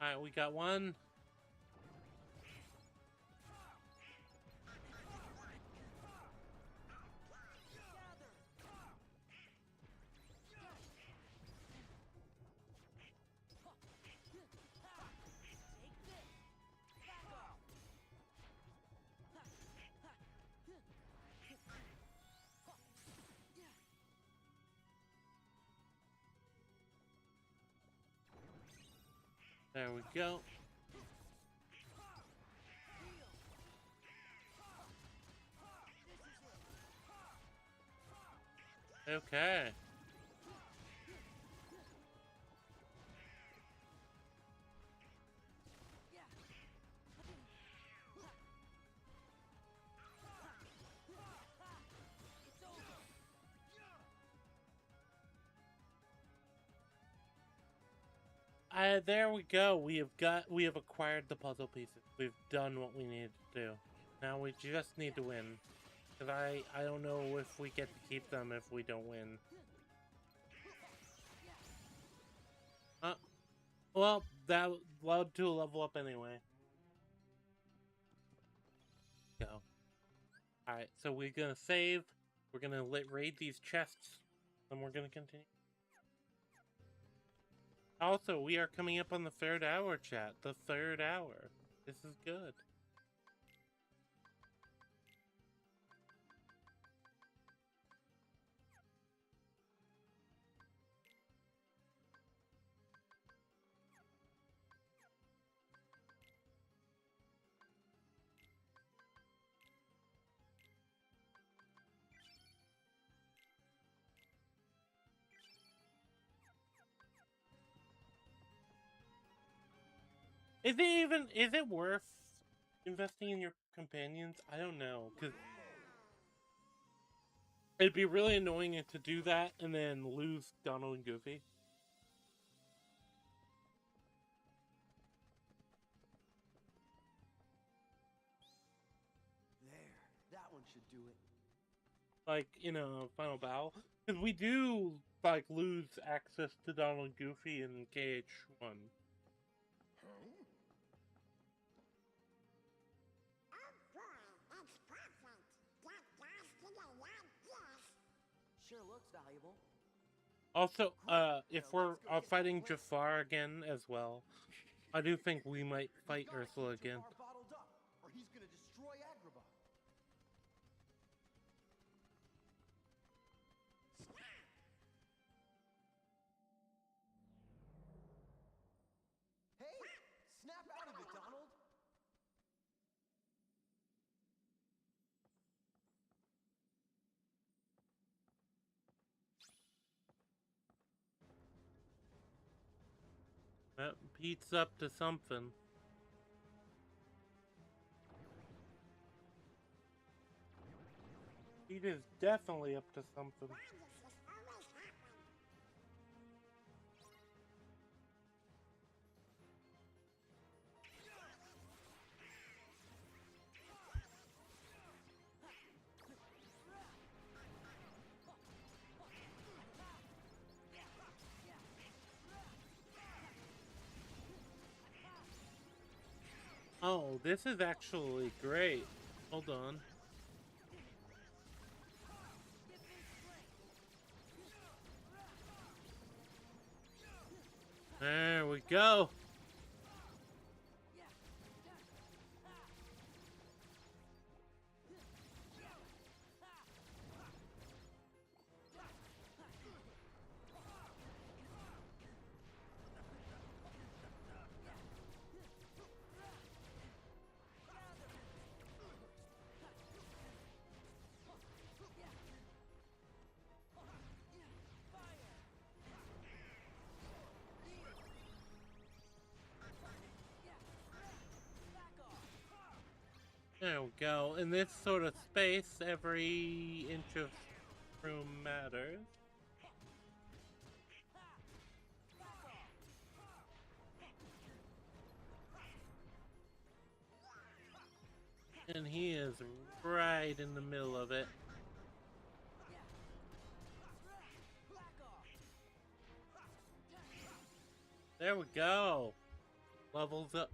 Alright, we got one. There we go. Okay. There we go. We have acquired the puzzle pieces. We've done what we needed to do. Now we just need to win. Cause I don't know if we get to keep them if we don't win. Well, that allowed to level up anyway. Go. Alright, so we're gonna save. We're gonna raid these chests. And we're gonna continue. Also, we are coming up on the 3rd hour, chat. The 3rd hour. This is good. is it worth investing in your companions? I don't know, because it'd be really annoying to do that and then lose Donald and Goofy. There, that one should do it. Like, in a final battle. Because we do, like, lose access to Donald and Goofy in KH1. Sure looks valuable. Also, if we're fighting Jafar again as well, I do think we might fight Ursula again. Jafar bottled up, or he's gonna destroy Agrabah. Hey, snap out of it, Donald. That Pete's up to something. Pete is definitely up to something. Oh, this is actually great. Hold on. There we go. There we go. In this sort of space, every inch of room matters. And he is right in the middle of it. There we go. Leveled up.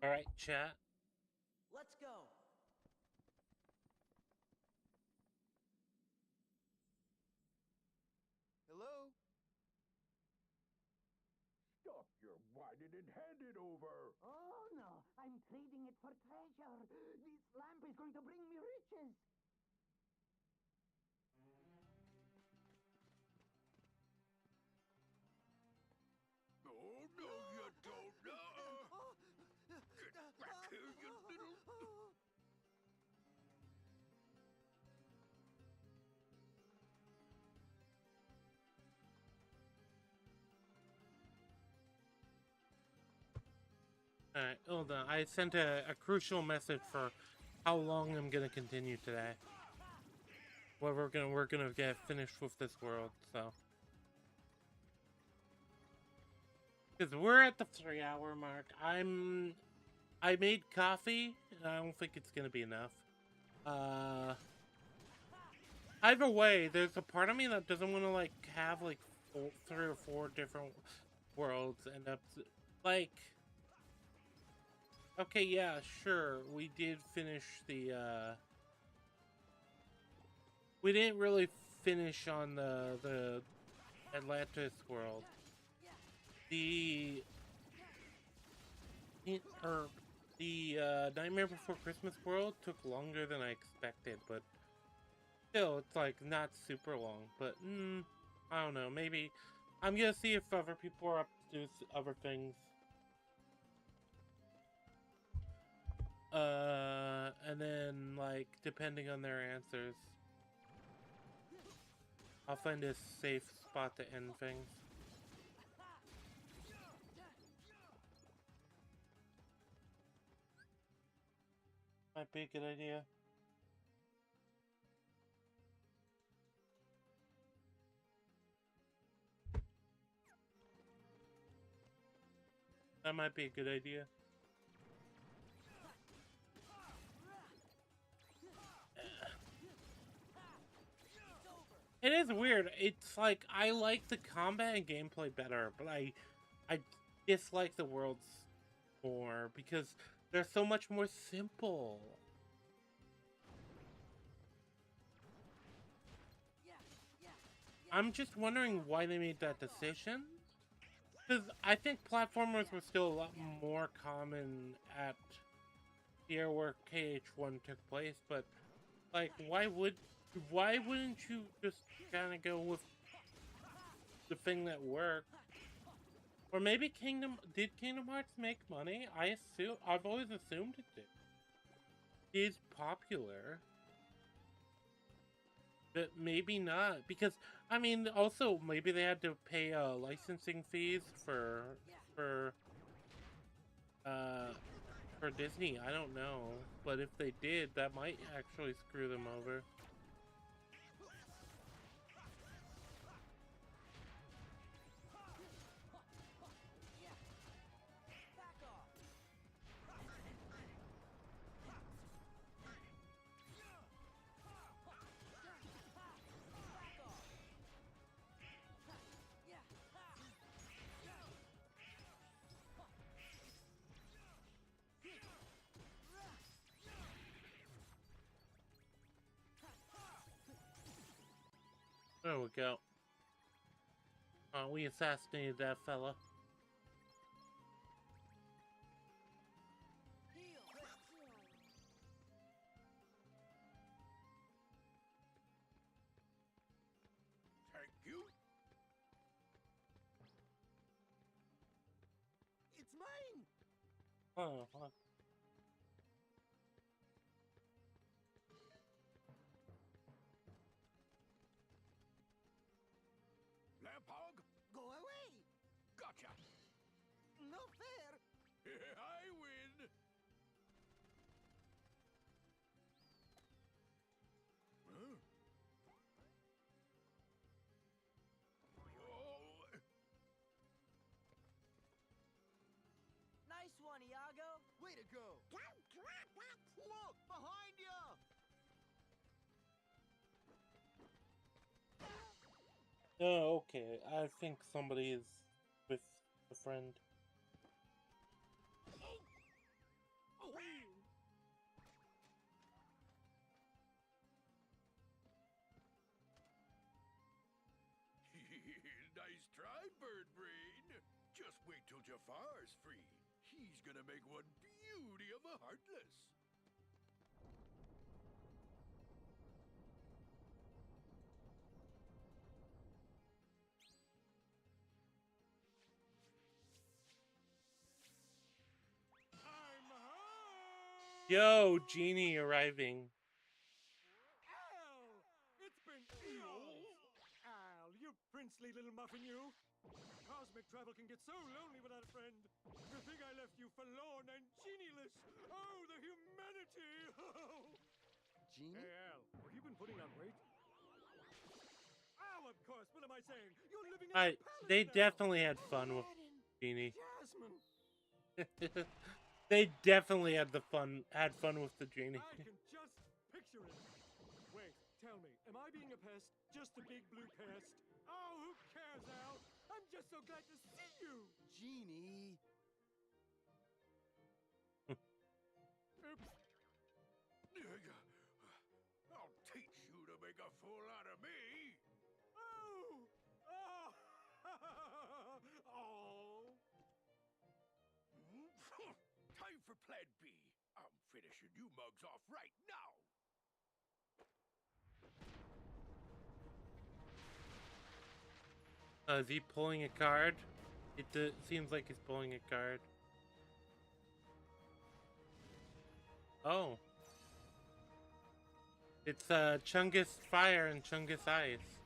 All right, chat. Let's go. Hello? Stop your whining and hand it over. Oh, no. I'm trading it for treasure. This lamp is going to bring me riches. Oh, no, you don't. Get back here, you little... Alright, hold on. I sent a crucial message for how long I'm gonna continue today. Well, we're gonna get finished with this world, so. Because we're at the 3-hour mark. I made coffee, and I don't think it's gonna be enough. Either way, there's a part of me that doesn't want to, like, have, like, 3 or 4 different worlds end up, like... Okay, yeah, sure, we did finish the, we didn't really finish on the Atlantis world. The Nightmare Before Christmas world took longer than I expected, but still, it's like not super long. But I don't know. Maybe I'm gonna see if other people are up to do other things. And then like depending on their answers, I'll find a safe spot to end things. Might be a good idea. That might be a good idea. It is weird. It's like I like the combat and gameplay better, but I dislike the worlds more because they're so much more simple. I'm just wondering why they made that decision. Because I think platformers were still a lot more common at here where KH1 took place, but like why wouldn't you just kind of go with the thing that worked? Or maybe did Kingdom Hearts make money? I've always assumed it did. It's popular. But maybe not, because I mean, also maybe they had to pay licensing fees for Disney. I don't know, but if they did, that might actually screw them over. There we go. We assassinated that fella. Thank you. It's mine! Oh, huh. Lampog? Go away! Gotcha! No fair! I win! Huh? Oh. Nice one, Iago. Way to go! Don't drop it! Look! Behind you! Oh, okay. I think somebody is with a friend. Nice try, Bird Brain. Just wait till Jafar's free. He's gonna make one beauty of a Heartless. I'm home! Yo, Genie arriving. Al! It's been eons! Al, you princely little muffin, you! Cosmic travel can get so lonely without a friend. To think I left you forlorn and genieless. Oh, the humanity! Genie? Hey, Al, have you been putting on weight? Oh, of course. What am I saying? You're living in a palace They now. definitely had fun with Genie. Jasmine! They definitely had fun with the Genie. I can just picture it. Wait, tell me, am I being a pest? Just a big blue pest? Oh, who cares, Al? I'm just so glad to see you! Genie. Oops. I'll teach you to make a fool out of me! Oh! Oh! Oh! Time for Plan B. I'm finishing you mugs off right now! Is he pulling a card? It seems like he's pulling a card. Oh. It's Chungus Fire and Chungus Ice.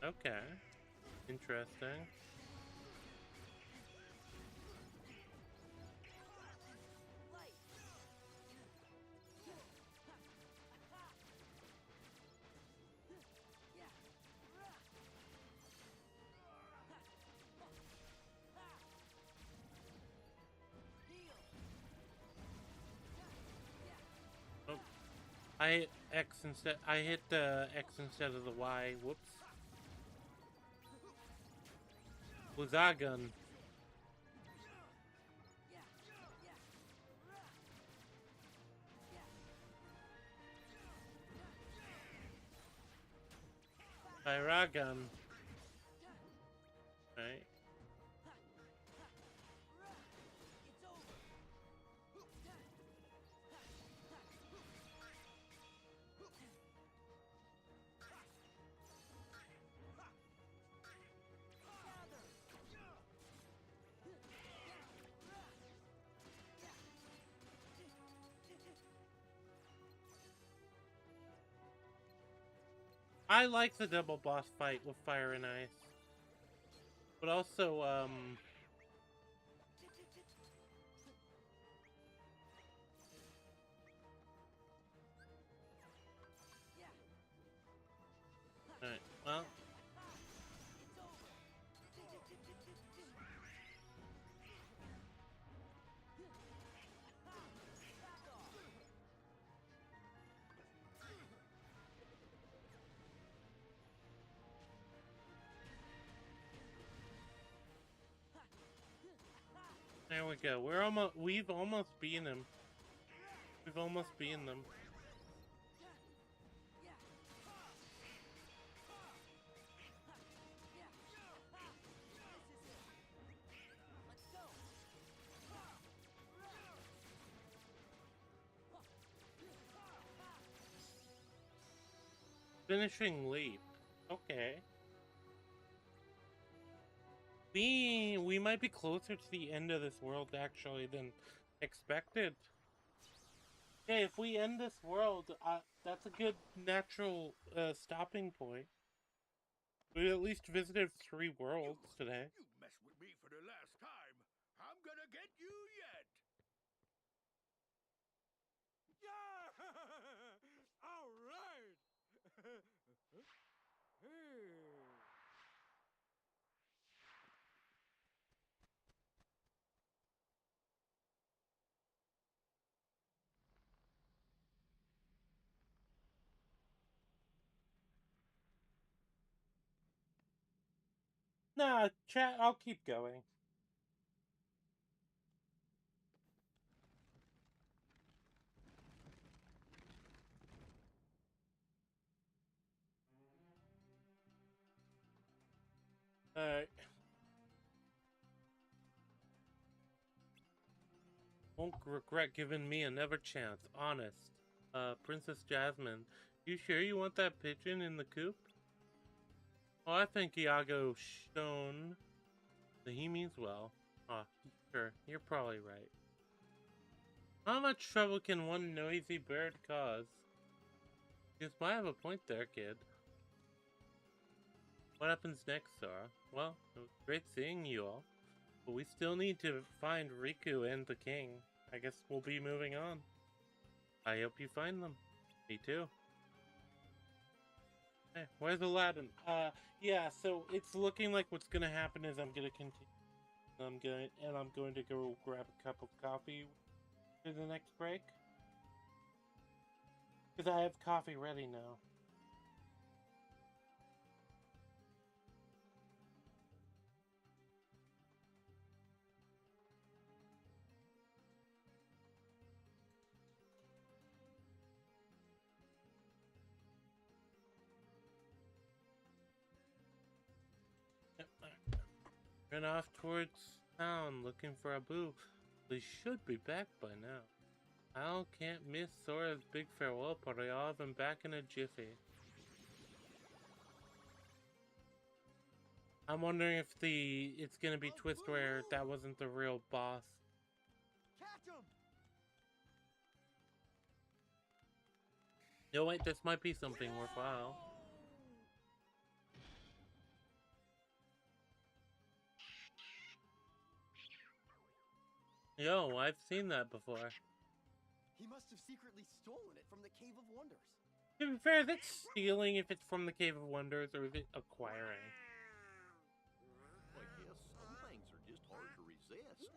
Okay. Interesting. I hit X instead. I hit the X instead of the Y. Whoops. Wazagun. Pyragon. Right. I like the double boss fight with fire and ice. But also, alright, well. There we go. We've almost beaten him. We've almost beaten them. Finishing leap. Okay. We might be closer to the end of this world actually than expected. Okay, if we end this world, that's a good natural stopping point. We at least visited 3 worlds today. You mess with me for the last time. I'm gonna get you yet. Yeah! All right! Hey. Nah, chat, I'll keep going. Alright. Won't regret giving me another chance, honest. Princess Jasmine, you sure you want that pigeon in the coop? Oh, I think Iago shown that he means well. Sure, you're probably right. How much trouble can one noisy bird cause? You might have a point there, kid. What happens next, Sora? Well, it was great seeing you all. But we still need to find Riku and the king. I guess we'll be moving on. I hope you find them. Me too. Hey, where's Aladdin? Yeah, so it's looking like what's gonna happen is I'm gonna continue. I'm going to go grab a cup of coffee for the next break. Because I have coffee ready now. Ran off towards town looking for Abu. They should be back by now. Al can't miss Sora's big farewell party. I'll have him back in a jiffy. I'm wondering if it's gonna be twist where that wasn't the real boss. Catch him! No, wait, this might be something worthwhile. Yo, I've seen that before. He must have secretly stolen it from the Cave of Wonders. To be fair, that's stealing if it's from the Cave of Wonders or if it's acquiring. I guess some things are just hard to resist.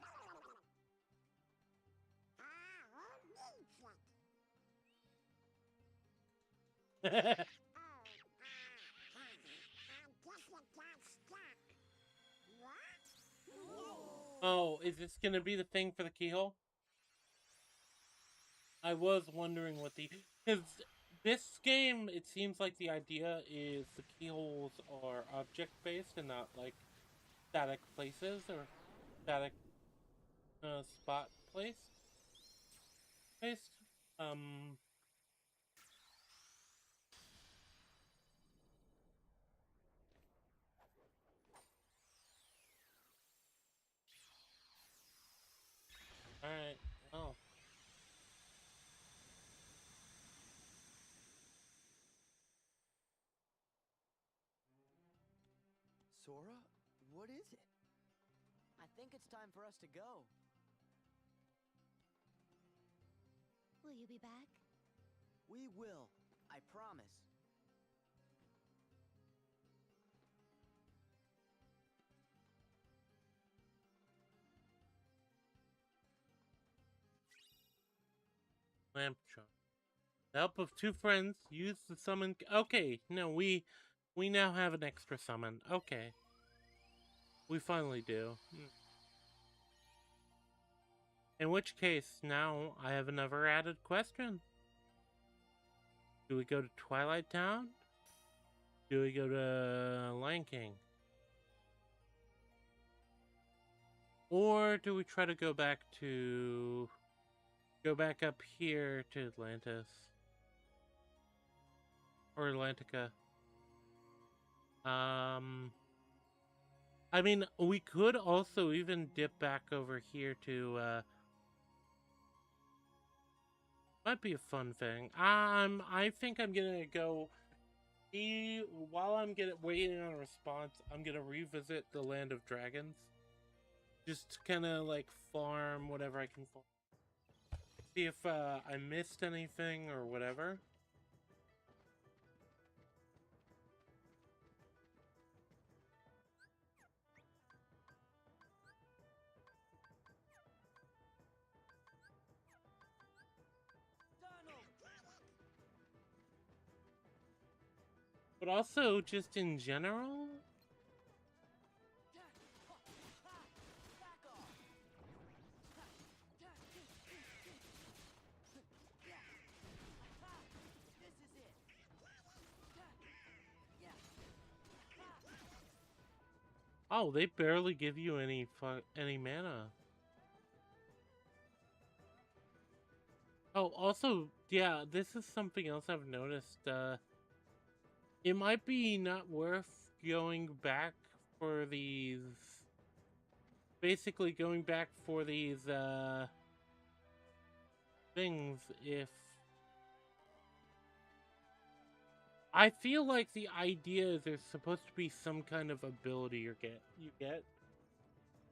Oh, is this gonna be the thing for the keyhole? I was wondering what the... Because this game, it seems like the idea is the keyholes are object-based and not, like, static places or static spot based. Um... Alright, well... Sora, what is it? I think it's time for us to go. Will you be back? We will. I promise. Lamp charm. The help of two friends, use the summon... Okay, no, we now have an extra summon. Okay. We finally do. In which case, now I have another added question. Do we go to Twilight Town? Do we go to Lion King? Or do we try to go back up here to Atlantis? Or Atlantica? I mean, we could also even dip back over here to, might be a fun thing. I think I'm gonna go, while I'm waiting on a response, I'm gonna revisit the Land of Dragons. Just kinda, like, farm whatever I can farm. See if, I missed anything or whatever. But also, just in general... Oh, they barely give you any mana. Oh, also, yeah, this is something else I've noticed. It might be not worth going back for these... Basically going back for these, things if... I feel like the idea is there's supposed to be some kind of ability you get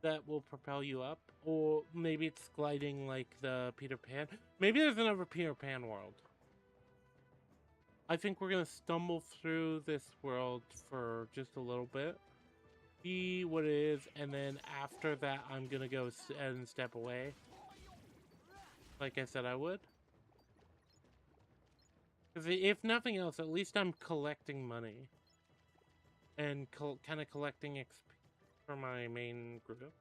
that will propel you up. Or maybe it's gliding like the Peter Pan. Maybe there's another Peter Pan world. I think we're gonna stumble through this world for just a little bit, see what it is, and then after that I'm gonna go and step away. Like I said I would. Because if nothing else, at least I'm collecting money. And kind of collecting XP for my main group.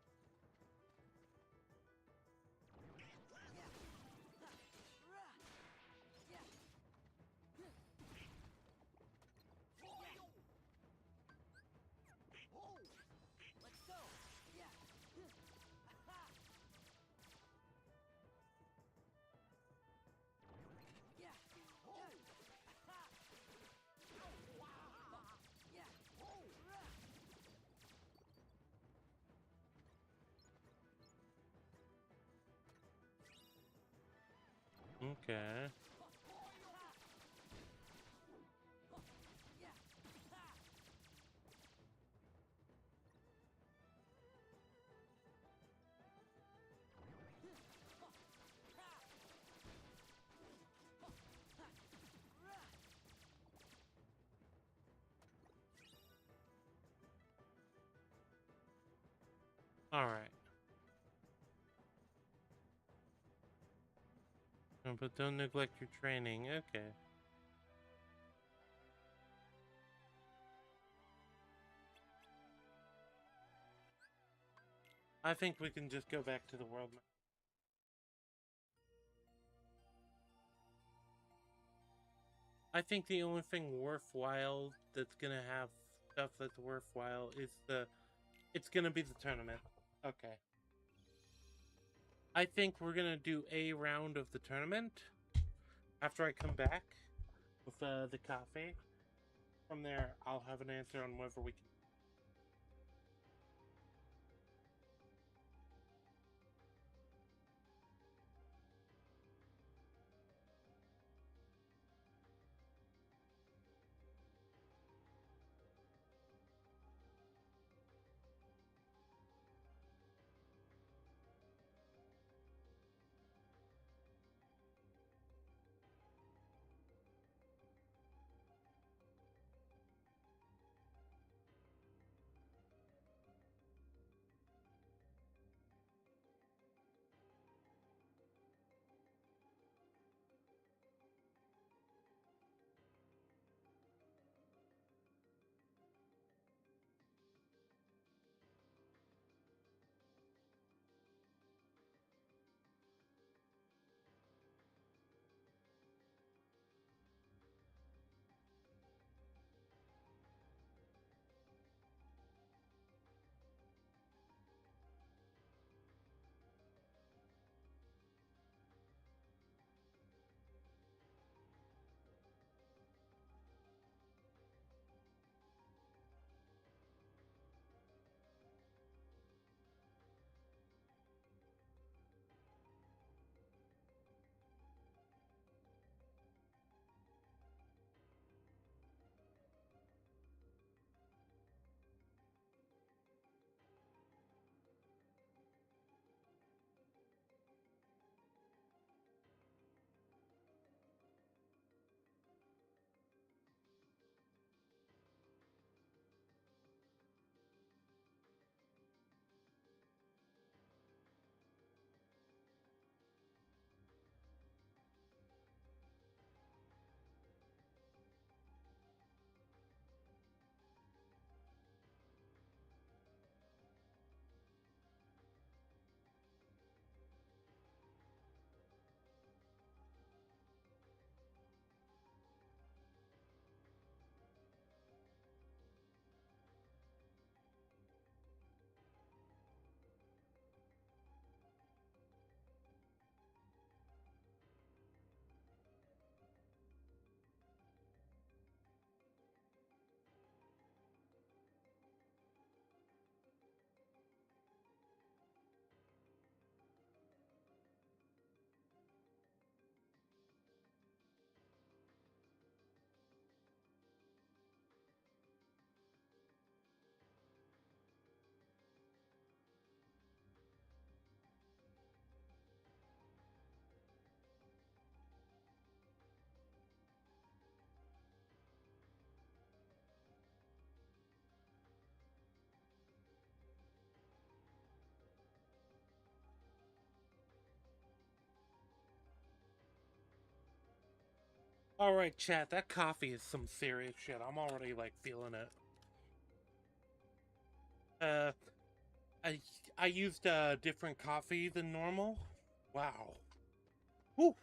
Okay. Alright. But don't neglect your training. Okay. I think we can just go back to the world map. I think the only thing worthwhile that's gonna have stuff that's worthwhile is it's gonna be the tournament. Okay. I think we're gonna do a round of the tournament after I come back with the coffee. From there, I'll have an answer on whether we can. All right, chat. That coffee is some serious shit. I'm already like feeling it. Uh, I I used a different coffee than normal. Wow. Whew.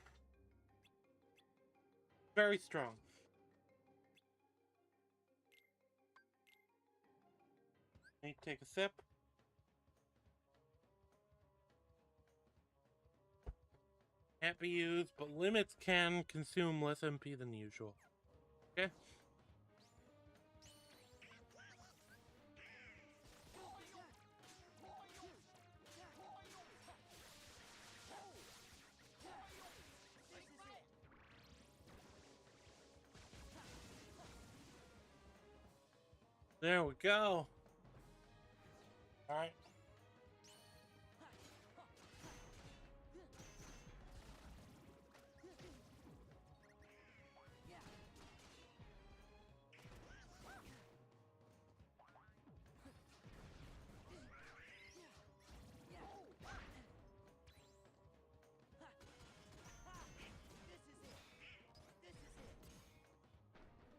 Very strong. Need to take a sip. Can't be used, but limits can consume less MP than usual. Okay. There we go. All right.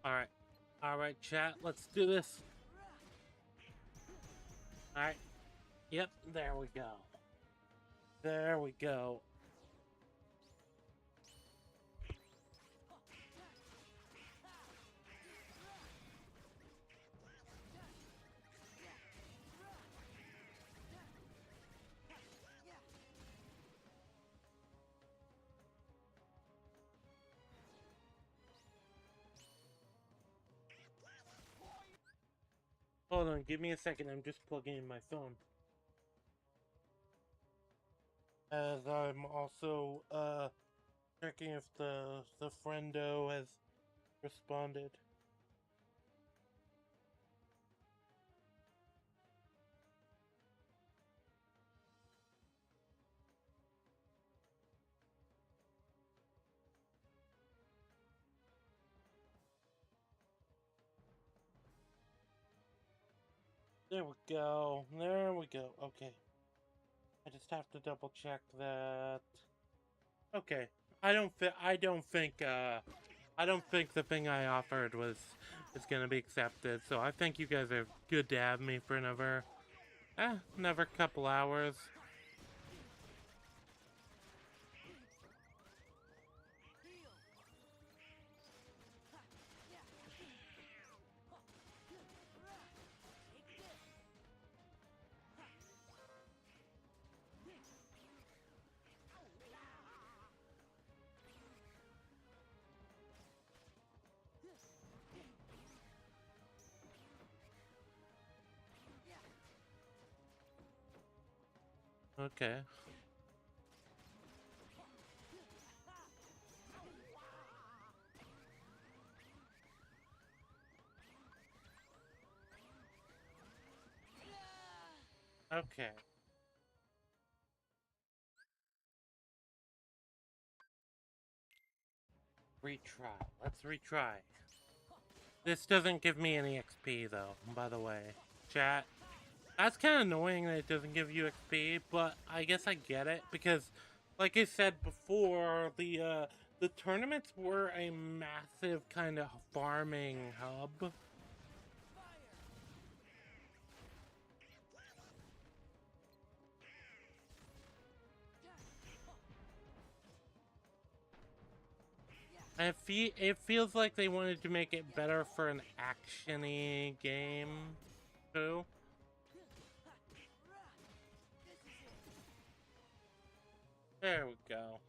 Alright. Alright, chat. Let's do this. Alright. Yep, there we go. There we go. Hold on, give me a second. I'm just plugging in my phone. As I'm also checking if the friendo has responded. There we go. There we go. Okay. I just have to double check that. Okay. I don't think the thing I offered is gonna be accepted. So I think you guys are good to have me for another couple hours. Okay. Okay. Retry. Let's retry. This doesn't give me any XP though, by the way. Chat. That's kind of annoying that it doesn't give you XP, but I guess I get it because, like I said before, the tournaments were a massive kind of farming hub. It feels like they wanted to make it better for an action-y game, too. There we go.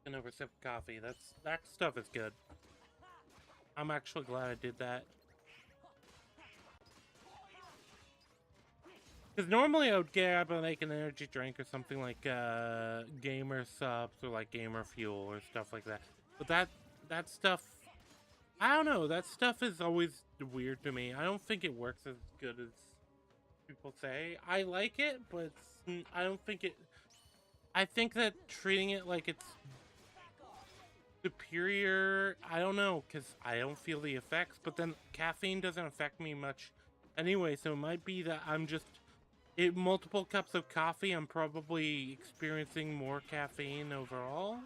An oversip of coffee. That stuff is good. I'm actually glad I did that. Because normally I would grab like an energy drink or something like gamer subs or like gamer fuel or stuff like that. But that stuff, I don't know. That stuff is always weird to me. I don't think it works as good as people say. I like it, but I don't think it. I think that treating it like it's superior, I don't know, because I don't feel the effects. But then caffeine doesn't affect me much anyway, so it might be that I'm just. Multiple cups of coffee, I'm probably experiencing more caffeine overall.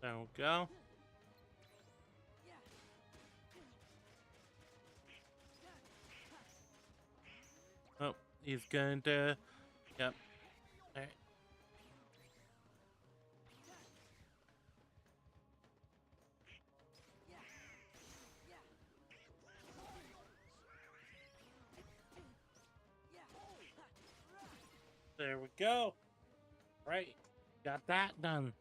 There we go. Oh, he's going to... Yep. Alright. There we go. Right. Got that done.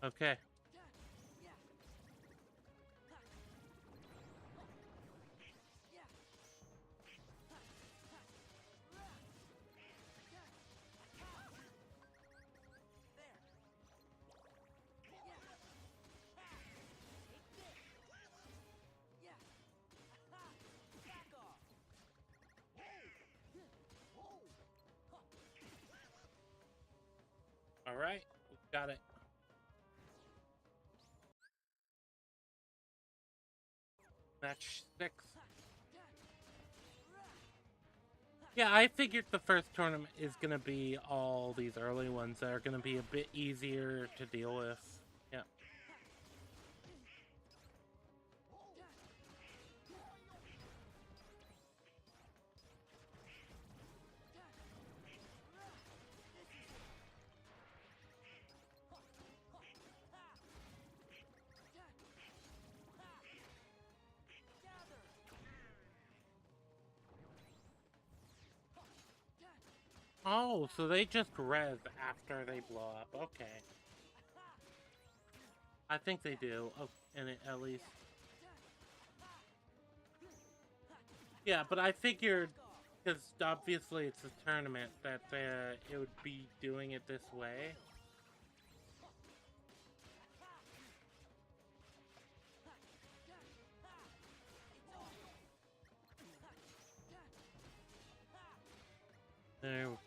Okay. Alright, we got it. Match 6. Yeah, I figured the first tournament is gonna be all these early ones that are gonna be a bit easier to deal with. Yeah. Oh, so they just res after they blow up. Okay. I think they do. Oh, and at least. Yeah, but I figured, because obviously it's a tournament, that it would be doing it this way. There we go.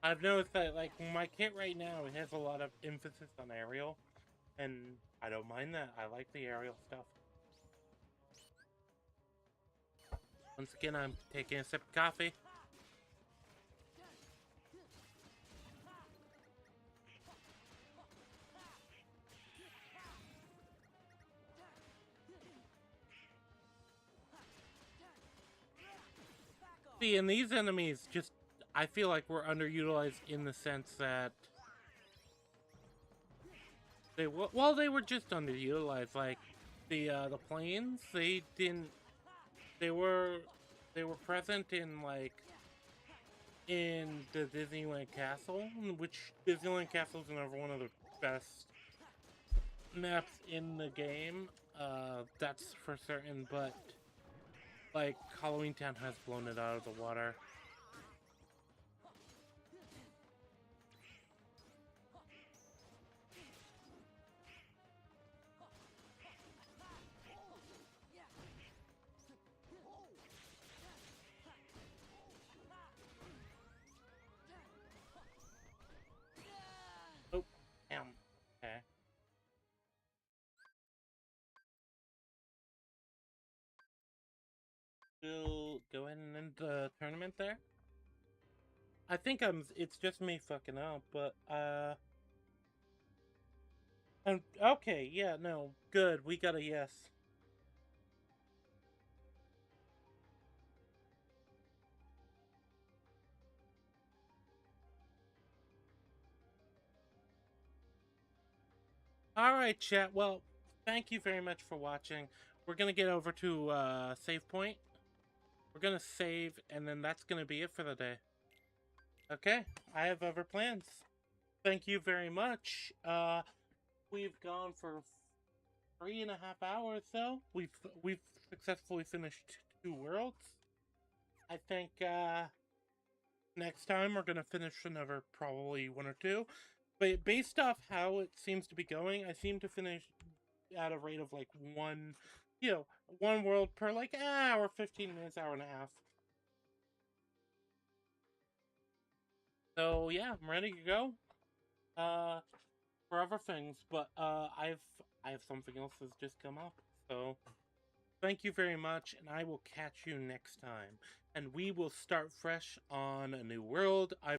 I've noticed that, like, my kit right now has a lot of emphasis on aerial, and I don't mind that. I like the aerial stuff. Once again, I'm taking a sip of coffee. See, and these enemies just, I feel like we're underutilized in the sense that they were just underutilized. Like the planes, they were present in like in the Disneyland Castle, which Disneyland Castle is another one of the best maps in the game. That's for certain, but like Halloween Town has blown it out of the water. Oh, damn. Okay. We'll go ahead and end the tournament there. I think it's just me fucking up, but, okay, yeah, no, good, we got a yes. Alright, chat, well, thank you very much for watching. We're gonna get over to, save point. We're gonna save, and then that's gonna be it for the day. Okay, I have other plans. Thank you very much. We've gone for 3.5 hours, so we've successfully finished 2 worlds. I think, next time we're gonna finish another probably 1 or 2. But based off how it seems to be going, I seem to finish at a rate of like 1 world per like hour, 15 minutes, hour and a half. So yeah, I'm ready to go. For other things, but I have something else that's just come up. So thank you very much, and I will catch you next time. And we will start fresh on a new world.